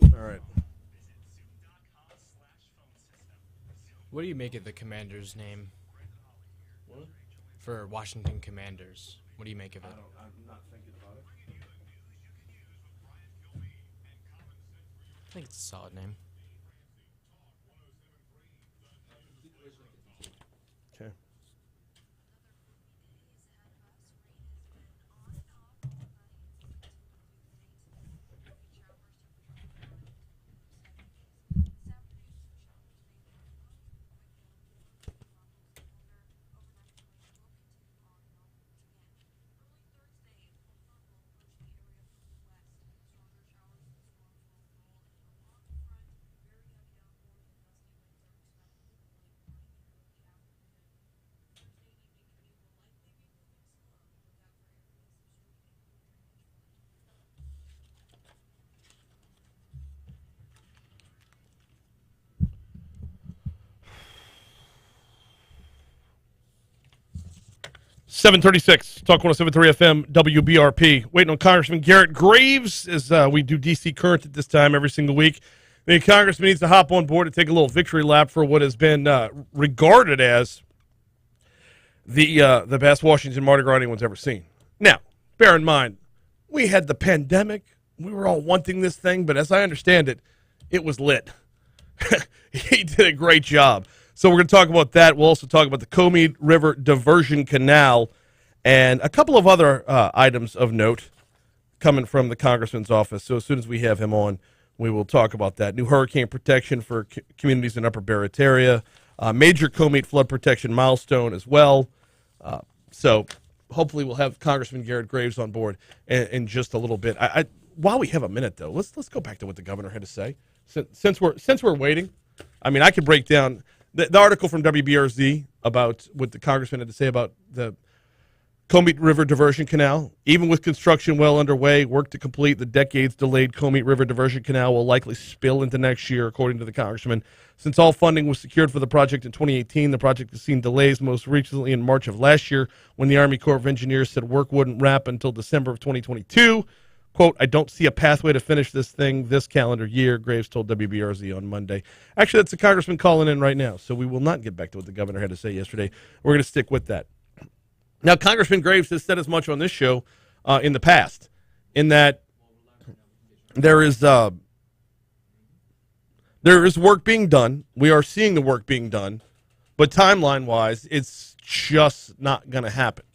All right. What do you make of the commander's name? What? For Washington Commanders. What do you make of it? I'm not thinking about it. I think it's a solid name. Okay. .736, Talk 107.3 FM, WBRP. Waiting on Congressman Garrett Graves as we do D.C. Current at this time every single week. The Congressman needs to hop on board and take a little victory lap for what has been regarded as the best Washington Mardi Gras anyone's ever seen. Now, bear in mind, we had the pandemic. We were all wanting this thing, but as I understand it, it was lit. He did a great job. So we're going to talk about that. We'll also talk about the Coney River Diversion Canal and a couple of other items of note coming from the Congressman's office. So as soon as we have him on, we will talk about that. New hurricane protection for communities in Upper Barrett, major Coney flood protection milestone as well. So hopefully we'll have Congressman Garrett Graves on board in just a little bit. While we have a minute, though, let's go back to what the governor had to say. Since we're waiting, I mean, I could break down the article from WBRZ about what the congressman had to say about the Coney River Diversion Canal. Even with construction well underway, work to complete the decades-delayed Coney River Diversion Canal will likely spill into next year, according to the congressman. Since all funding was secured for the project in 2018, the project has seen delays, most recently in March of last year when the Army Corps of Engineers said work wouldn't wrap until December of 2022. Quote, I don't see a pathway to finish this thing this calendar year, Graves told WBRZ on Monday. Actually, that's the congressman calling in right now, so we will not get back to what the governor had to say yesterday. We're going to stick with that. Now, Congressman Graves has said as much on this show in the past, in that there is work being done. We are seeing the work being done, but timeline-wise, it's just not going to happen.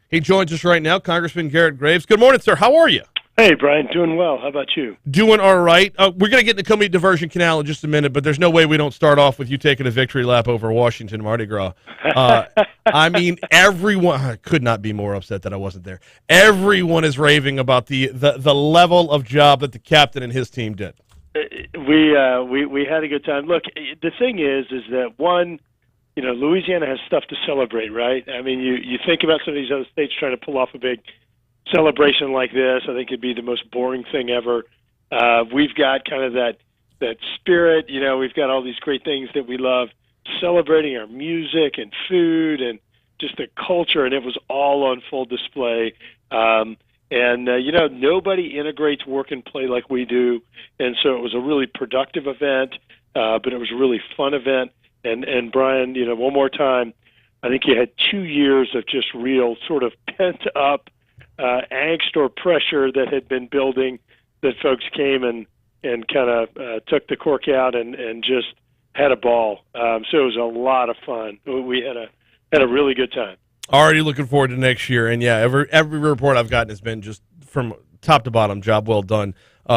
He joins us right now, Congressman Garrett Graves. Good morning, sir. How are you? Hey, Brian. Doing well. How about you? Doing all right. We're going to get into Coney Diversion Canal in just a minute, but there's no way we don't start off with you taking a victory lap over Washington Mardi Gras. I mean, everyone – I could not be more upset that I wasn't there. Everyone is raving about the level of job that the captain and his team did. We had a good time. Look, the thing is that, one, you know, Louisiana has stuff to celebrate, right? I mean, you think about some of these other states trying to pull off a big celebration like this. I think it'd be the most boring thing ever. We've got kind of that spirit. You know, we've got all these great things that we love, celebrating our music and food and just the culture, and it was all on full display. You know, nobody integrates work and play like we do, and so it was a really productive event, but it was a really fun event. And Brian, you know, one more time, I think you had 2 years of just real sort of pent-up angst or pressure that had been building, that folks came and kind of took the cork out and just had a ball. So it was a lot of fun. We had a really good time. Already looking forward to next year. And, yeah, every report I've gotten has been just from top to bottom, job well done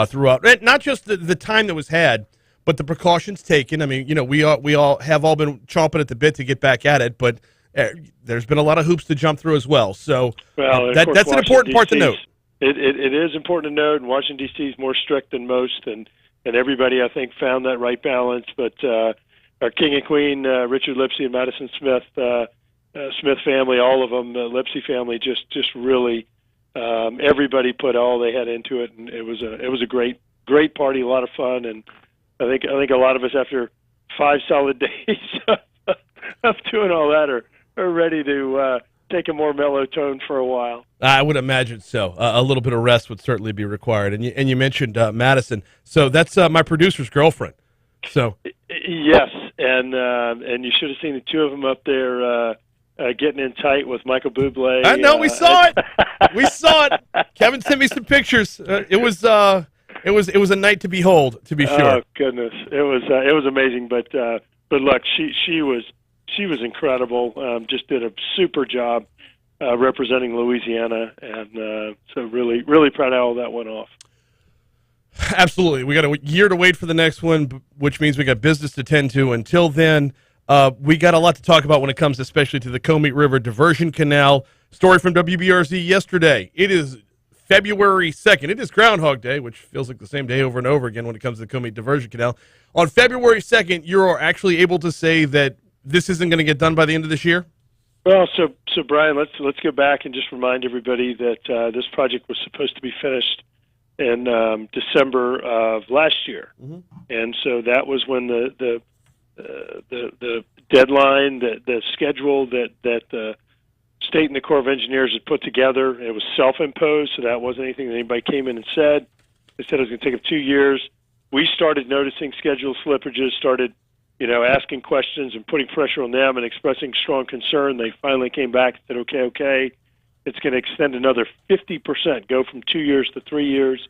throughout. And not just the time that was had, but the precautions taken. I mean, you know, we all have been chomping at the bit to get back at it, but there's been a lot of hoops to jump through as well. So that's an important part to note. It is important to note, and Washington, D.C. is more strict than most, and everybody, I think, found that right balance. But our king and queen, Richard Lipsey and Madison Smith, Smith family, all of them, the Lipsey family, just really everybody put all they had into it, and it was a great party, a lot of fun, and I think a lot of us, after 5 solid days of doing all that, are ready to take a more mellow tone for a while. I would imagine so. A little bit of rest would certainly be required. And you mentioned Madison. So that's my producer's girlfriend. So Yes, and you should have seen the two of them up there getting in tight with Michael Bublé. I know we saw it. We saw it. Kevin sent me some pictures. It was a night to behold, to be sure. Oh goodness, it was amazing. But look, she was incredible. Just did a super job representing Louisiana, and so really proud of how all that went off. Absolutely. We got a year to wait for the next one, which means we got business to tend to. Until then, we got a lot to talk about when it comes especially to the Comeet River Diversion Canal. Story from WBRZ yesterday. It is February 2nd. It is Groundhog Day, which feels like the same day over and over again when it comes to the Comeet Diversion Canal. On February 2nd, you're actually able to say that this isn't going to get done by the end of this year? Well, so Brian, let's go back and just remind everybody that this project was supposed to be finished in December of last year, and so that was when the deadline, the schedule that the state and the Corps of Engineers had put together. It was self-imposed, so that wasn't anything that anybody came in and said. They said it was going to take them 2 years. We started noticing schedule slippages, started asking questions and putting pressure on them and expressing strong concern. They finally came back and said, okay, it's going to extend another 50%, go from 2 years to 3 years.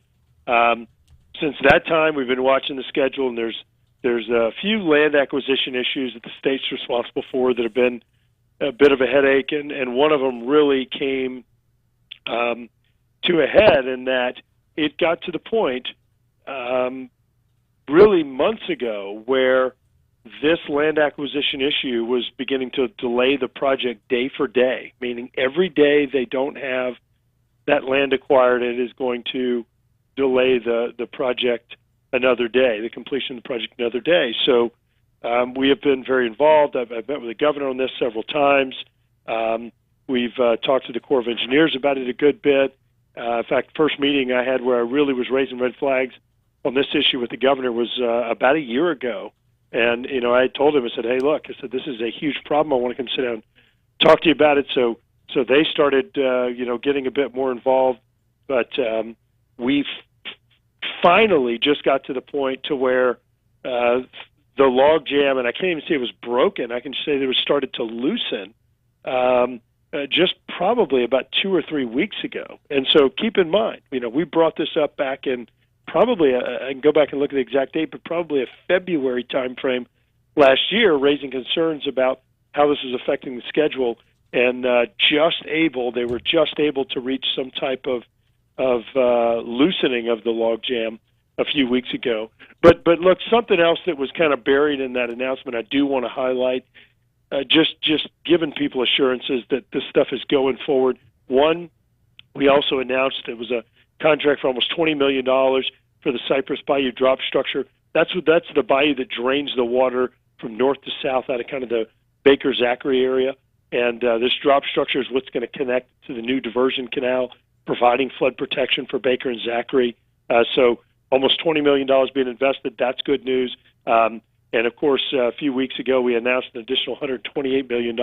Since that time, we've been watching the schedule, and there's a few land acquisition issues that the state's responsible for that have been a bit of a headache, and one of them really came to a head in that it got to the point really months ago where this land acquisition issue was beginning to delay the project day for day, meaning every day they don't have that land acquired, it is going to delay the project another day, the completion of the project another day. So we have been very involved. I've met with the governor on this several times. We've talked to the Corps of Engineers about it a good bit. In fact, first meeting I had where I really was raising red flags on this issue with the governor was about a year ago. And, I told him, I said, hey, look, I said, this is a huge problem. I want to come sit down and talk to you about it. So they started, getting a bit more involved. But we finally just got to the point to where the log jam, and I can't even say it was broken. I can say it was started to loosen just probably about 2 or 3 weeks ago. And so keep in mind, we brought this up back in probably, I can go back and look at the exact date, but probably a February timeframe last year, raising concerns about how this is affecting the schedule, and they were just able to reach some type of loosening of the log jam a few weeks ago. But look, something else that was kind of buried in that announcement I do want to highlight, just giving people assurances that this stuff is going forward. One, we also announced it was a contract for almost $20 million for the Cypress Bayou drop structure. That's the bayou that drains the water from north to south out of kind of the Baker-Zachary area. And this drop structure is what's going to connect to the new diversion canal, providing flood protection for Baker and Zachary. So almost $20 million being invested. That's good news. And, of course, a few weeks ago, we announced an additional $128 million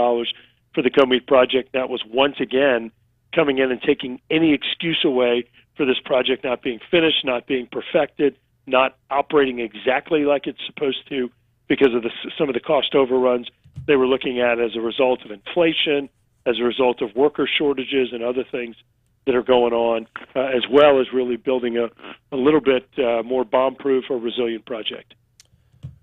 for the Comeet project. That was once again coming in and taking any excuse away for this project not being finished, not being perfected, not operating exactly like it's supposed to because of some of the cost overruns they were looking at as a result of inflation, as a result of worker shortages and other things that are going on, as well as really building a little bit more bomb-proof or resilient project.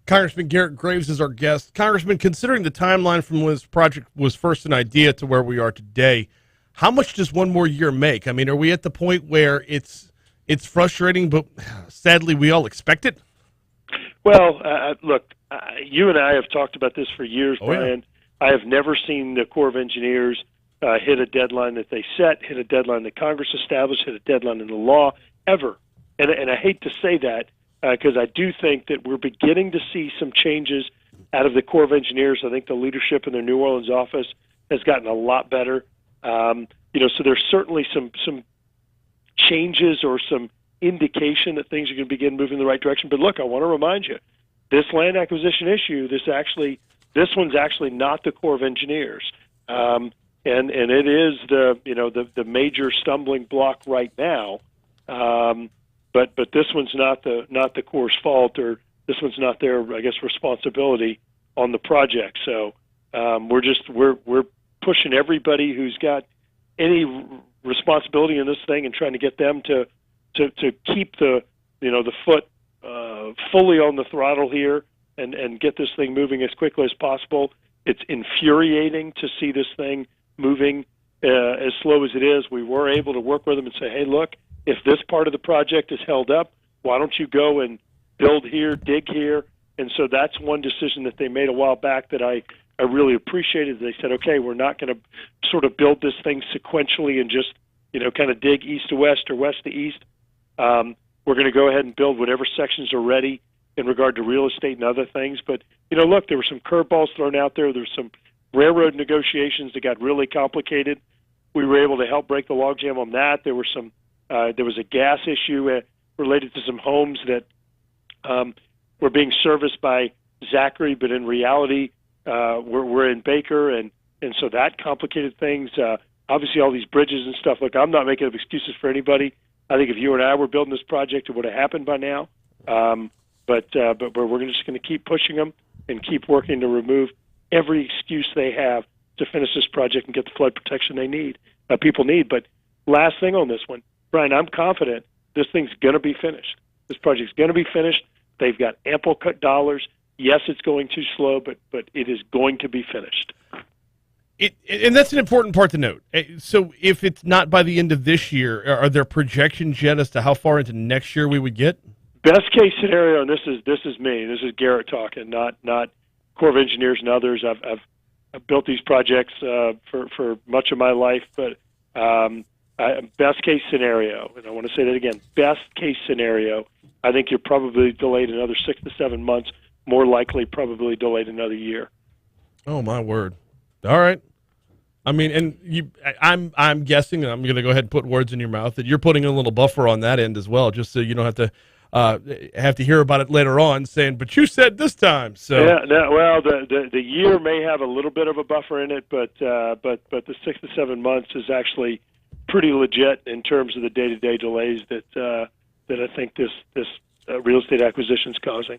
Congressman Garrett Graves is our guest. Congressman, considering the timeline from when this project was first an idea to where we are today, how much does one more year make? I mean, are we at the point where it's frustrating, but sadly we all expect it? Well, look, you and I have talked about this for years, Brian. Yeah. I have never seen the Corps of Engineers hit a deadline that they set, hit a deadline that Congress established, hit a deadline in the law, ever. And I hate to say that because I do think that we're beginning to see some changes out of the Corps of Engineers. I think the leadership in their New Orleans office has gotten a lot better. So there's certainly some changes or some indication that things are going to begin moving in the right direction. But look, I want to remind you, this land acquisition issue, this one's actually not the Corps of Engineers. And and it is the major stumbling block right now. But this one's not the Corps' fault, or this one's not their, I guess, responsibility on the project. So we're pushing everybody who's got any responsibility in this thing and trying to get them to keep the foot fully on the throttle here and get this thing moving as quickly as possible. It's infuriating to see this thing moving as slow as it is. We were able to work with them and say, hey, look, if this part of the project is held up, why don't you go and build here, dig here? And so that's one decision that they made a while back that I really appreciated. They said, okay, we're not going to sort of build this thing sequentially and just, kind of dig east to west or west to east. We're going to go ahead and build whatever sections are ready in regard to real estate and other things. But, look, there were some curveballs thrown out there. There's some railroad negotiations that got really complicated. We were able to help break the logjam on that. There was a gas issue related to some homes that were being serviced by Zachary, but in reality, we're in Baker, and so that complicated things. Obviously, all these bridges and stuff. Look, I'm not making up excuses for anybody. I think if you and I were building this project, it would have happened by now. But we're just going to keep pushing them and keep working to remove every excuse they have to finish this project and get the flood protection people need. But last thing on this one, Brian, I'm confident this thing's going to be finished. This project's going to be finished. They've got ample cut dollars. Yes, it's going too slow, but it is going to be finished. And that's an important part to note. So if it's not by the end of this year, are there projections yet as to how far into next year we would get? Best case scenario, and this is me. This is Garrett talking, not Corps of Engineers and others. I've built these projects for much of my life, but best case scenario, and I want to say that again, best case scenario, I think you're probably delayed another 6 to 7 months, more likely probably delayed another year. Oh, my word. All right. I mean, and I'm guessing, and I'm going to go ahead and put words in your mouth, that you're putting a little buffer on that end as well, just so you don't have to hear about it later on, saying, "But you said this time." So yeah, no, well, the year may have a little bit of a buffer in it, but the 6 to 7 months is actually pretty legit in terms of the day-to-day delays that I think this real estate acquisition is causing.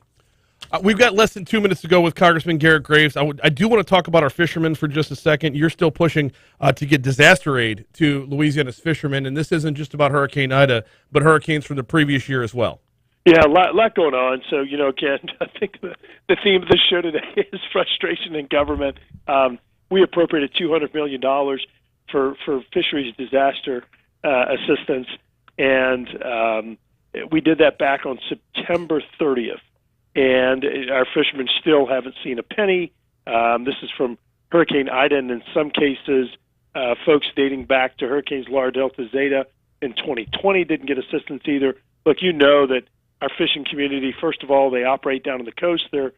We've got less than 2 minutes to go with Congressman Garrett Graves. I do want to talk about our fishermen for just a second. You're still pushing to get disaster aid to Louisiana's fishermen, and this isn't just about Hurricane Ida, but hurricanes from the previous year as well. Yeah, a lot going on. So, again, I think the theme of the show today is frustration in government. We appropriated $200 million for fisheries disaster assistance, and we did that back on September 30th. And our fishermen still haven't seen a penny. This is from Hurricane Ida, and in some cases, folks dating back to Hurricanes Laura, Delta, Zeta in 2020 didn't get assistance either. Look, that our fishing community, first of all, they operate down on the coast. They're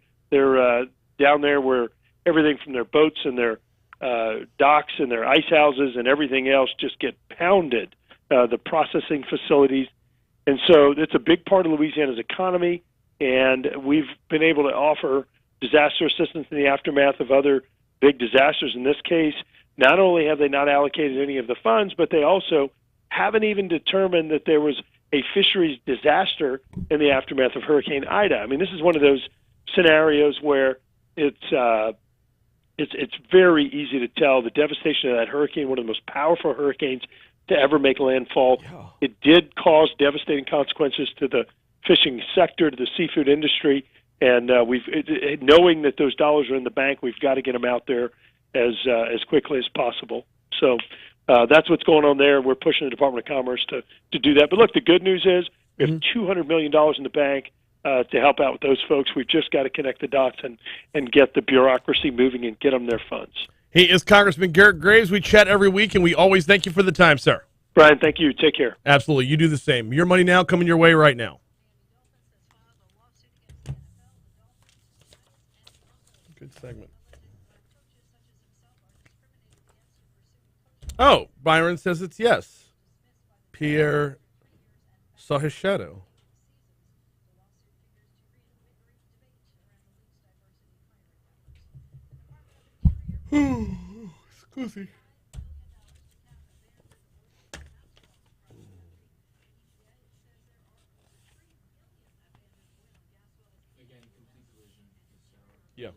down there where everything from their boats and their docks and their ice houses and everything else just get pounded, the processing facilities. And so it's a big part of Louisiana's economy. And we've been able to offer disaster assistance in the aftermath of other big disasters. In this case, not only have they not allocated any of the funds, but they also haven't even determined that there was a fisheries disaster in the aftermath of Hurricane Ida. I mean, this is one of those scenarios where it's very easy to tell the devastation of that hurricane, one of the most powerful hurricanes to ever make landfall. Yeah. It did cause devastating consequences to the fishing sector, to the seafood industry, and knowing that those dollars are in the bank, we've got to get them out there as quickly as possible. So that's what's going on there. We're pushing the Department of Commerce to do that. But look, the good news is we have $200 million in the bank to help out with those folks. We've just got to connect the dots and get the bureaucracy moving and get them their funds. He is Congressman Garrett Graves. We chat every week, and we always thank you for the time, sir. Brian, thank you. Take care. Absolutely. You do the same. Your money now coming your way right now. Good segment. Oh, Byron says it's yes. Pierre saw his shadow. Scusi. Yeah.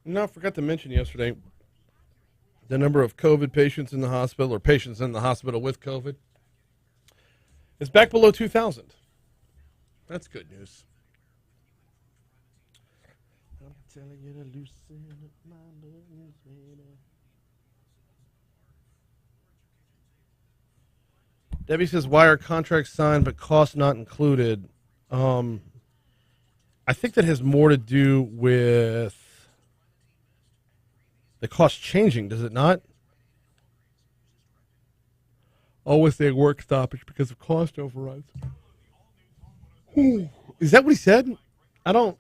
No, I forgot to mention yesterday the number of COVID patients in the hospital or patients in the hospital with COVID is back below 2,000. That's good news. I'm telling you to loosen up my lungs, baby. Debbie says, why are contracts signed but costs not included? I think that has more to do with the cost changing, does it not? Always saying work stoppage because of cost overruns. Ooh, is that what he said? I don't.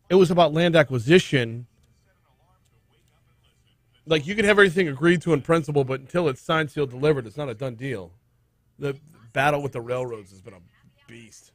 It was about land acquisition. Like, you can have everything agreed to in principle, but until it's signed, sealed, delivered, it's not a done deal. The battle with the railroads has been a beast.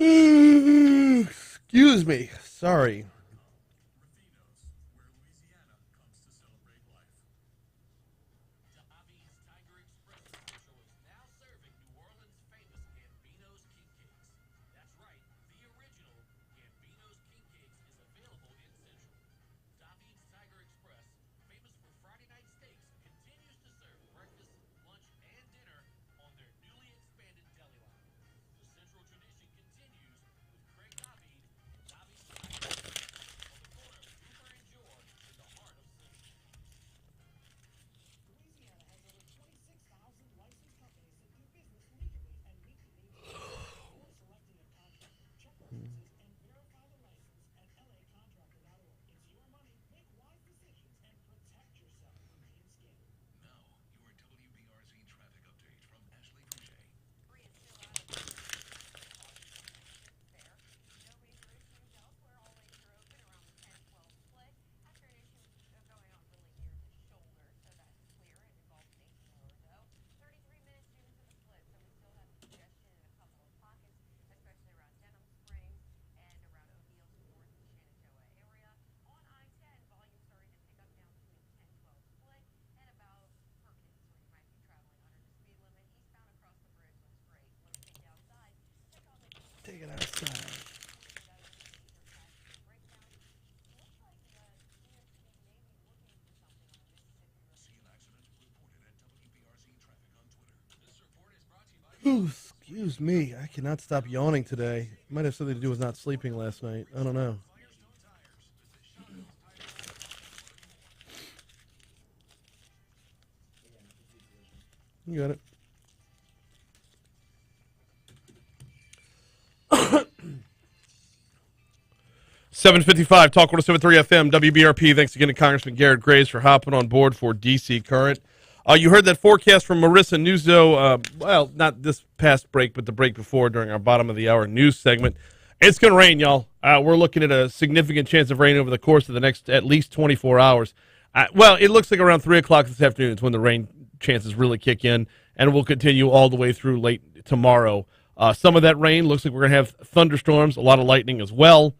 Excuse me. Sorry. Take it outside. Ooh, excuse me. I cannot stop yawning today. Might have something to do with not sleeping last night. I don't know. You got it. 755 Talk 107.3 FM, WBRP. Thanks again to Congressman Garrett Graves for hopping on board for DC Current. You heard that forecast from Marissa Nuzzo, well, not this past break, but the break before during our bottom of the hour news segment. It's going to rain, y'all. We're looking at a significant chance of rain over the course of the next at least 24 hours. Well, it looks like around 3 o'clock this afternoon is when the rain chances really kick in, and will continue all the way through late tomorrow. Some of that rain looks like we're going to have thunderstorms, a lot of lightning as well.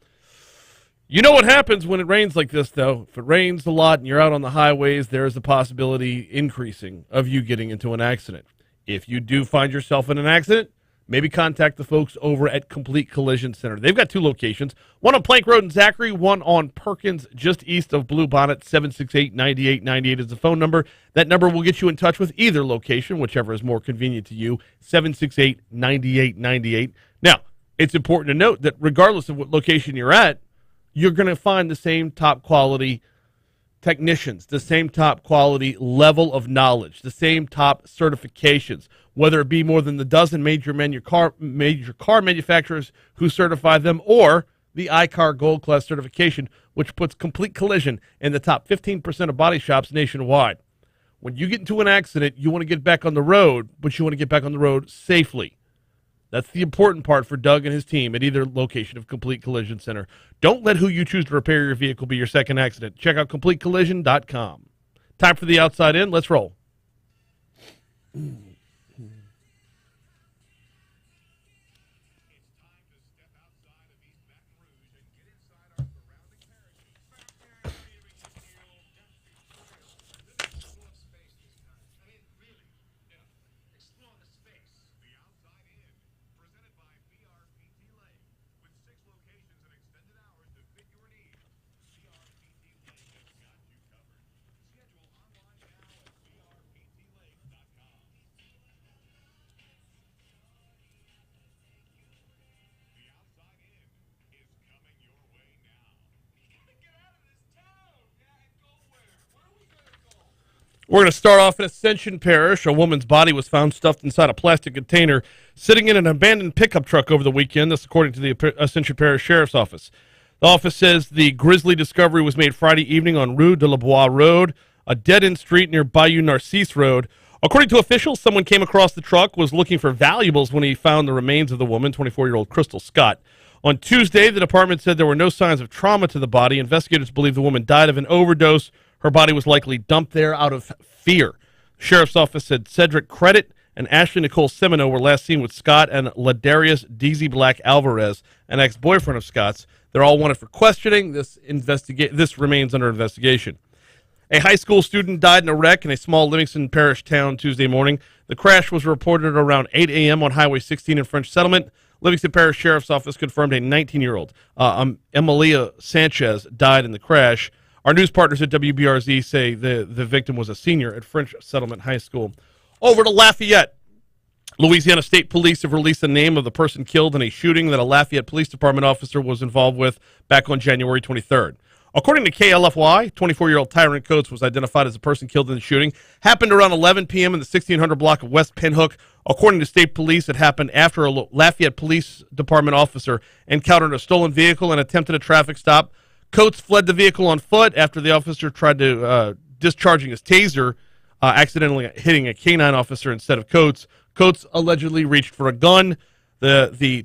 You know what happens when it rains like this, though. If it rains a lot and you're out on the highways, there is a possibility increasing of you getting into an accident. If you do find yourself in an accident, maybe contact the folks over at Complete Collision Center. They've got 2 locations, one on Plank Road in Zachary, one on Perkins, just east of Blue Bonnet. 768-9898 is the phone number. That number will get you in touch with either location, whichever is more convenient to you, 768-9898. Now, it's important to note that regardless of what location you're at, you're going to find the same top quality technicians, the same top quality level of knowledge, the same top certifications, whether it be more than the dozen major car manufacturers who certify them, or the iCar Gold Class certification, which puts Complete Collision in the top 15% of body shops nationwide. When you get into an accident, you want to get back on the road, but you want to get back on the road safely. That's the important part for Doug and his team at either location of Complete Collision Center. Don't let who you choose to repair your vehicle be your second accident. Check out CompleteCollision.com. Time for the outside in. Let's roll. We're going to start off in Ascension Parish. A woman's body was found stuffed inside a plastic container sitting in an abandoned pickup truck over the weekend. That's according to the Ascension Parish Sheriff's Office. The office says the grisly discovery was made Friday evening on Rue de la Bois Road, a dead-end street near Bayou Narcisse Road. According to officials, someone came across the truck, was looking for valuables when he found the remains of the woman, 24-year-old Crystal Scott. On Tuesday, the department said there were no signs of trauma to the body. Investigators believe the woman died of an overdose. Her body was likely dumped there out of fear. The Sheriff's Office said Cedric Credit and Ashley Nicole Semino were last seen with Scott and Ladarius Deasy Black Alvarez, an ex-boyfriend of Scott's. They're all wanted for questioning. This remains under investigation. A high school student died in a wreck in a small Livingston Parish town Tuesday morning. The crash was reported around 8 a.m. on Highway 16 in French Settlement. Livingston Parish Sheriff's Office confirmed a 19-year-old, Emilia Sanchez, died in the crash. Our news partners at WBRZ say the victim was a senior at French Settlement High School. Over to Lafayette. Louisiana State Police have released the name of the person killed in a shooting that a Lafayette Police Department officer was involved with back on January 23rd. According to KLFY, 24-year-old Tyrant Coates was identified as the person killed in the shooting. Happened around 11 p.m. in the 1600 block of West Pinhook. According to state police, it happened after a Lafayette Police Department officer encountered a stolen vehicle and attempted a traffic stop. Coates fled the vehicle on foot after the officer tried to discharging his taser, accidentally hitting a canine officer instead of Coates. Coates allegedly reached for a gun. The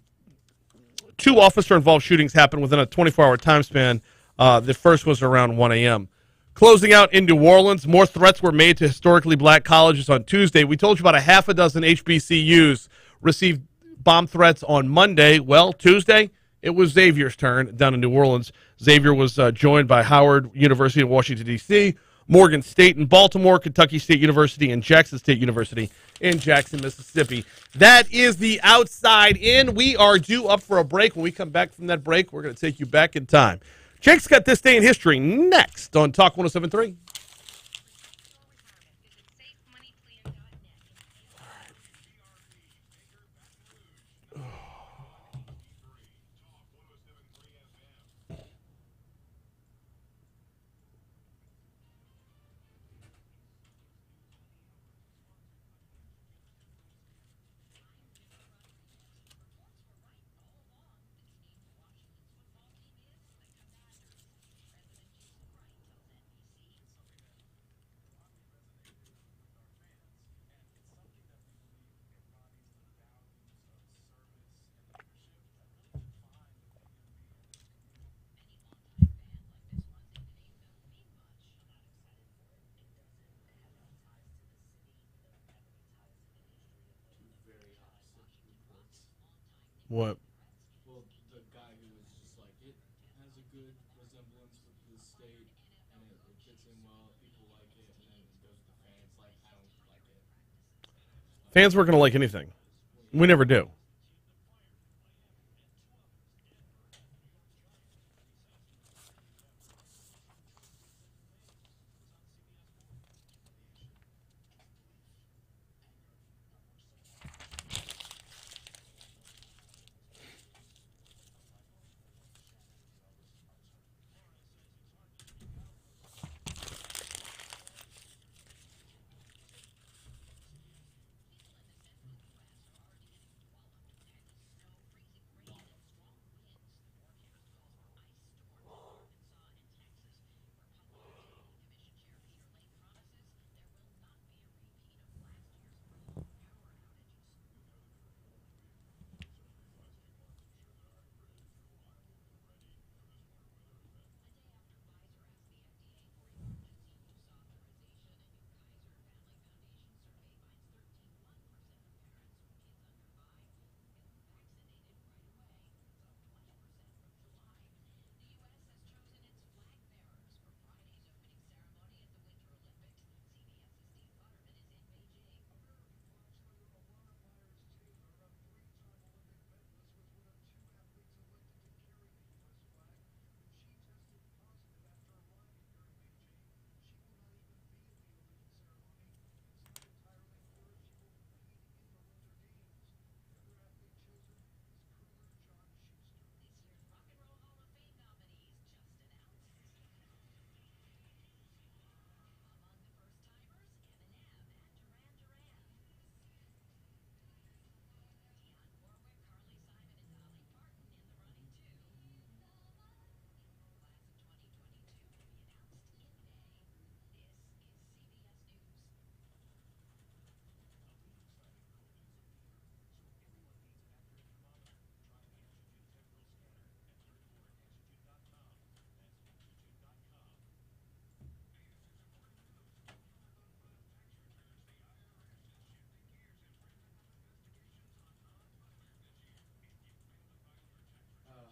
2 officer-involved shootings happened within a 24-hour time span. The first was around 1 a.m. Closing out in New Orleans, more threats were made to historically black colleges on Tuesday. We told you about a half a dozen HBCUs received bomb threats on Monday. Well, Tuesday, it was Xavier's turn down in New Orleans. Xavier was joined by Howard University in Washington, D.C., Morgan State in Baltimore, Kentucky State University, and Jackson State University in Jackson, Mississippi. That is the outside in. We are due up for a break. When we come back from that break, we're going to take you back in time. Jake's got This Day in History next on Talk 107.3. What? Well, the guy who was just like, it has a good resemblance with the state, and it fits in well, people like it, and then it goes to the fans like, I don't like it. Fans weren't going to like anything. We never do.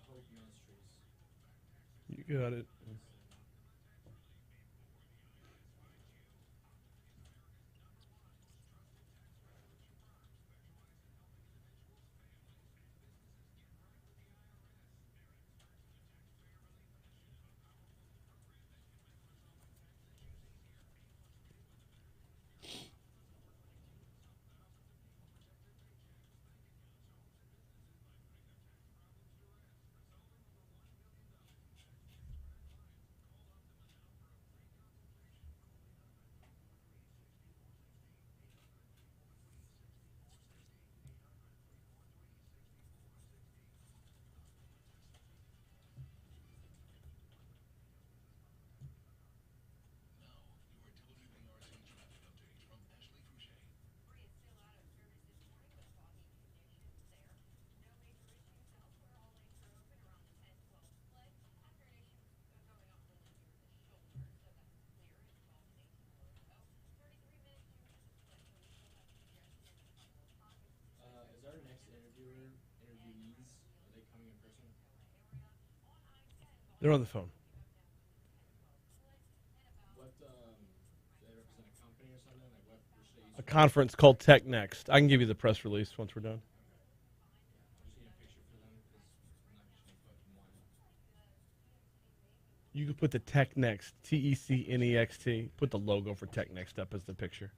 Hope Ministries. You got it. Is our next interviewees, are they coming in person? They're on the phone. What, do they represent a company or something? Like, what should they use? A conference called Tech Next. I can give you the press release once we're done. I just need a picture for them, because I'm not just going to put one. You could put the Tech Next, TECNEXT. Put the logo for Tech Next up as the picture.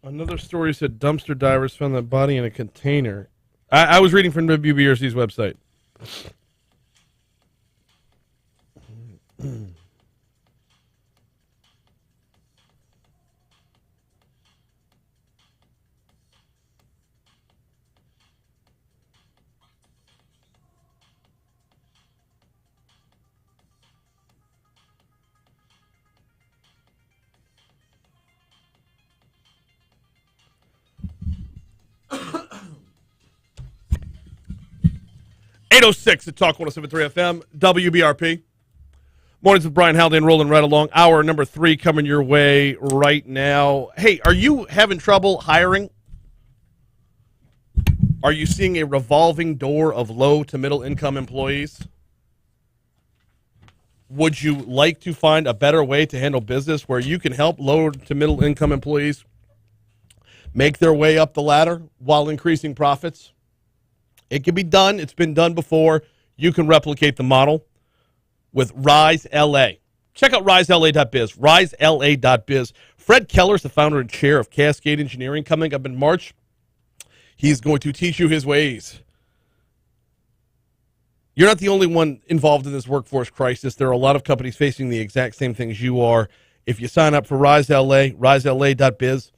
Another story said dumpster divers found the body in a container. I was reading from WBRC's website. .806 at Talk 107.3 FM, WBRP. Mornings with Brian Haldane rolling right along. Hour number 3 coming your way right now. Hey, are you having trouble hiring? Are you seeing a revolving door of low to middle income employees? Would you like to find a better way to handle business where you can help low to middle income employees make their way up the ladder while increasing profits? It can be done. It's been done before. You can replicate the model with Rise LA. Check out risela.biz, risela.biz. Fred Keller's the founder and chair of Cascade Engineering. Coming up in March, he's going to teach you his ways. You're not the only one involved in this workforce crisis. There are a lot of companies facing the exact same things you are. If you sign up for Rise LA, risela.biz,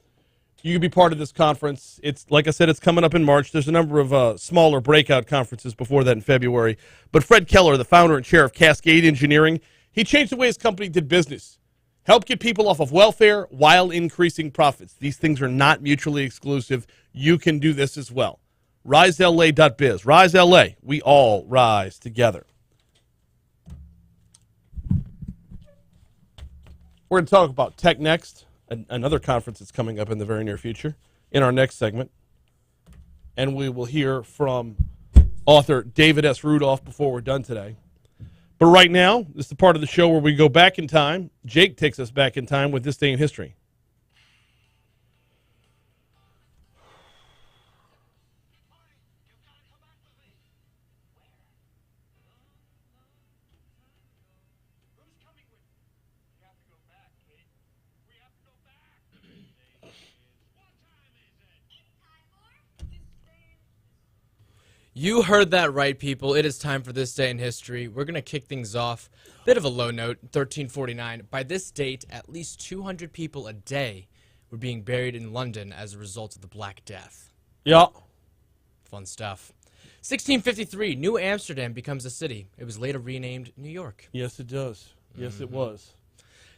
you can be part of this conference. It's, like I said, it's coming up in March. There's a number of smaller breakout conferences before that in February. But Fred Keller, the founder and chair of Cascade Engineering, he changed the way his company did business. Help get people off of welfare while increasing profits. These things are not mutually exclusive. You can do this as well. RiseLA.biz. Rise LA. We all rise together. We're going to talk about tech next. Another conference that's coming up in the very near future in our next segment. And we will hear from author David S. Rudolph before we're done today. But right now, this is the part of the show where we go back in time. Jake takes us back in time with This Day in History. You heard that right, people. It is time for This Day in History. We're going to kick things off. Bit of a low note, 1349. By this date, at least 200 people a day were being buried in London as a result of the Black Death. Yeah. Fun stuff. 1653, New Amsterdam becomes a city. It was later renamed New York. Yes, it does. Yes, it was.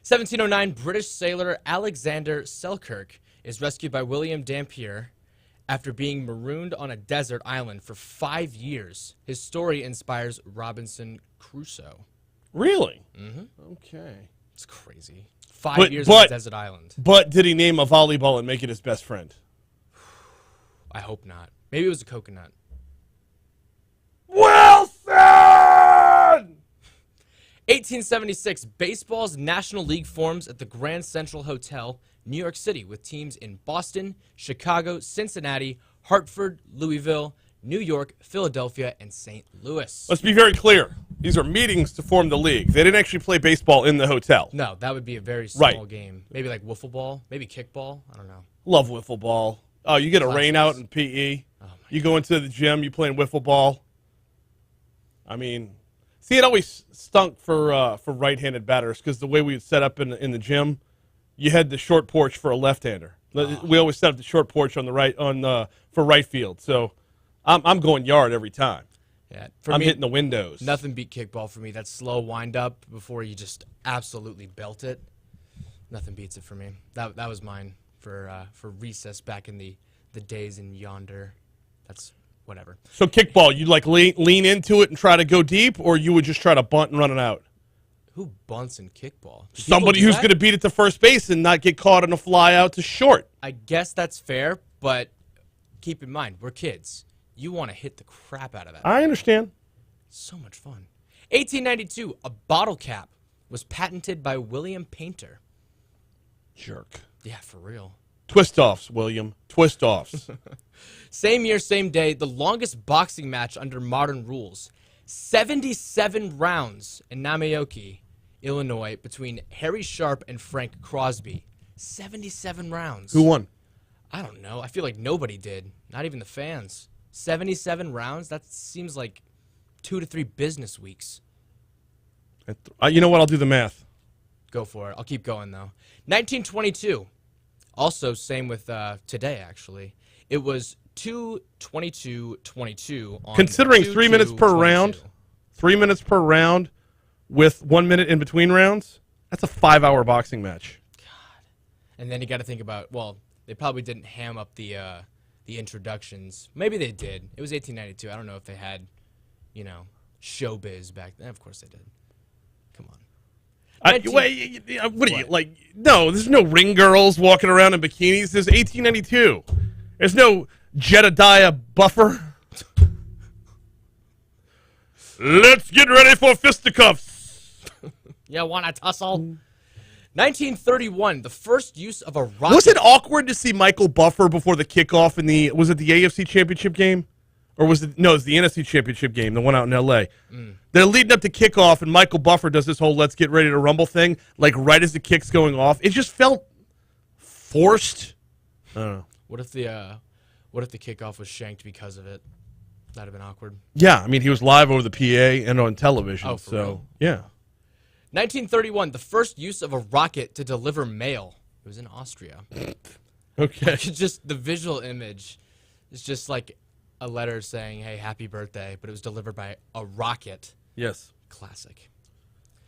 1709, British sailor Alexander Selkirk is rescued by William Dampier after being marooned on a desert island for 5 years. His story inspires Robinson Crusoe. Really? Mm-hmm. Okay. It's crazy. 5 years on a desert island. But did he name a volleyball and make it his best friend? I hope not. Maybe it was a coconut. Wilson! 1876, baseball's National League forms at the Grand Central Hotel, New York City, with teams in Boston, Chicago, Cincinnati, Hartford, Louisville, New York, Philadelphia, and St. Louis. Let's be very clear. These are meetings to form the league. They didn't actually play baseball in the hotel. No, that would be a very small game. Maybe like wiffle ball, maybe kickball. I don't know. Love wiffle ball. Oh, you get a rain out in PE. Oh you go into the gym, you playing wiffle ball. I mean, see, it always stunk for right-handed batters because the way we set up in the gym, you had the short porch for a left-hander. We always set up the short porch on the right for right field. So I'm going yard every time. Yeah, I'm hitting the windows. Nothing beat kickball for me. That slow wind up before you just absolutely belt it. Nothing beats it for me. That was mine for recess back in the days in yonder. That's whatever. So kickball, you like lean into it and try to go deep, or you would just try to bunt and run it out? Who bunts in kickball? Somebody who's going to beat it to first base and not get caught on a fly out to short. I guess that's fair, but keep in mind, we're kids. You want to hit the crap out of that. I understand. So much fun. 1892, a bottle cap was patented by William Painter. Jerk. Yeah, for real. Twist-offs, William. Twist-offs. Same year, same day, the longest boxing match under modern rules. 77 rounds in Namaoki, Illinois, between Harry Sharp and Frank Crosby. 77 rounds. Who won? I don't know. I feel like nobody did. Not even the fans. 77 rounds? That seems like 2 to 3 business weeks. You know what? I'll do the math. Go for it. I'll keep going, though. 1922. Also, same with today, actually. It was 2:22:22 on Considering 3 minutes per 2:22. round, 3 minutes per round with 1 minute in between rounds, that's a 5-hour boxing match. And then you got to think about, well, they probably didn't ham up the introductions. Maybe they did. It was 1892. I don't know if they had, showbiz back then. Of course they did. Come on. What are you, like, no, there's no ring girls walking around in bikinis. There's 1892. There's no Jedediah Buffer. Let's get ready for fisticuffs. Yeah, wanna tussle? 1931, the first use of a rocket. Was it awkward to see Michael Buffer before the kickoff in was it the AFC Championship game? Or was it, no, it was the NFC Championship game, the one out in L.A. They're leading up to kickoff, and Michael Buffer does this whole let's get ready to rumble thing, like right as the kick's going off. It just felt forced. I don't know. What if the kickoff was shanked because of it? That'd have been awkward. Yeah, I mean, he was live over the PA and on television. Oh, for real? Yeah. 1931, the first use of a rocket to deliver mail. It was in Austria. Okay. Just the visual image is just like a letter saying, hey, happy birthday, but it was delivered by a rocket. Yes. Classic.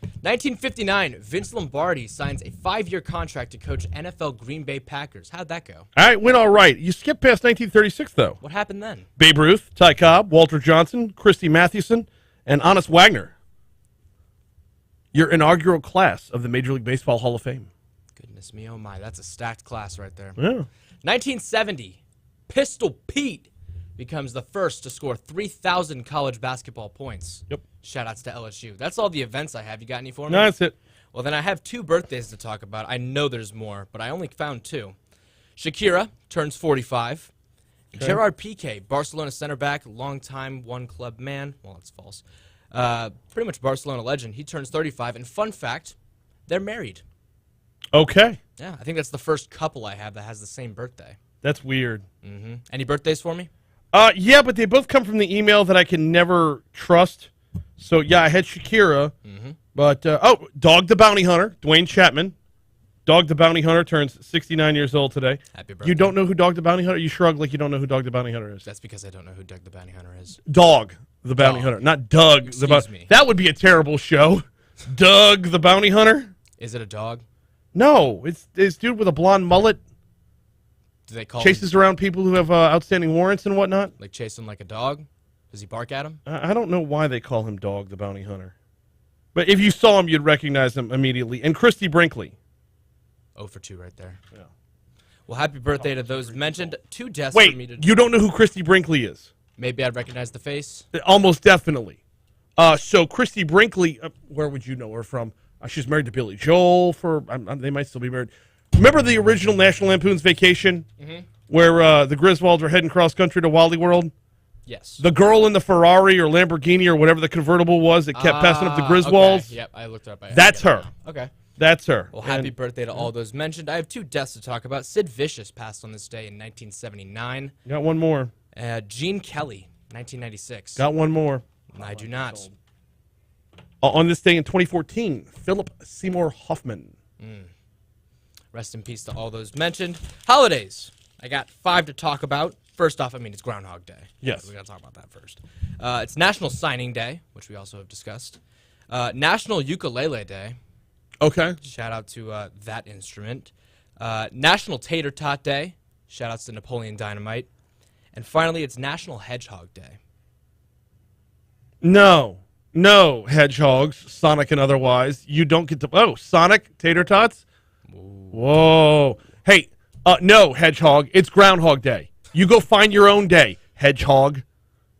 1959, Vince Lombardi signs a 5-year contract to coach NFL Green Bay Packers. How'd that go? All right, went all right. You skipped past 1936, though. What happened then? Babe Ruth, Ty Cobb, Walter Johnson, Christy Mathewson, and Honest Wagner. Your inaugural class of the Major League Baseball Hall of Fame. Goodness me, oh my, that's a stacked class right there. Yeah. 1970, Pistol Pete becomes the first to score 3,000 college basketball points. Yep. Shout-outs to LSU. That's all the events I have. You got any for me? No, that's it. Well, then I have 2 birthdays to talk about. I know there's more, but I only found 2. Shakira turns 45. Okay. Gerard Piqué, Barcelona center back, longtime one-club man. Well, that's false. Pretty much Barcelona legend. He turns 35. And fun fact, they're married. Okay. Yeah, I think that's the first couple I have that has the same birthday. That's weird. Mm-hmm. Any birthdays for me? Yeah, but they both come from the email that I can never trust. So, yeah, I had Shakira. Mm-hmm. But, Dog the Bounty Hunter, Dwayne Chapman. Dog the Bounty Hunter turns 69 years old today. Happy birthday. You don't know who Dog the Bounty Hunter is? You shrug like you don't know who Dog the Bounty Hunter is. That's because I don't know who Doug the Bounty Hunter is. Dog the Bounty Hunter, not Doug the Bounty Hunter. That would be a terrible show. Doug the Bounty Hunter? Is it a dog? No, it's this dude with a blonde mullet. Do they call chases around people who have outstanding warrants and whatnot? Like chase him like a dog? Does he bark at him? I don't know why they call him Dog the Bounty Hunter. But if you saw him, you'd recognize him immediately. And Christy Brinkley. 0 for 2 right there. Yeah. Well, happy birthday to those mentioned. 2 deaths Wait, for me to... you don't know who Christy Brinkley is? Maybe I'd recognize the face. Almost definitely. So Christy Brinkley, where would you know her from? She's married to Billy Joel. They might still be married. Remember the original National Lampoon's Vacation? Mm-hmm. Where the Griswolds are heading cross country to Wally World? Yes. The girl in the Ferrari or Lamborghini or whatever the convertible was that kept passing up the Griswolds? Okay. Yep, I looked it up. That's her. Okay. That's her. Well, happy birthday to all those mentioned. I have 2 deaths to talk about. Sid Vicious passed on this day in 1979. Got one more. Gene Kelly, 1996. Got one more. I do not. On this day in 2014, Philip Seymour Hoffman. Rest in peace to all those mentioned. Holidays. I got 5 to talk about. First off, I mean, it's Groundhog Day. Yes. We got to talk about that first. It's National Signing Day, which we also have discussed. National Ukulele Day. Okay. Shout out to that instrument. National Tater Tot Day. Shout outs to Napoleon Dynamite. And finally, it's National Hedgehog Day. No, hedgehogs, Sonic and otherwise. You don't get to. Oh, Sonic Tater Tots? Ooh. Whoa. Hey, no, Hedgehog. It's Groundhog Day. You go find your own day, Hedgehog.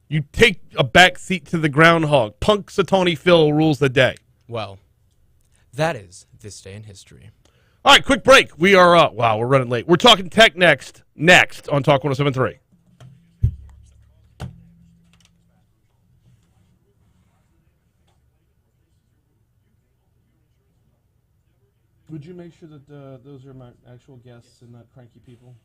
You take a back seat to the groundhog. Punxsutawney Phil rules the day. Well, that is this day in history. All right, quick break. We are, wow, we're running late. We're talking tech next on Talk 107.3. Would you make sure that those are my actual guests and not cranky people?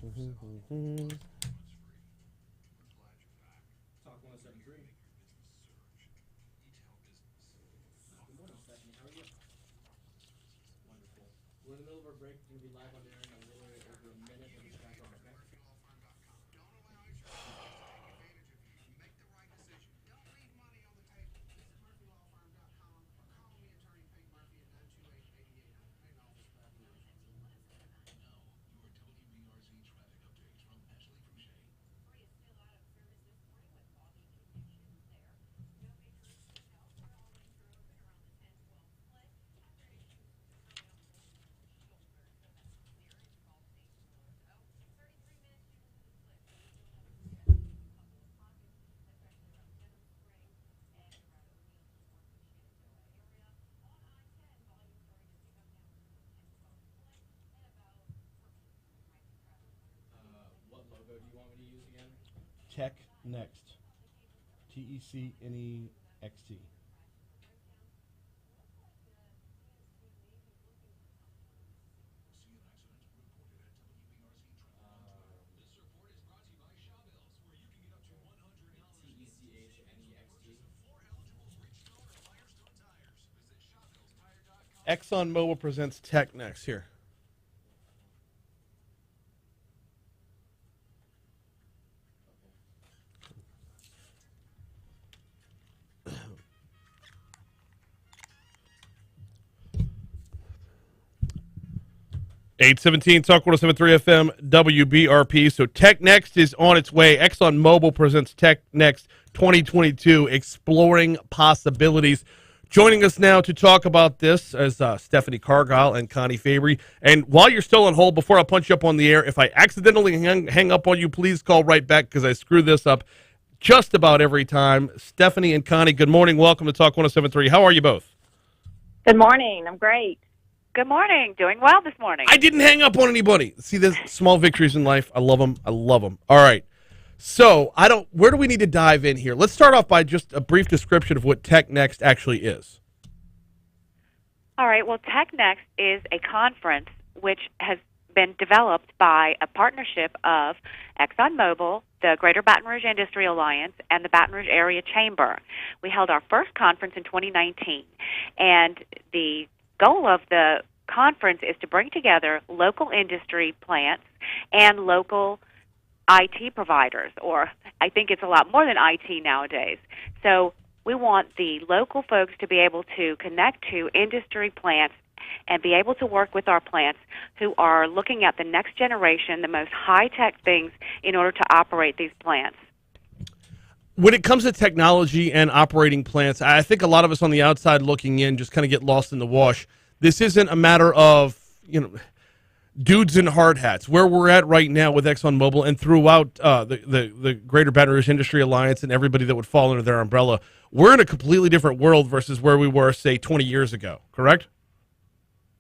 Talk 107.3. Good morning, Stephanie. How are you? Wonderful. We're in the middle of our break. We're going to be live on there in a little over a minute. We'll get back on, okay? Make the right decision. Don't leave money on the table. Visit MurphyLawFirm.com or call me, attorney Pete Murphy at 928-8800. Paying all this back. Now, your WBRZ traffic updates from Ashley Fouché. Free is still out of service this morning with foggy conditions there. No major issues elsewhere. All lanes are open around the 10-12 split. After issues coming up with the shoulder, so that's clear. It's called a Florida. 33 minutes to the split. So we still have a couple of pockets, especially around Denham Spring and around O'Neill towards the Shenandoah area. On I-10, volume starting to pick up now to the 10-12 split and about 14 might be traveling under. What logo do you want me to use again? Tech Next. TECNEXT. See an accident? Report it at WBRZ traffic. This report is brought to you by Chabels, where you can get up to $100 TECHNEXT. for eligible Bridgestone or Firestone tires. Visit ChabelsTire.com. ExxonMobil presents Tech Next here. Eight 17 Talk 107.3 FM WBRP. So Tech Next is on its way. ExxonMobil presents Tech Next 2022, exploring possibilities. Joining us now to talk about this is Stephanie Cargile and Connie Fabre. And while you're still on hold, before I punch you up on the air, if I accidentally hang up on you, please call right back because I screw this up just about every time. Stephanie and Connie, good morning. Welcome to Talk 107.3. How are you both? Good morning. I'm great. Good morning. Doing well this morning. I didn't hang up on anybody. See, there's small victories in life. I love them. I love them. All right. So, where do we need to dive in here? Let's start off by just a brief description of what Tech Next actually is. All right. Well, Tech Next is a conference which has been developed by a partnership of ExxonMobil, the Greater Baton Rouge Industry Alliance, and the Baton Rouge Area Chamber. We held our first conference in 2019, and the goal of the conference is to bring together local industry plants and local IT providers, or I think it's a lot more than IT nowadays. So we want the local folks to be able to connect to industry plants and be able to work with our plants who are looking at the next generation, the most high-tech things in order to operate these plants. When it comes to technology and operating plants, I think a lot of us on the outside looking in just kind of get lost in the wash. This isn't a matter of, dudes in hard hats. Where we're at right now with ExxonMobil and throughout the Greater Baton Rouge Industry Alliance and everybody that would fall under their umbrella, we're in a completely different world versus where we were, say, 20 years ago, correct?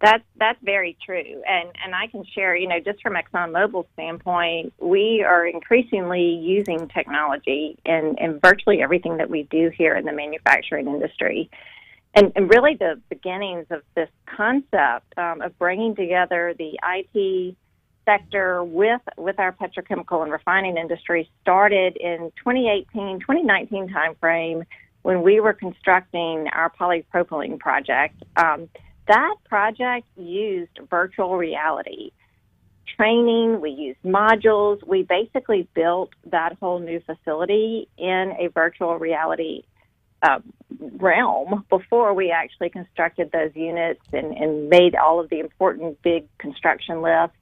That's very true, and I can share, just from ExxonMobil's standpoint, we are increasingly using technology in virtually everything that we do here in the manufacturing industry. And really the beginnings of this concept of bringing together the IT sector with our petrochemical and refining industry started in 2019 timeframe when we were constructing our polypropylene project. That project used virtual reality training. We used modules. We basically built that whole new facility in a virtual reality realm before we actually constructed those units and made all of the important big construction lifts.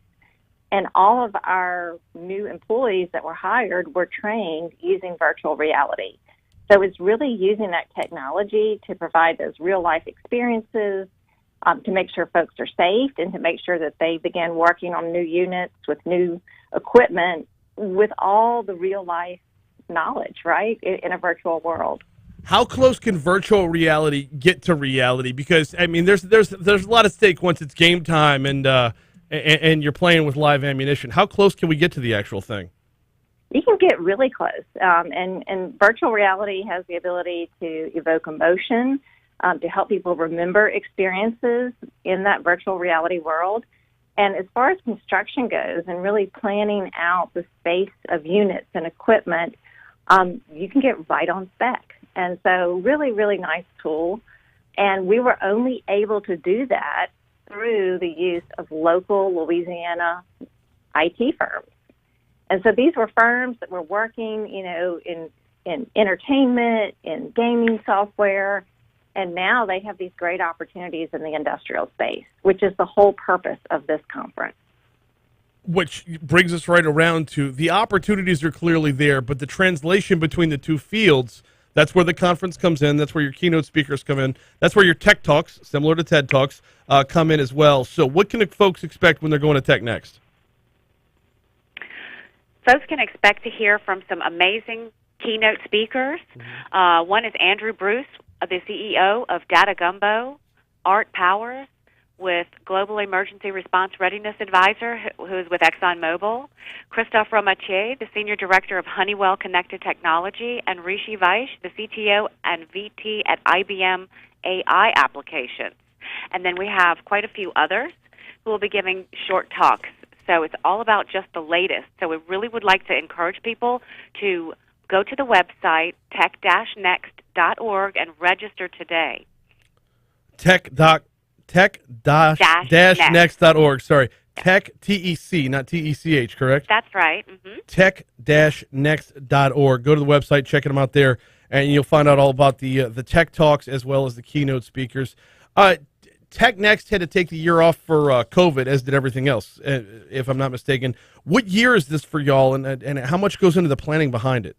And all of our new employees that were hired were trained using virtual reality. So it's really using that technology to provide those real-life experiences, to make sure folks are safe and to make sure that they begin working on new units with new equipment with all the real-life knowledge, right, in a virtual world. How close can virtual reality get to reality? Because, I mean, there's a lot at stake once it's game time and you're playing with live ammunition. How close can we get to the actual thing? You can get really close. And virtual reality has the ability to evoke emotion, to help people remember experiences in that virtual reality world. And as far as construction goes and really planning out the space of units and equipment, you can get right on spec. And so really, really nice tool. And we were only able to do that through the use of local Louisiana IT firms. And so these were firms that were working, in entertainment, in gaming software, and now they have these great opportunities in the industrial space, which is the whole purpose of this conference. Which brings us right around to the opportunities are clearly there, but the translation between the two fields, that's where the conference comes in. That's where your keynote speakers come in. That's where your Tech Talks, similar to TED Talks, come in as well. So what can folks expect when they're going to Tech Next? Folks can expect to hear from some amazing keynote speakers. One is Andrew Bruce, the CEO of Data Gumbo, Art Powers, with Global Emergency Response Readiness Advisor, who is with ExxonMobil, Christophe Romatier, the Senior Director of Honeywell Connected Technology, and Rishi Vaish, the CTO and VP at IBM AI Applications. And then we have quite a few others who will be giving short talks. So it's all about just the latest. So we really would like to encourage people to go to the website, tech-next.org, and register today. Tech-next.org. Sorry. Tech, T-E-C, not T-E-C-H, correct? That's right. Tech-next.org. Go to the website, check them out there, and you'll find out all about the Tech Talks as well as the keynote speakers. Tech Next had to take the year off for COVID, as did everything else, if I'm not mistaken. What year is this for y'all, and how much goes into the planning behind it?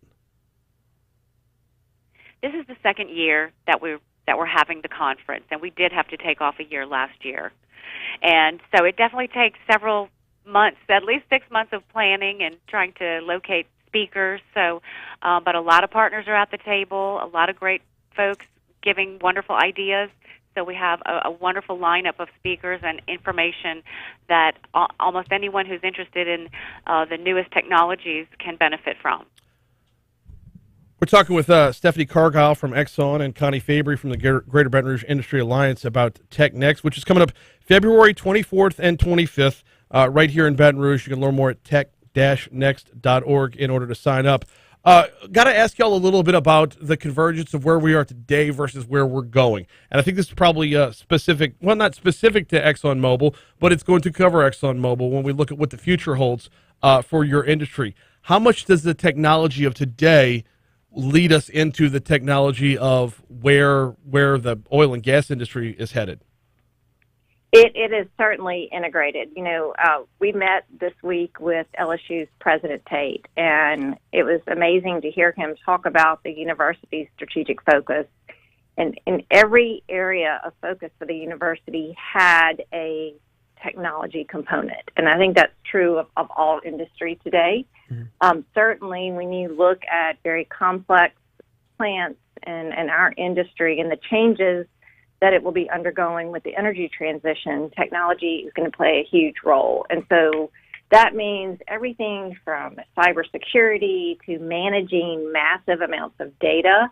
This is the second year that we're having the conference, and we did have to take off a year last year. And so it definitely takes several months, at least 6 months of planning and trying to locate speakers. So, but a lot of partners are at the table, a lot of great folks giving wonderful ideas. So we have a wonderful lineup of speakers and information that almost anyone who's interested in the newest technologies can benefit from. We're talking with Stephanie Cargile from Exxon and Connie Fabre from the Greater Baton Rouge Industry Alliance about Tech Next, which is coming up February 24th and 25th right here in Baton Rouge. You can learn more at tech-next.org in order to sign up. Got to ask y'all a little bit about the convergence of where we are today versus where we're going. And I think this is probably specific, well, not specific to ExxonMobil, but it's going to cover ExxonMobil when we look at what the future holds for your industry. How much does the technology of today lead us into the technology of where the oil and gas industry is headed? It is certainly integrated. We met this week with LSU's President Tate, and it was amazing to hear him talk about the university's strategic focus. And in every area of focus for the university had a technology component. And I think that's true of all industry today. Mm-hmm. Certainly when you look at very complex plants and our industry and the changes that it will be undergoing with the energy transition, technology is going to play a huge role. And so that means everything from cybersecurity to managing massive amounts of data,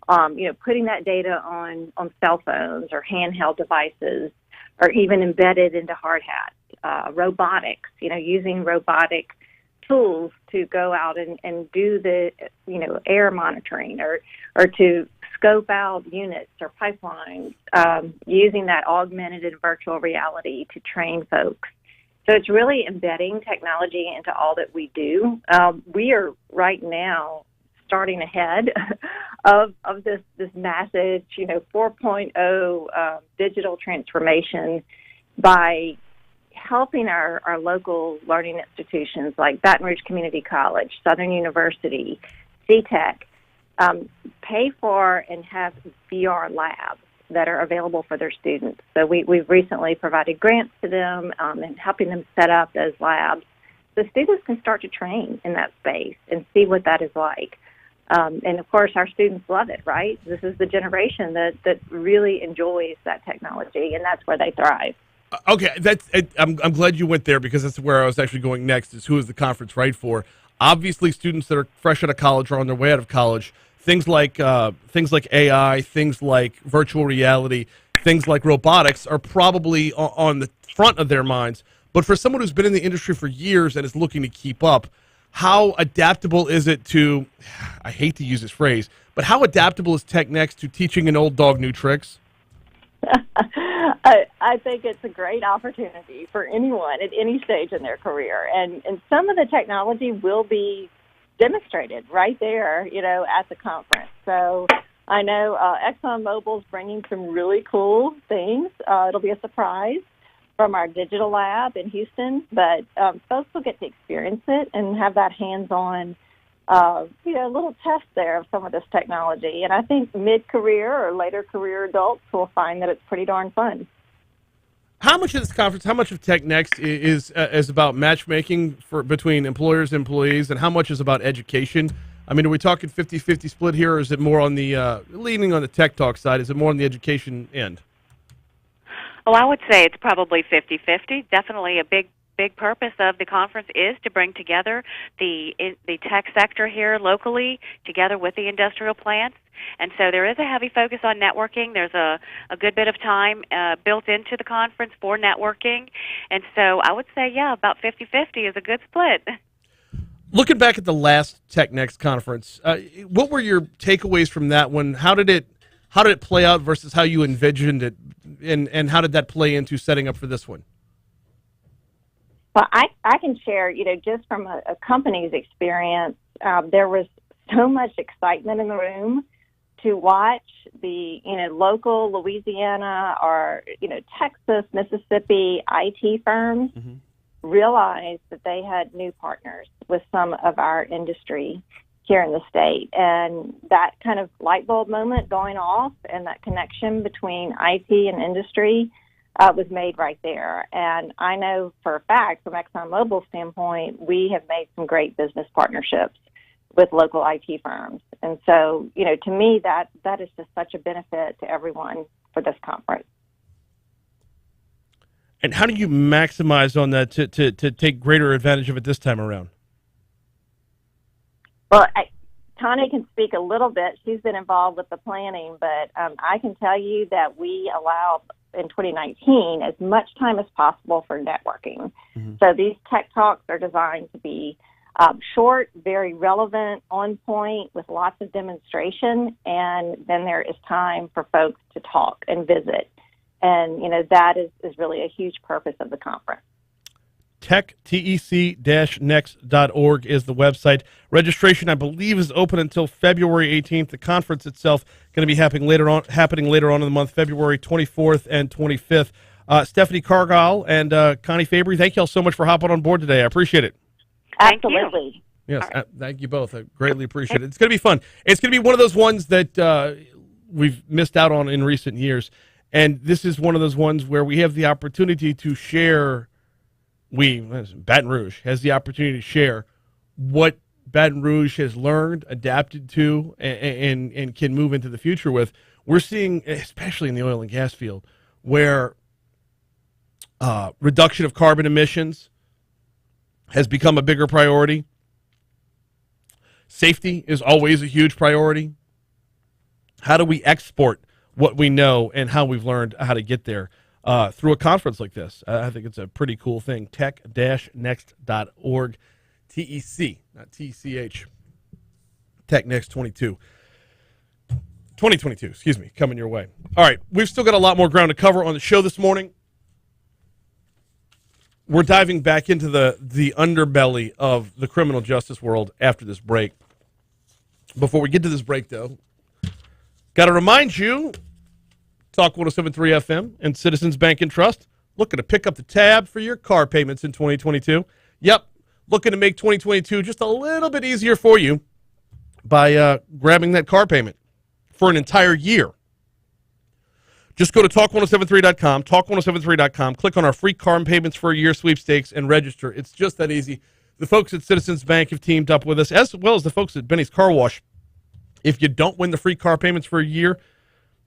putting that data on cell phones or handheld devices or even embedded into hard hats, robotics, using robotic tools to go out and do the, air monitoring or to scope out units or pipelines, using that augmented and virtual reality to train folks. So it's really embedding technology into all that we do. We are right now starting ahead of this massive, 4.0 digital transformation by helping our local learning institutions like Baton Rouge Community College, Southern University, CTEC, pay for and have VR labs that are available for their students. So we've recently provided grants to them and helping them set up those labs so students can start to train in that space and see what that is like. And, of course, our students love it, right? This is the generation that really enjoys that technology, and that's where they thrive. Okay, I'm glad you went there because that's where I was actually going next is who is the conference right for. Obviously, students that are fresh out of college or on their way out of college, things like AI, things like virtual reality, things like robotics are probably on the front of their minds. But But for someone who's been in the industry for years and is looking to keep up, how adaptable is it to, I hate to use this phrase, but how adaptable is Tech Next to teaching an old dog new tricks? I think it's a great opportunity for anyone at any stage in their career. And some of the technology will be demonstrated right there, at the conference. So I know ExxonMobil's bringing some really cool things. It'll be a surprise from our digital lab in Houston, but folks will get to experience it and have that hands-on, little test there of some of this technology. And I think mid-career or later career adults will find that it's pretty darn fun. How much of this conference, how much of Tech Next is about matchmaking between employers and employees, and how much is about education? I mean, are we talking 50-50 split here, or is it more on the leaning on the tech talk side? Is it more on the education end? Oh, I would say it's probably 50-50. Definitely a big purpose of the conference is to bring together the tech sector here locally together with the industrial plants. And so there is a heavy focus on networking. There's a good bit of time built into the conference for networking. And so I would say, about 50-50 is a good split. Looking back at the last Tech Next conference, what were your takeaways from that one? How did it play out versus how you envisioned it, and how did that play into setting up for this one? Well, I can share, just from a company's experience, there was so much excitement in the room to watch the, local Louisiana or, Texas, Mississippi IT firms realize that they had new partners with some of our industry here in the state. And that kind of light bulb moment going off and that connection between IT and industry was made right there. And I know for a fact, from ExxonMobil's standpoint, we have made some great business partnerships with local IT firms. And so, to me, that is just such a benefit to everyone for this conference. And how do you maximize on that to take greater advantage of it this time around? Well, Connie can speak a little bit. She's been involved with the planning, but I can tell you that we allow in 2019 as much time as possible for networking. So these tech talks are designed to be short, very relevant, on point, with lots of demonstration, and then there is time for folks to talk and visit. And, that is really a huge purpose of the conference. tech-next.org is the website. Registration, I believe, is open until February 18th. The conference itself going to be happening later on in the month, February 24th and 25th. Stephanie Cargile and Connie Fabre, thank you all so much for hopping on board today. I appreciate it. Absolutely. Yes, thank you both. I greatly appreciate it. It's going to be fun. It's going to be one of those ones that we've missed out on in recent years, and this is one of those ones where we have the opportunity to share. Baton Rouge has the opportunity to share what Baton Rouge has learned, adapted to, and can move into the future with. We're seeing, especially in the oil and gas field, where reduction of carbon emissions has become a bigger priority. Safety is always a huge priority. How do we export what we know and how we've learned how to get there through a conference like this? I think it's a pretty cool thing. Tech-next.org. T-E-C, not T-C-H. Tech Next 2022, coming your way. All right, we've still got a lot more ground to cover on the show this morning. We're diving back into the underbelly of the criminal justice world after this break. Before we get to this break, though, got to remind you, Talk 107.3 FM and Citizens Bank and Trust looking to pick up the tab for your car payments in 2022. Yep, looking to make 2022 just a little bit easier for you by grabbing that car payment for an entire year. Just go to talk1073.com, talk1073.com, click on our free car payments for a year sweepstakes, and register. It's just that easy. The folks at Citizens Bank have teamed up with us, as well as the folks at Benny's Car Wash. If you don't win the free car payments for a year,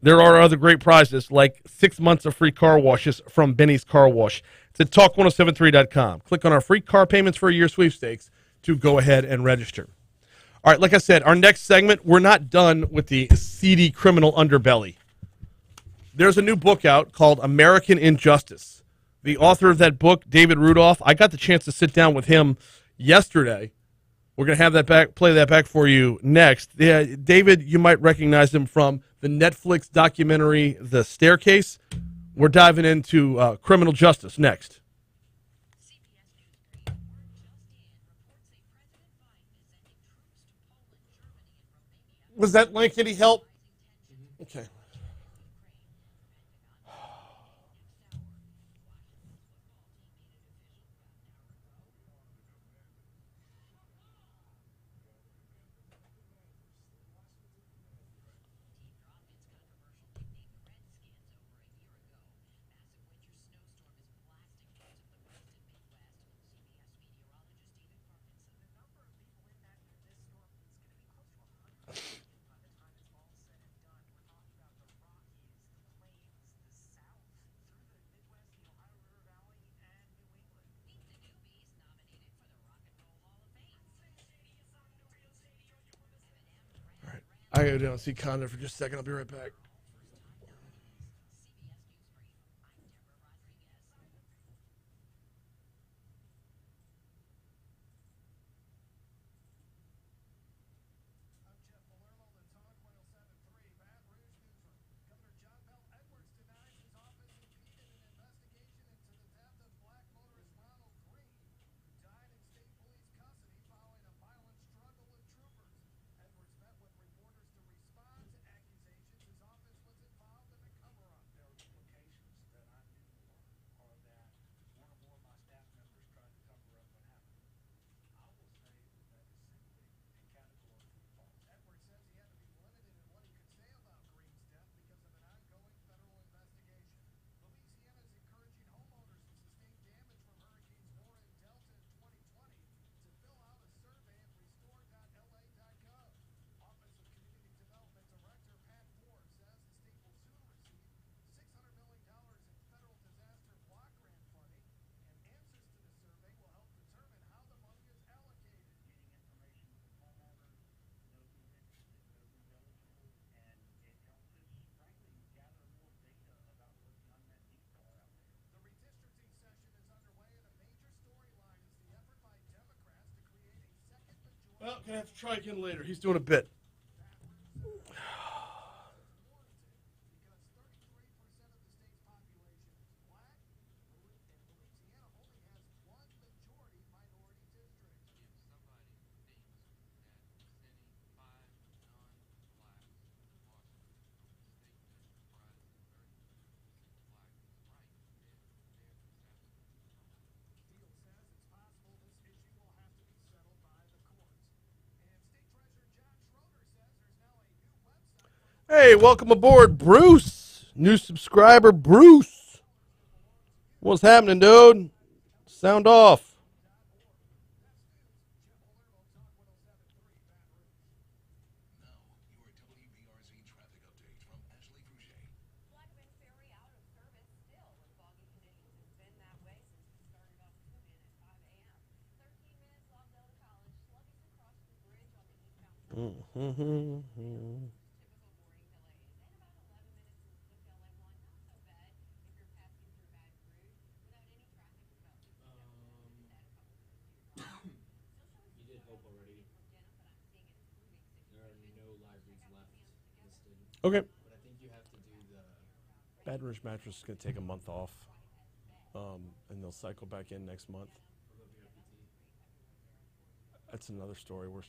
there are other great prizes, like 6 months of free car washes from Benny's Car Wash. It's at talk1073.com. Click on our free car payments for a year sweepstakes to go ahead and register. All right, like I said, our next segment, we're not done with the seedy criminal underbelly. There's a new book out called American Injustice, the author of that book, David Rudolph. I got the chance to sit down with him yesterday. We're going to have that play that back for you next. Yeah, David, you might recognize him from the Netflix documentary, The Staircase. We're diving into criminal justice next. Was that link any help? Okay. I gotta go down and see Connie for just a second. I'll be right back. Well, gonna have to try again later. He's doing a bit. Hey, welcome aboard, Bruce. New subscriber, Bruce. What's happening, dude? Sound off. You did hope already. There are no live reads left listed. Okay. But I think you have to do the. Baton Rouge Mattress is going to take a month off, and they'll cycle back in next month. That's another story we're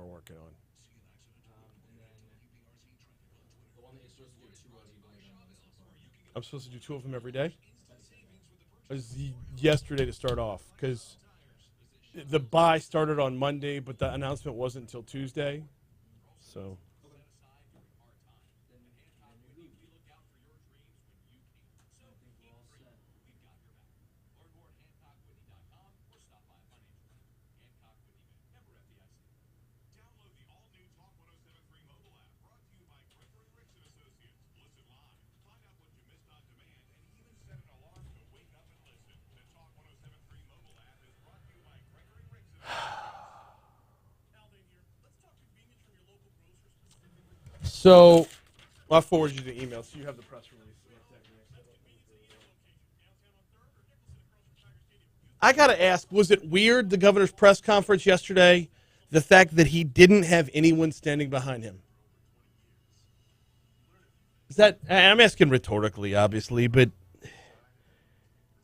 working on. And then the one that you're supposed to do 2 of, you've only done 1 so far. I'm supposed to do 2 of them every day? It was yesterday to start off, because the buy started on Monday, but the announcement wasn't until Tuesday. So. So, I'll forward you the email so you have the press release. I got to ask, was it weird, the governor's press conference yesterday, the fact that he didn't have anyone standing behind him? Is that, I'm asking rhetorically, obviously, but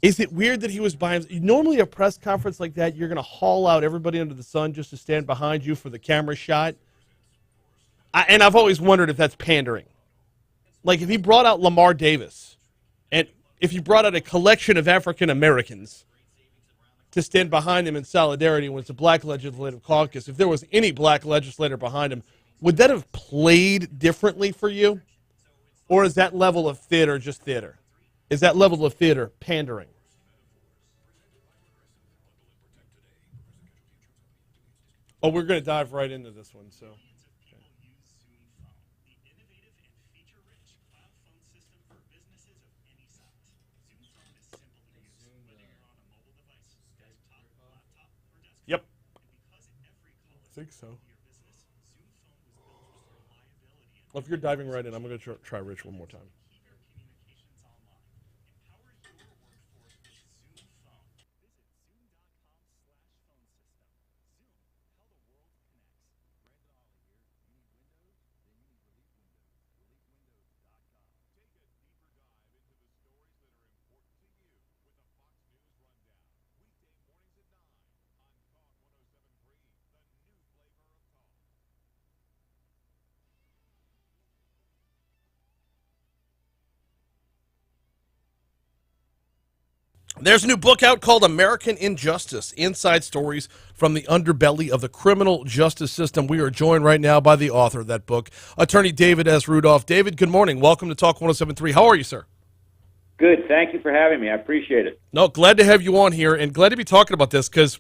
is it weird that he was by himself? Normally a press conference like that, you're going to haul out everybody under the sun just to stand behind you for the camera shot. And I've always wondered if that's pandering. Like if he brought out Lamar Davis, and if he brought out a collection of African Americans to stand behind him in solidarity when it's a black legislative caucus, if there was any black legislator behind him, would that have played differently for you? Or is that level of theater just theater? Is that level of theater pandering? Oh, we're going to dive right into this one, so. Yep. I think so. Well, if you're diving right in, I'm going to try Rich one more time. There's a new book out called American Injustice, Inside Stories from the Underbelly of the Criminal Justice System. We are joined right now by the author of that book, Attorney David S. Rudolph. David, good morning. Welcome to Talk 107.3. How are you, sir? Good. Thank you for having me. I appreciate it. No, glad to have you on here and glad to be talking about this because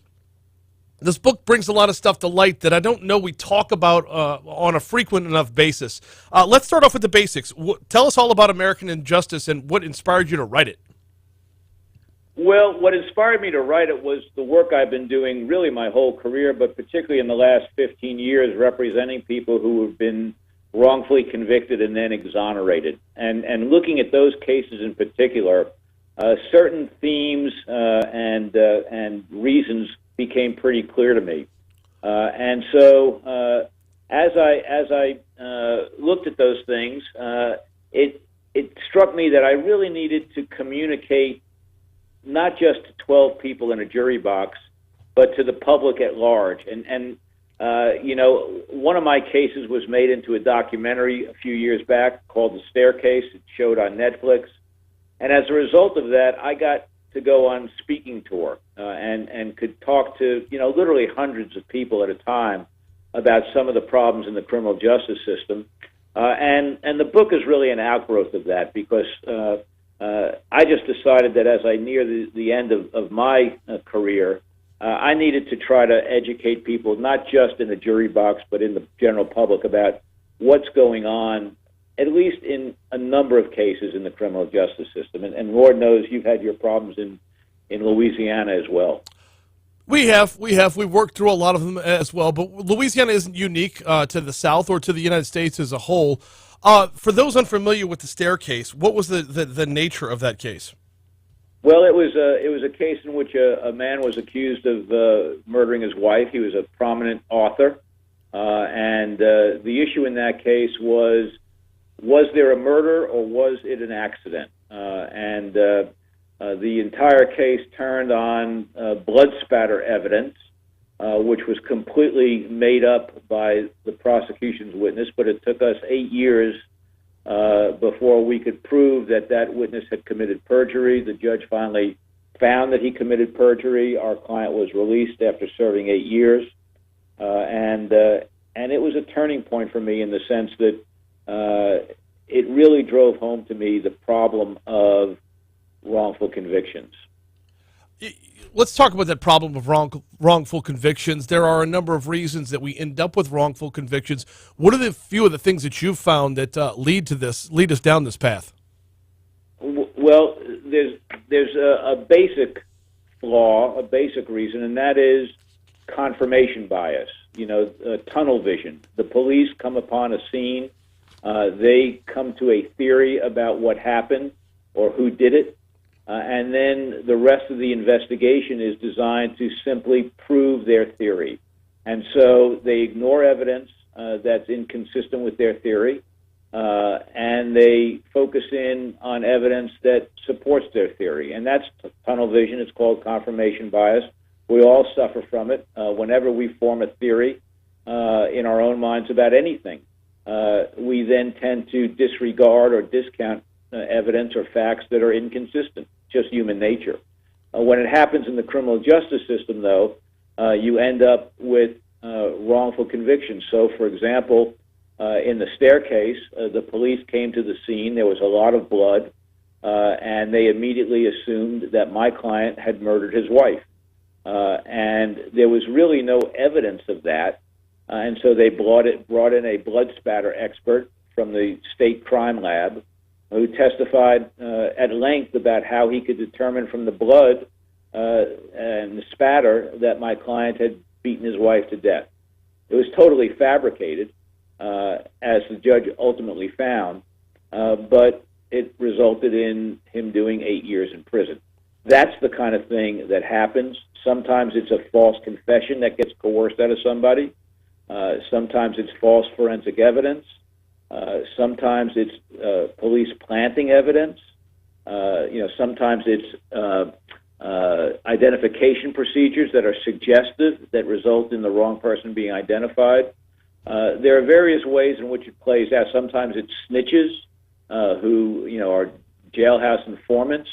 this book brings a lot of stuff to light that I don't know we talk about on a frequent enough basis. Let's start off with the basics. Tell us all about American Injustice and what inspired you to write it. Well, what inspired me to write it was the work I've been doing really my whole career, but particularly in the last 15 years, representing people who have been wrongfully convicted and then exonerated. And looking at those cases in particular, certain themes and reasons became pretty clear to me. And so as I looked at those things, it struck me that I really needed to communicate not just to 12 people in a jury box, but to the public at large. And you know, one of my cases was made into a documentary a few years back called The Staircase. It showed on Netflix. And as a result of that, I got to go on speaking tour and could talk to, you know, literally hundreds of people at a time about some of the problems in the criminal justice system. And the book is really an outgrowth of that because I just decided that as I near the end of my career, I needed to try to educate people, not just in the jury box, but in the general public about what's going on, at least in a number of cases in the criminal justice system. And Lord knows you've had your problems in Louisiana as well. We've worked through a lot of them as well, but Louisiana isn't unique to the South or to the United States as a whole. For those unfamiliar with The Staircase, what was the nature of that case? Well, it was a case in which a man was accused of murdering his wife. He was a prominent author, and the issue in that case was there a murder or was it an accident? And the entire case turned on blood spatter evidence, which was completely made up by the prosecution's witness, but it took us 8 years before we could prove that witness had committed perjury. The judge finally found that he committed perjury. Our client was released after serving 8 years, and it was a turning point for me in the sense that it really drove home to me the problem of wrongful convictions. Let's talk about that problem of wrongful convictions. There are a number of reasons that we end up with wrongful convictions. What are the few of the things that you've found that lead us down this path? Well, there's a basic flaw, a basic reason, and that is confirmation bias. You know, tunnel vision. The police come upon a scene, they come to a theory about what happened or who did it. and then the rest of the investigation is designed to simply prove their theory. And so they ignore evidence that's inconsistent with their theory, and they focus in on evidence that supports their theory. And that's tunnel vision. It's called confirmation bias. We all suffer from it whenever we form a theory in our own minds about anything. We then tend to disregard or discount evidence or facts that are inconsistent, just human nature. When it happens in the criminal justice system, though, you end up with wrongful convictions. So, for example, in the staircase, the police came to the scene. There was a lot of blood, and they immediately assumed that my client had murdered his wife. And there was really no evidence of that. And so they brought in a blood spatter expert from the state crime lab who testified at length about how he could determine from the blood and the spatter that my client had beaten his wife to death. It was totally fabricated, as the judge ultimately found, but it resulted in him doing 8 years in prison. That's the kind of thing that happens. Sometimes it's a false confession that gets coerced out of somebody. Sometimes it's false forensic evidence. Sometimes it's police planting evidence. Sometimes it's identification procedures that are suggestive that result in the wrong person being identified. There are various ways in which it plays out. Sometimes it's snitches who are jailhouse informants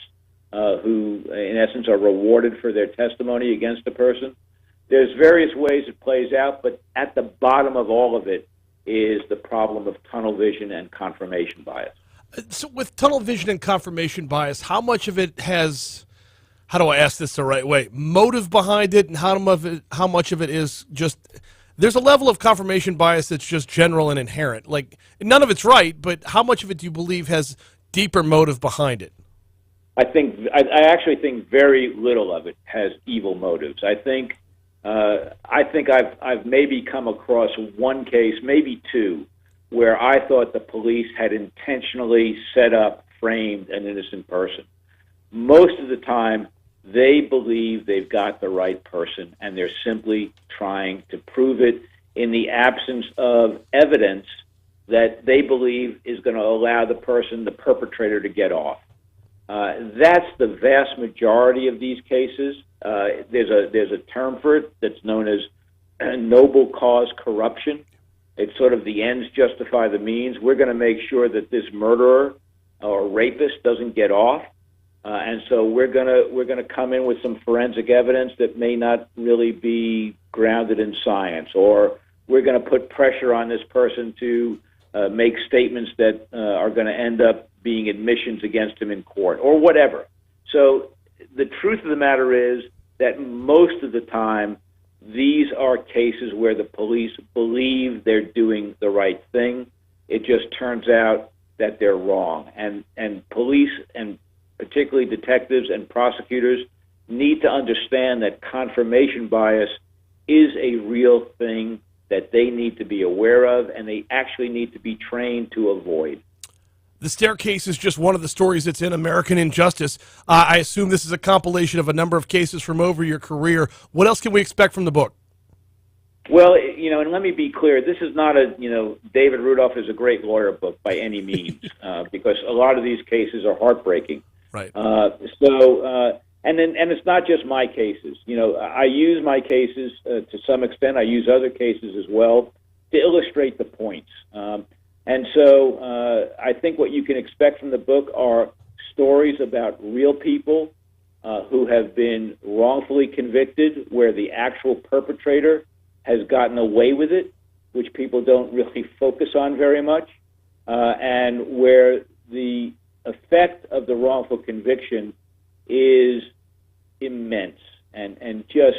who, in essence, are rewarded for their testimony against a person. There's various ways it plays out, but at the bottom of all of it is the problem of tunnel vision and confirmation bias. So with tunnel vision and confirmation bias, how much of it has, how do I ask this the right way, motive behind it, and how much of it is just, there's a level of confirmation bias that's just general and inherent. Like, none of it's right, but how much of it do you believe has deeper motive behind it? I actually think very little of it has evil motives. I think I've maybe come across one case, maybe two, where I thought the police had intentionally set up, framed an innocent person. Most of the time, they believe they've got the right person, and they're simply trying to prove it in the absence of evidence that they believe is going to allow the perpetrator, to get off. That's the vast majority of these cases. There's a term for it that's known as noble cause corruption. It's sort of the ends justify the means. We're going to make sure that this murderer or rapist doesn't get off, and so we're going to come in with some forensic evidence that may not really be grounded in science, or we're going to put pressure on this person to make statements that are going to end up being admissions against him in court, or whatever. So the truth of the matter is that most of the time, these are cases where the police believe they're doing the right thing. It just turns out that they're wrong. And police, and particularly detectives and prosecutors, need to understand that confirmation bias is a real thing that they need to be aware of, and they actually need to be trained to avoid. The staircase is just one of the stories that's in American Injustice. I assume this is a compilation of a number of cases from over your career. What else can we expect from the book? Well, and let me be clear, this is not David Rudolph is a great lawyer book by any means, because a lot of these cases are heartbreaking. Right. And it's not just my cases. I use my cases to some extent. I use other cases as well to illustrate the points. And so I think what you can expect from the book are stories about real people who have been wrongfully convicted, where the actual perpetrator has gotten away with it, which people don't really focus on very much, and where the effect of the wrongful conviction is immense and just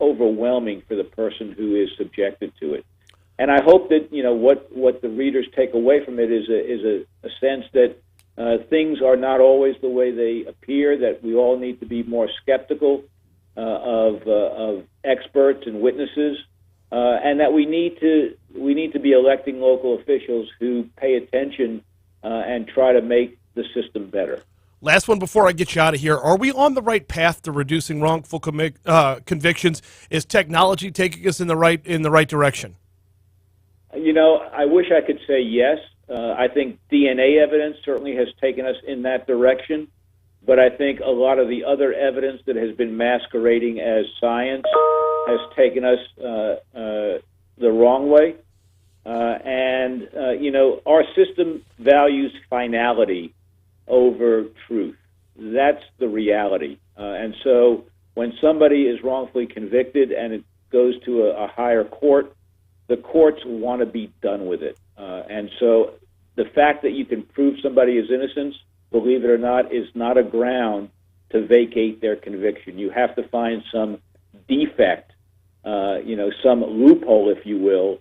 overwhelming for the person who is subjected to it. And I hope that what the readers take away from it is a sense that things are not always the way they appear. That we all need to be more skeptical of experts and witnesses, and that we need to be electing local officials who pay attention and try to make the system better. Last one before I get you out of here. Are we on the right path to reducing wrongful convictions? Is technology taking us in the right direction? I wish I could say yes. I think DNA evidence certainly has taken us in that direction, but I think a lot of the other evidence that has been masquerading as science has taken us the wrong way. Our system values finality over truth. That's the reality. And so when somebody is wrongfully convicted and it goes to a higher court, the courts want to be done with it. And so the fact that you can prove somebody is innocent, believe it or not, is not a ground to vacate their conviction. You have to find some defect, some loophole, if you will,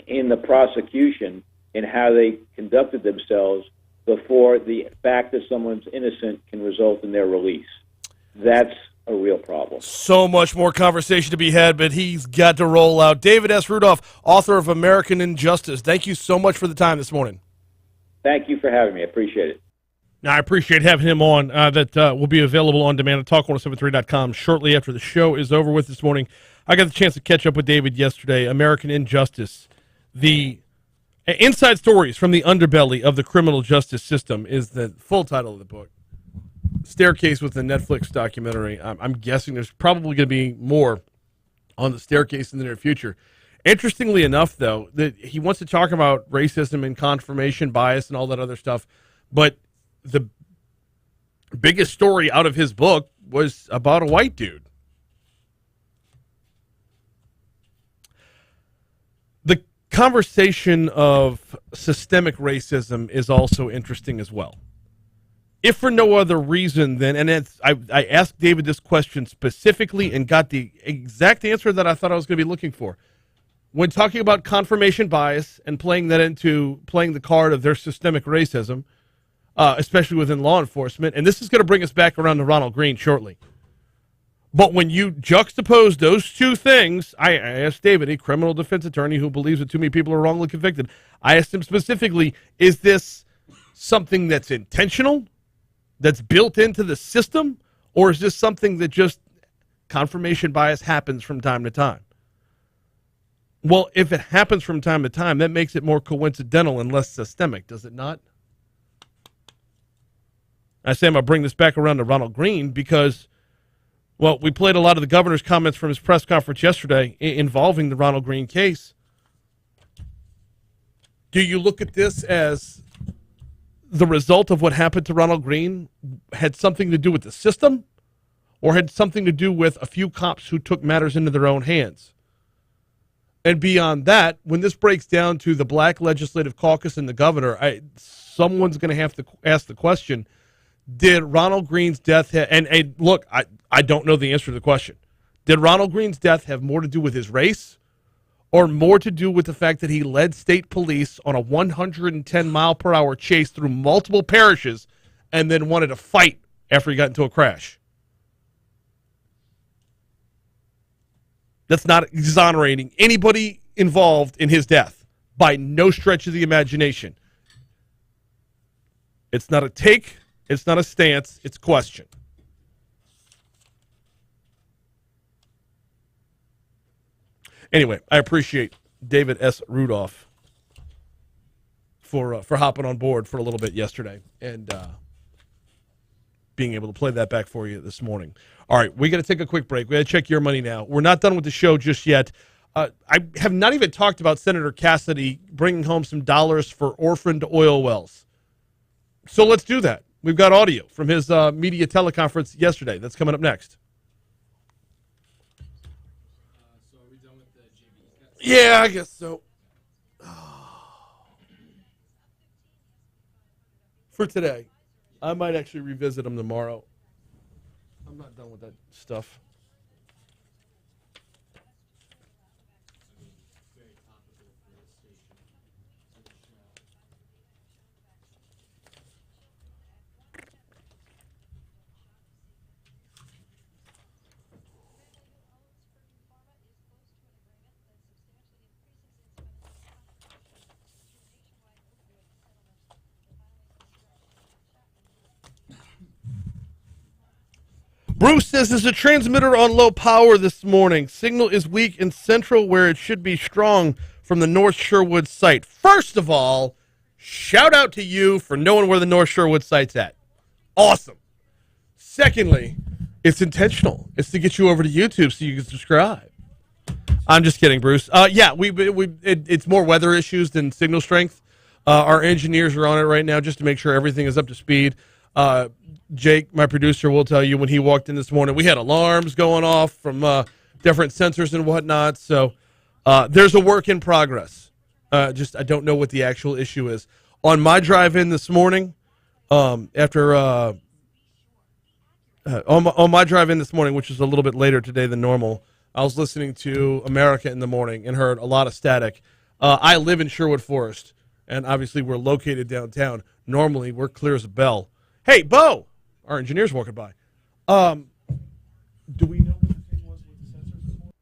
in the prosecution in how they conducted themselves before the fact that someone's innocent can result in their release. That's a real problem. So much more conversation to be had, but he's got to roll out. David S. Rudolph, author of American Injustice. Thank you so much for the time this morning. Thank you for having me. I appreciate it. Now, I appreciate having him on. That will be available on demand at talk1073.com shortly after the show is over with this morning. I got the chance to catch up with David yesterday. American Injustice, the inside stories from the underbelly of the criminal justice system is the full title of the book. Staircase with the Netflix documentary. I'm guessing there's probably going to be more on the staircase in the near future. Interestingly enough, though, that he wants to talk about racism and confirmation bias and all that other stuff, but the biggest story out of his book was about a white dude. The conversation of systemic racism is also interesting as well. If for no other reason than, and I asked David this question specifically and got the exact answer that I thought I was going to be looking for. When talking about confirmation bias and playing the card of their systemic racism, especially within law enforcement, and this is going to bring us back around to Ronald Greene shortly. But when you juxtapose those two things, I asked David, a criminal defense attorney who believes that too many people are wrongly convicted, I asked him specifically, is this something that's intentional, that's built into the system, or is this something that just confirmation bias happens from time to time? Well, if it happens from time to time, that makes it more coincidental and less systemic, does it not? I say I'm going to bring this back around to Ronald Greene because, well, we played a lot of the governor's comments from his press conference yesterday involving the Ronald Greene case. Do you look at this as the result of what happened to Ronald Greene had something to do with the system or had something to do with a few cops who took matters into their own hands? And beyond that, when this breaks down to the Black Legislative Caucus and the governor, someone's going to have to ask the question, did Ronald Greene's death and look, I don't know the answer to the question. Did Ronald Greene's death have more to do with his race or more to do with the fact that he led state police on a 110-mile-per-hour chase through multiple parishes and then wanted to fight after he got into a crash? That's not exonerating anybody involved in his death by no stretch of the imagination. It's not a take. It's not a stance. It's a question. Anyway, I appreciate David S. Rudolph for hopping on board for a little bit yesterday and being able to play that back for you this morning. All right, we got to take a quick break. We got to check your money now. We're not done with the show just yet. I have not even talked about Senator Cassidy bringing home some dollars for orphaned oil wells. So let's do that. We've got audio from his media teleconference yesterday. That's coming up next. So are we done with the JV? Yeah, I guess so. For today. I might actually revisit him tomorrow. I'm not done with that stuff. Bruce says there's a transmitter on low power this morning. Signal is weak in Central where it should be strong from the North Sherwood site. First of all, shout out to you for knowing where the North Sherwood site's at. Awesome. Secondly, it's intentional. It's to get you over to YouTube so you can subscribe. I'm just kidding, Bruce. Yeah, it's more weather issues than signal strength. Our engineers are on it right now just to make sure everything is up to speed. Jake, my producer, will tell you when he walked in this morning, we had alarms going off from different sensors and whatnot. So there's a work in progress. I don't know what the actual issue is. On my drive in this morning, on my drive in this morning, which is a little bit later today than normal, I was listening to America in the morning and heard a lot of static. I live in Sherwood Forest, and obviously we're located downtown. Normally, we're clear as a bell. Hey, Bo! Our engineer's walking by. Do we know what the thing was with the sensors this morning?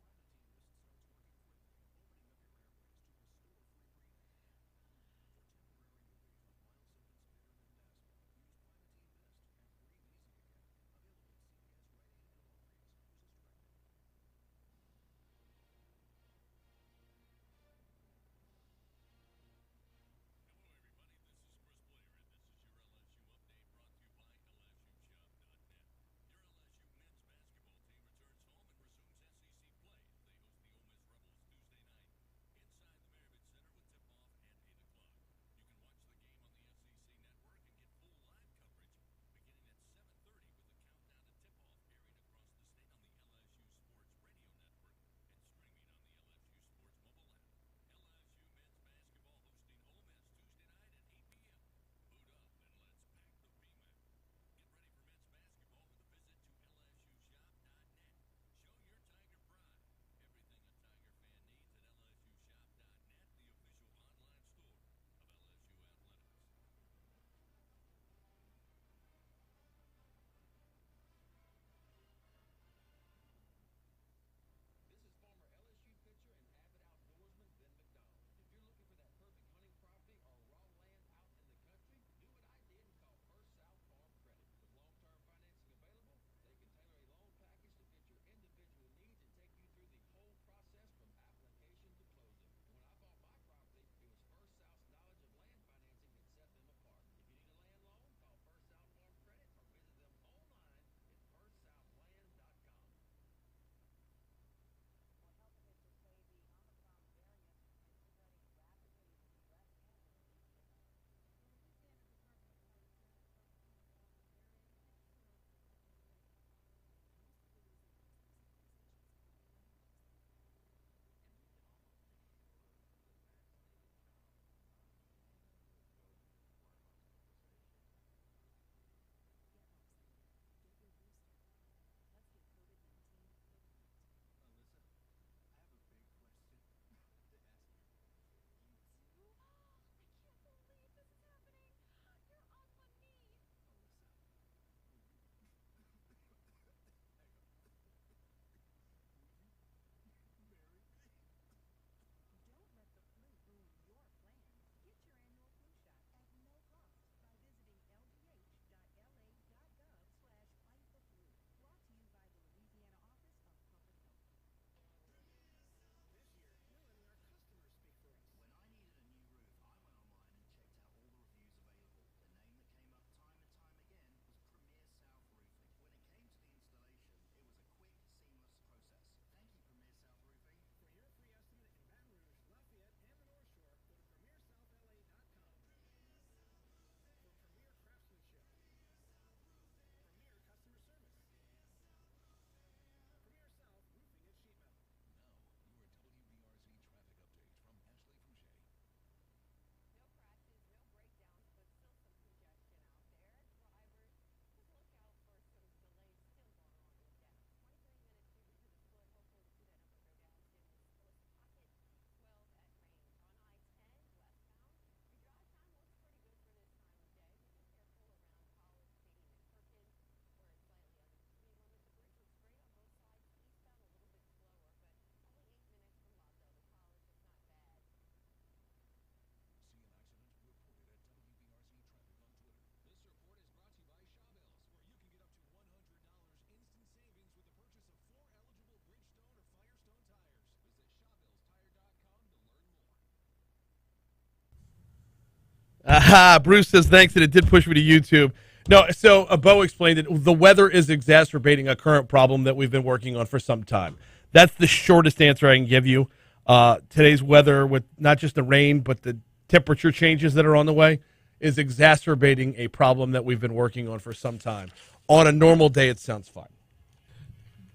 Bruce says thanks, and it did push me to YouTube. No, so Bo explained it. The weather is exacerbating a current problem that we've been working on for some time. That's the shortest answer I can give you. Today's weather, with not just the rain, but the temperature changes that are on the way, is exacerbating a problem that we've been working on for some time. On a normal day, it sounds fine.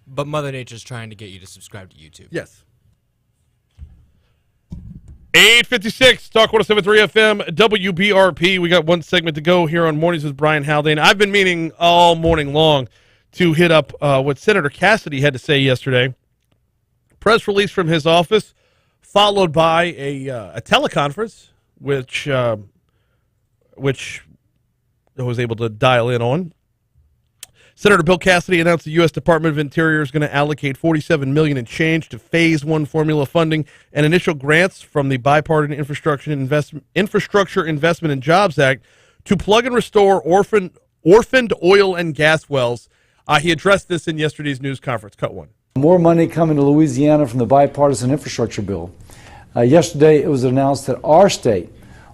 But Mother Nature's trying to get you to subscribe to YouTube. Yes. 856, Talk 107.3 FM, WBRP. We got one segment to go here on Mornings with Brian Haldane. I've been meaning all morning long to hit up what Senator Cassidy had to say yesterday. Press release from his office, followed by a teleconference, which I was able to dial in on. Senator Bill Cassidy announced the U.S. Department of Interior is going to allocate $47 million in change to Phase 1 formula funding and initial grants from the Bipartisan Infrastructure Investment and Jobs Act to plug and restore orphaned oil and gas wells. He addressed this in yesterday's news conference. Cut one. More money coming to Louisiana from the Bipartisan Infrastructure Bill. Yesterday, it was announced that our state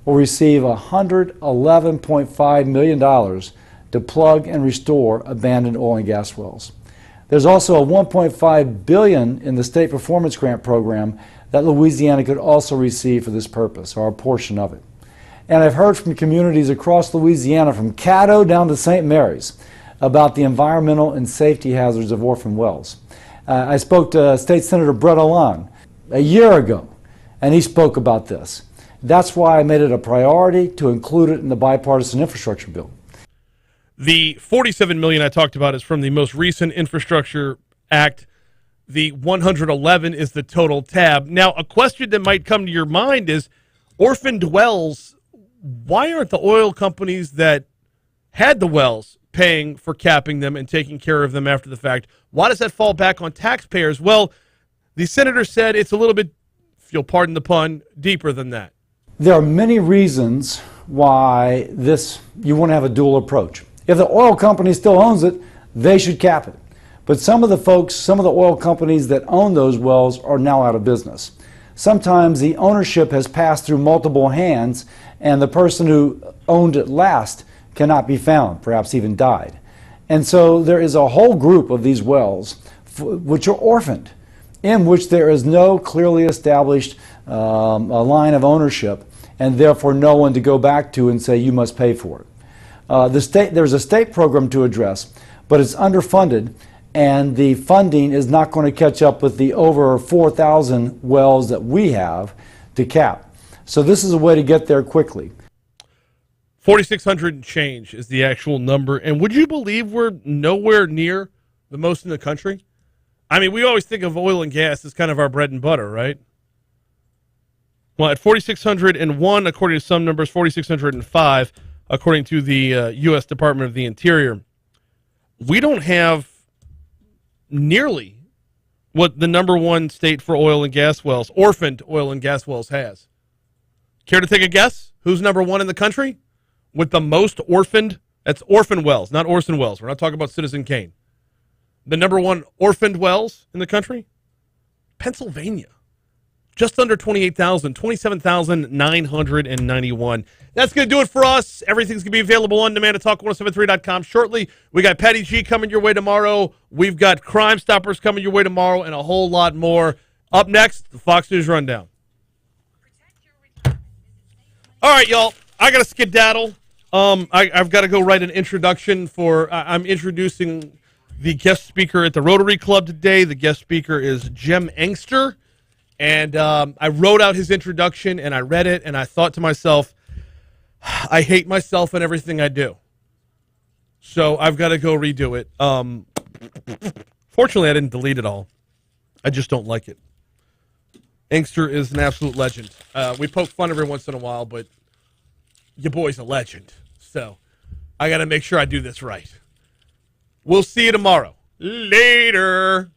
will receive $111.5 million to plug and restore abandoned oil and gas wells. There's also a $1.5 billion in the state performance grant program that Louisiana could also receive for this purpose, or a portion of it. And I've heard from communities across Louisiana, from Caddo down to St. Mary's, about the environmental and safety hazards of orphan wells. I spoke to State Senator Brett Alon a year ago, and he spoke about this. That's why I made it a priority to include it in the Bipartisan Infrastructure Bill. The $47 million I talked about is from the most recent Infrastructure Act. The 111 is the total tab. Now, a question that might come to your mind is, orphaned wells, why aren't the oil companies that had the wells paying for capping them and taking care of them after the fact? Why does that fall back on taxpayers? Well, the senator said it's a little bit, if you'll pardon the pun, deeper than that. There are many reasons why you want to have a dual approach. If the oil company still owns it, they should cap it. But some of the oil companies that own those wells are now out of business. Sometimes the ownership has passed through multiple hands, and the person who owned it last cannot be found, perhaps even died. And so there is a whole group of these wells which are orphaned, in which there is no clearly established a line of ownership, and therefore no one to go back to and say you must pay for it. There's a state program to address, but it's underfunded, and the funding is not going to catch up with the over 4,000 wells that we have to cap. So this is a way to get there quickly. 4,600 and change is the actual number. And would you believe we're nowhere near the most in the country? I mean, we always think of oil and gas as kind of our bread and butter, right? Well, at 4,601, according to some numbers, 4,605, according to the U.S. Department of the Interior, we don't have nearly what the number one state for oil and gas wells, orphaned oil and gas wells, has. Care to take a guess? Who's number one in the country with the most orphaned? That's orphan wells, not Orson Welles. We're not talking about Citizen Kane. The number one orphaned wells in the country? Pennsylvania. Just under 28,000, 27,991. That's going to do it for us. Everything's going to be available on demand at talk1073.com shortly. We got Patty G coming your way tomorrow. We've got Crime Stoppers coming your way tomorrow, and a whole lot more. Up next, the Fox News Rundown. All right, y'all. I got to skedaddle. I've got to go write an introduction for, I'm introducing the guest speaker at the Rotary Club today. The guest speaker is Jim Engster. And I wrote out his introduction, and I read it, and I thought to myself, I hate myself and everything I do. So I've got to go redo it. Fortunately, I didn't delete it all. I just don't like it. Engster is an absolute legend. We poke fun every once in a while, but your boy's a legend. So I got to make sure I do this right. We'll see you tomorrow. Later.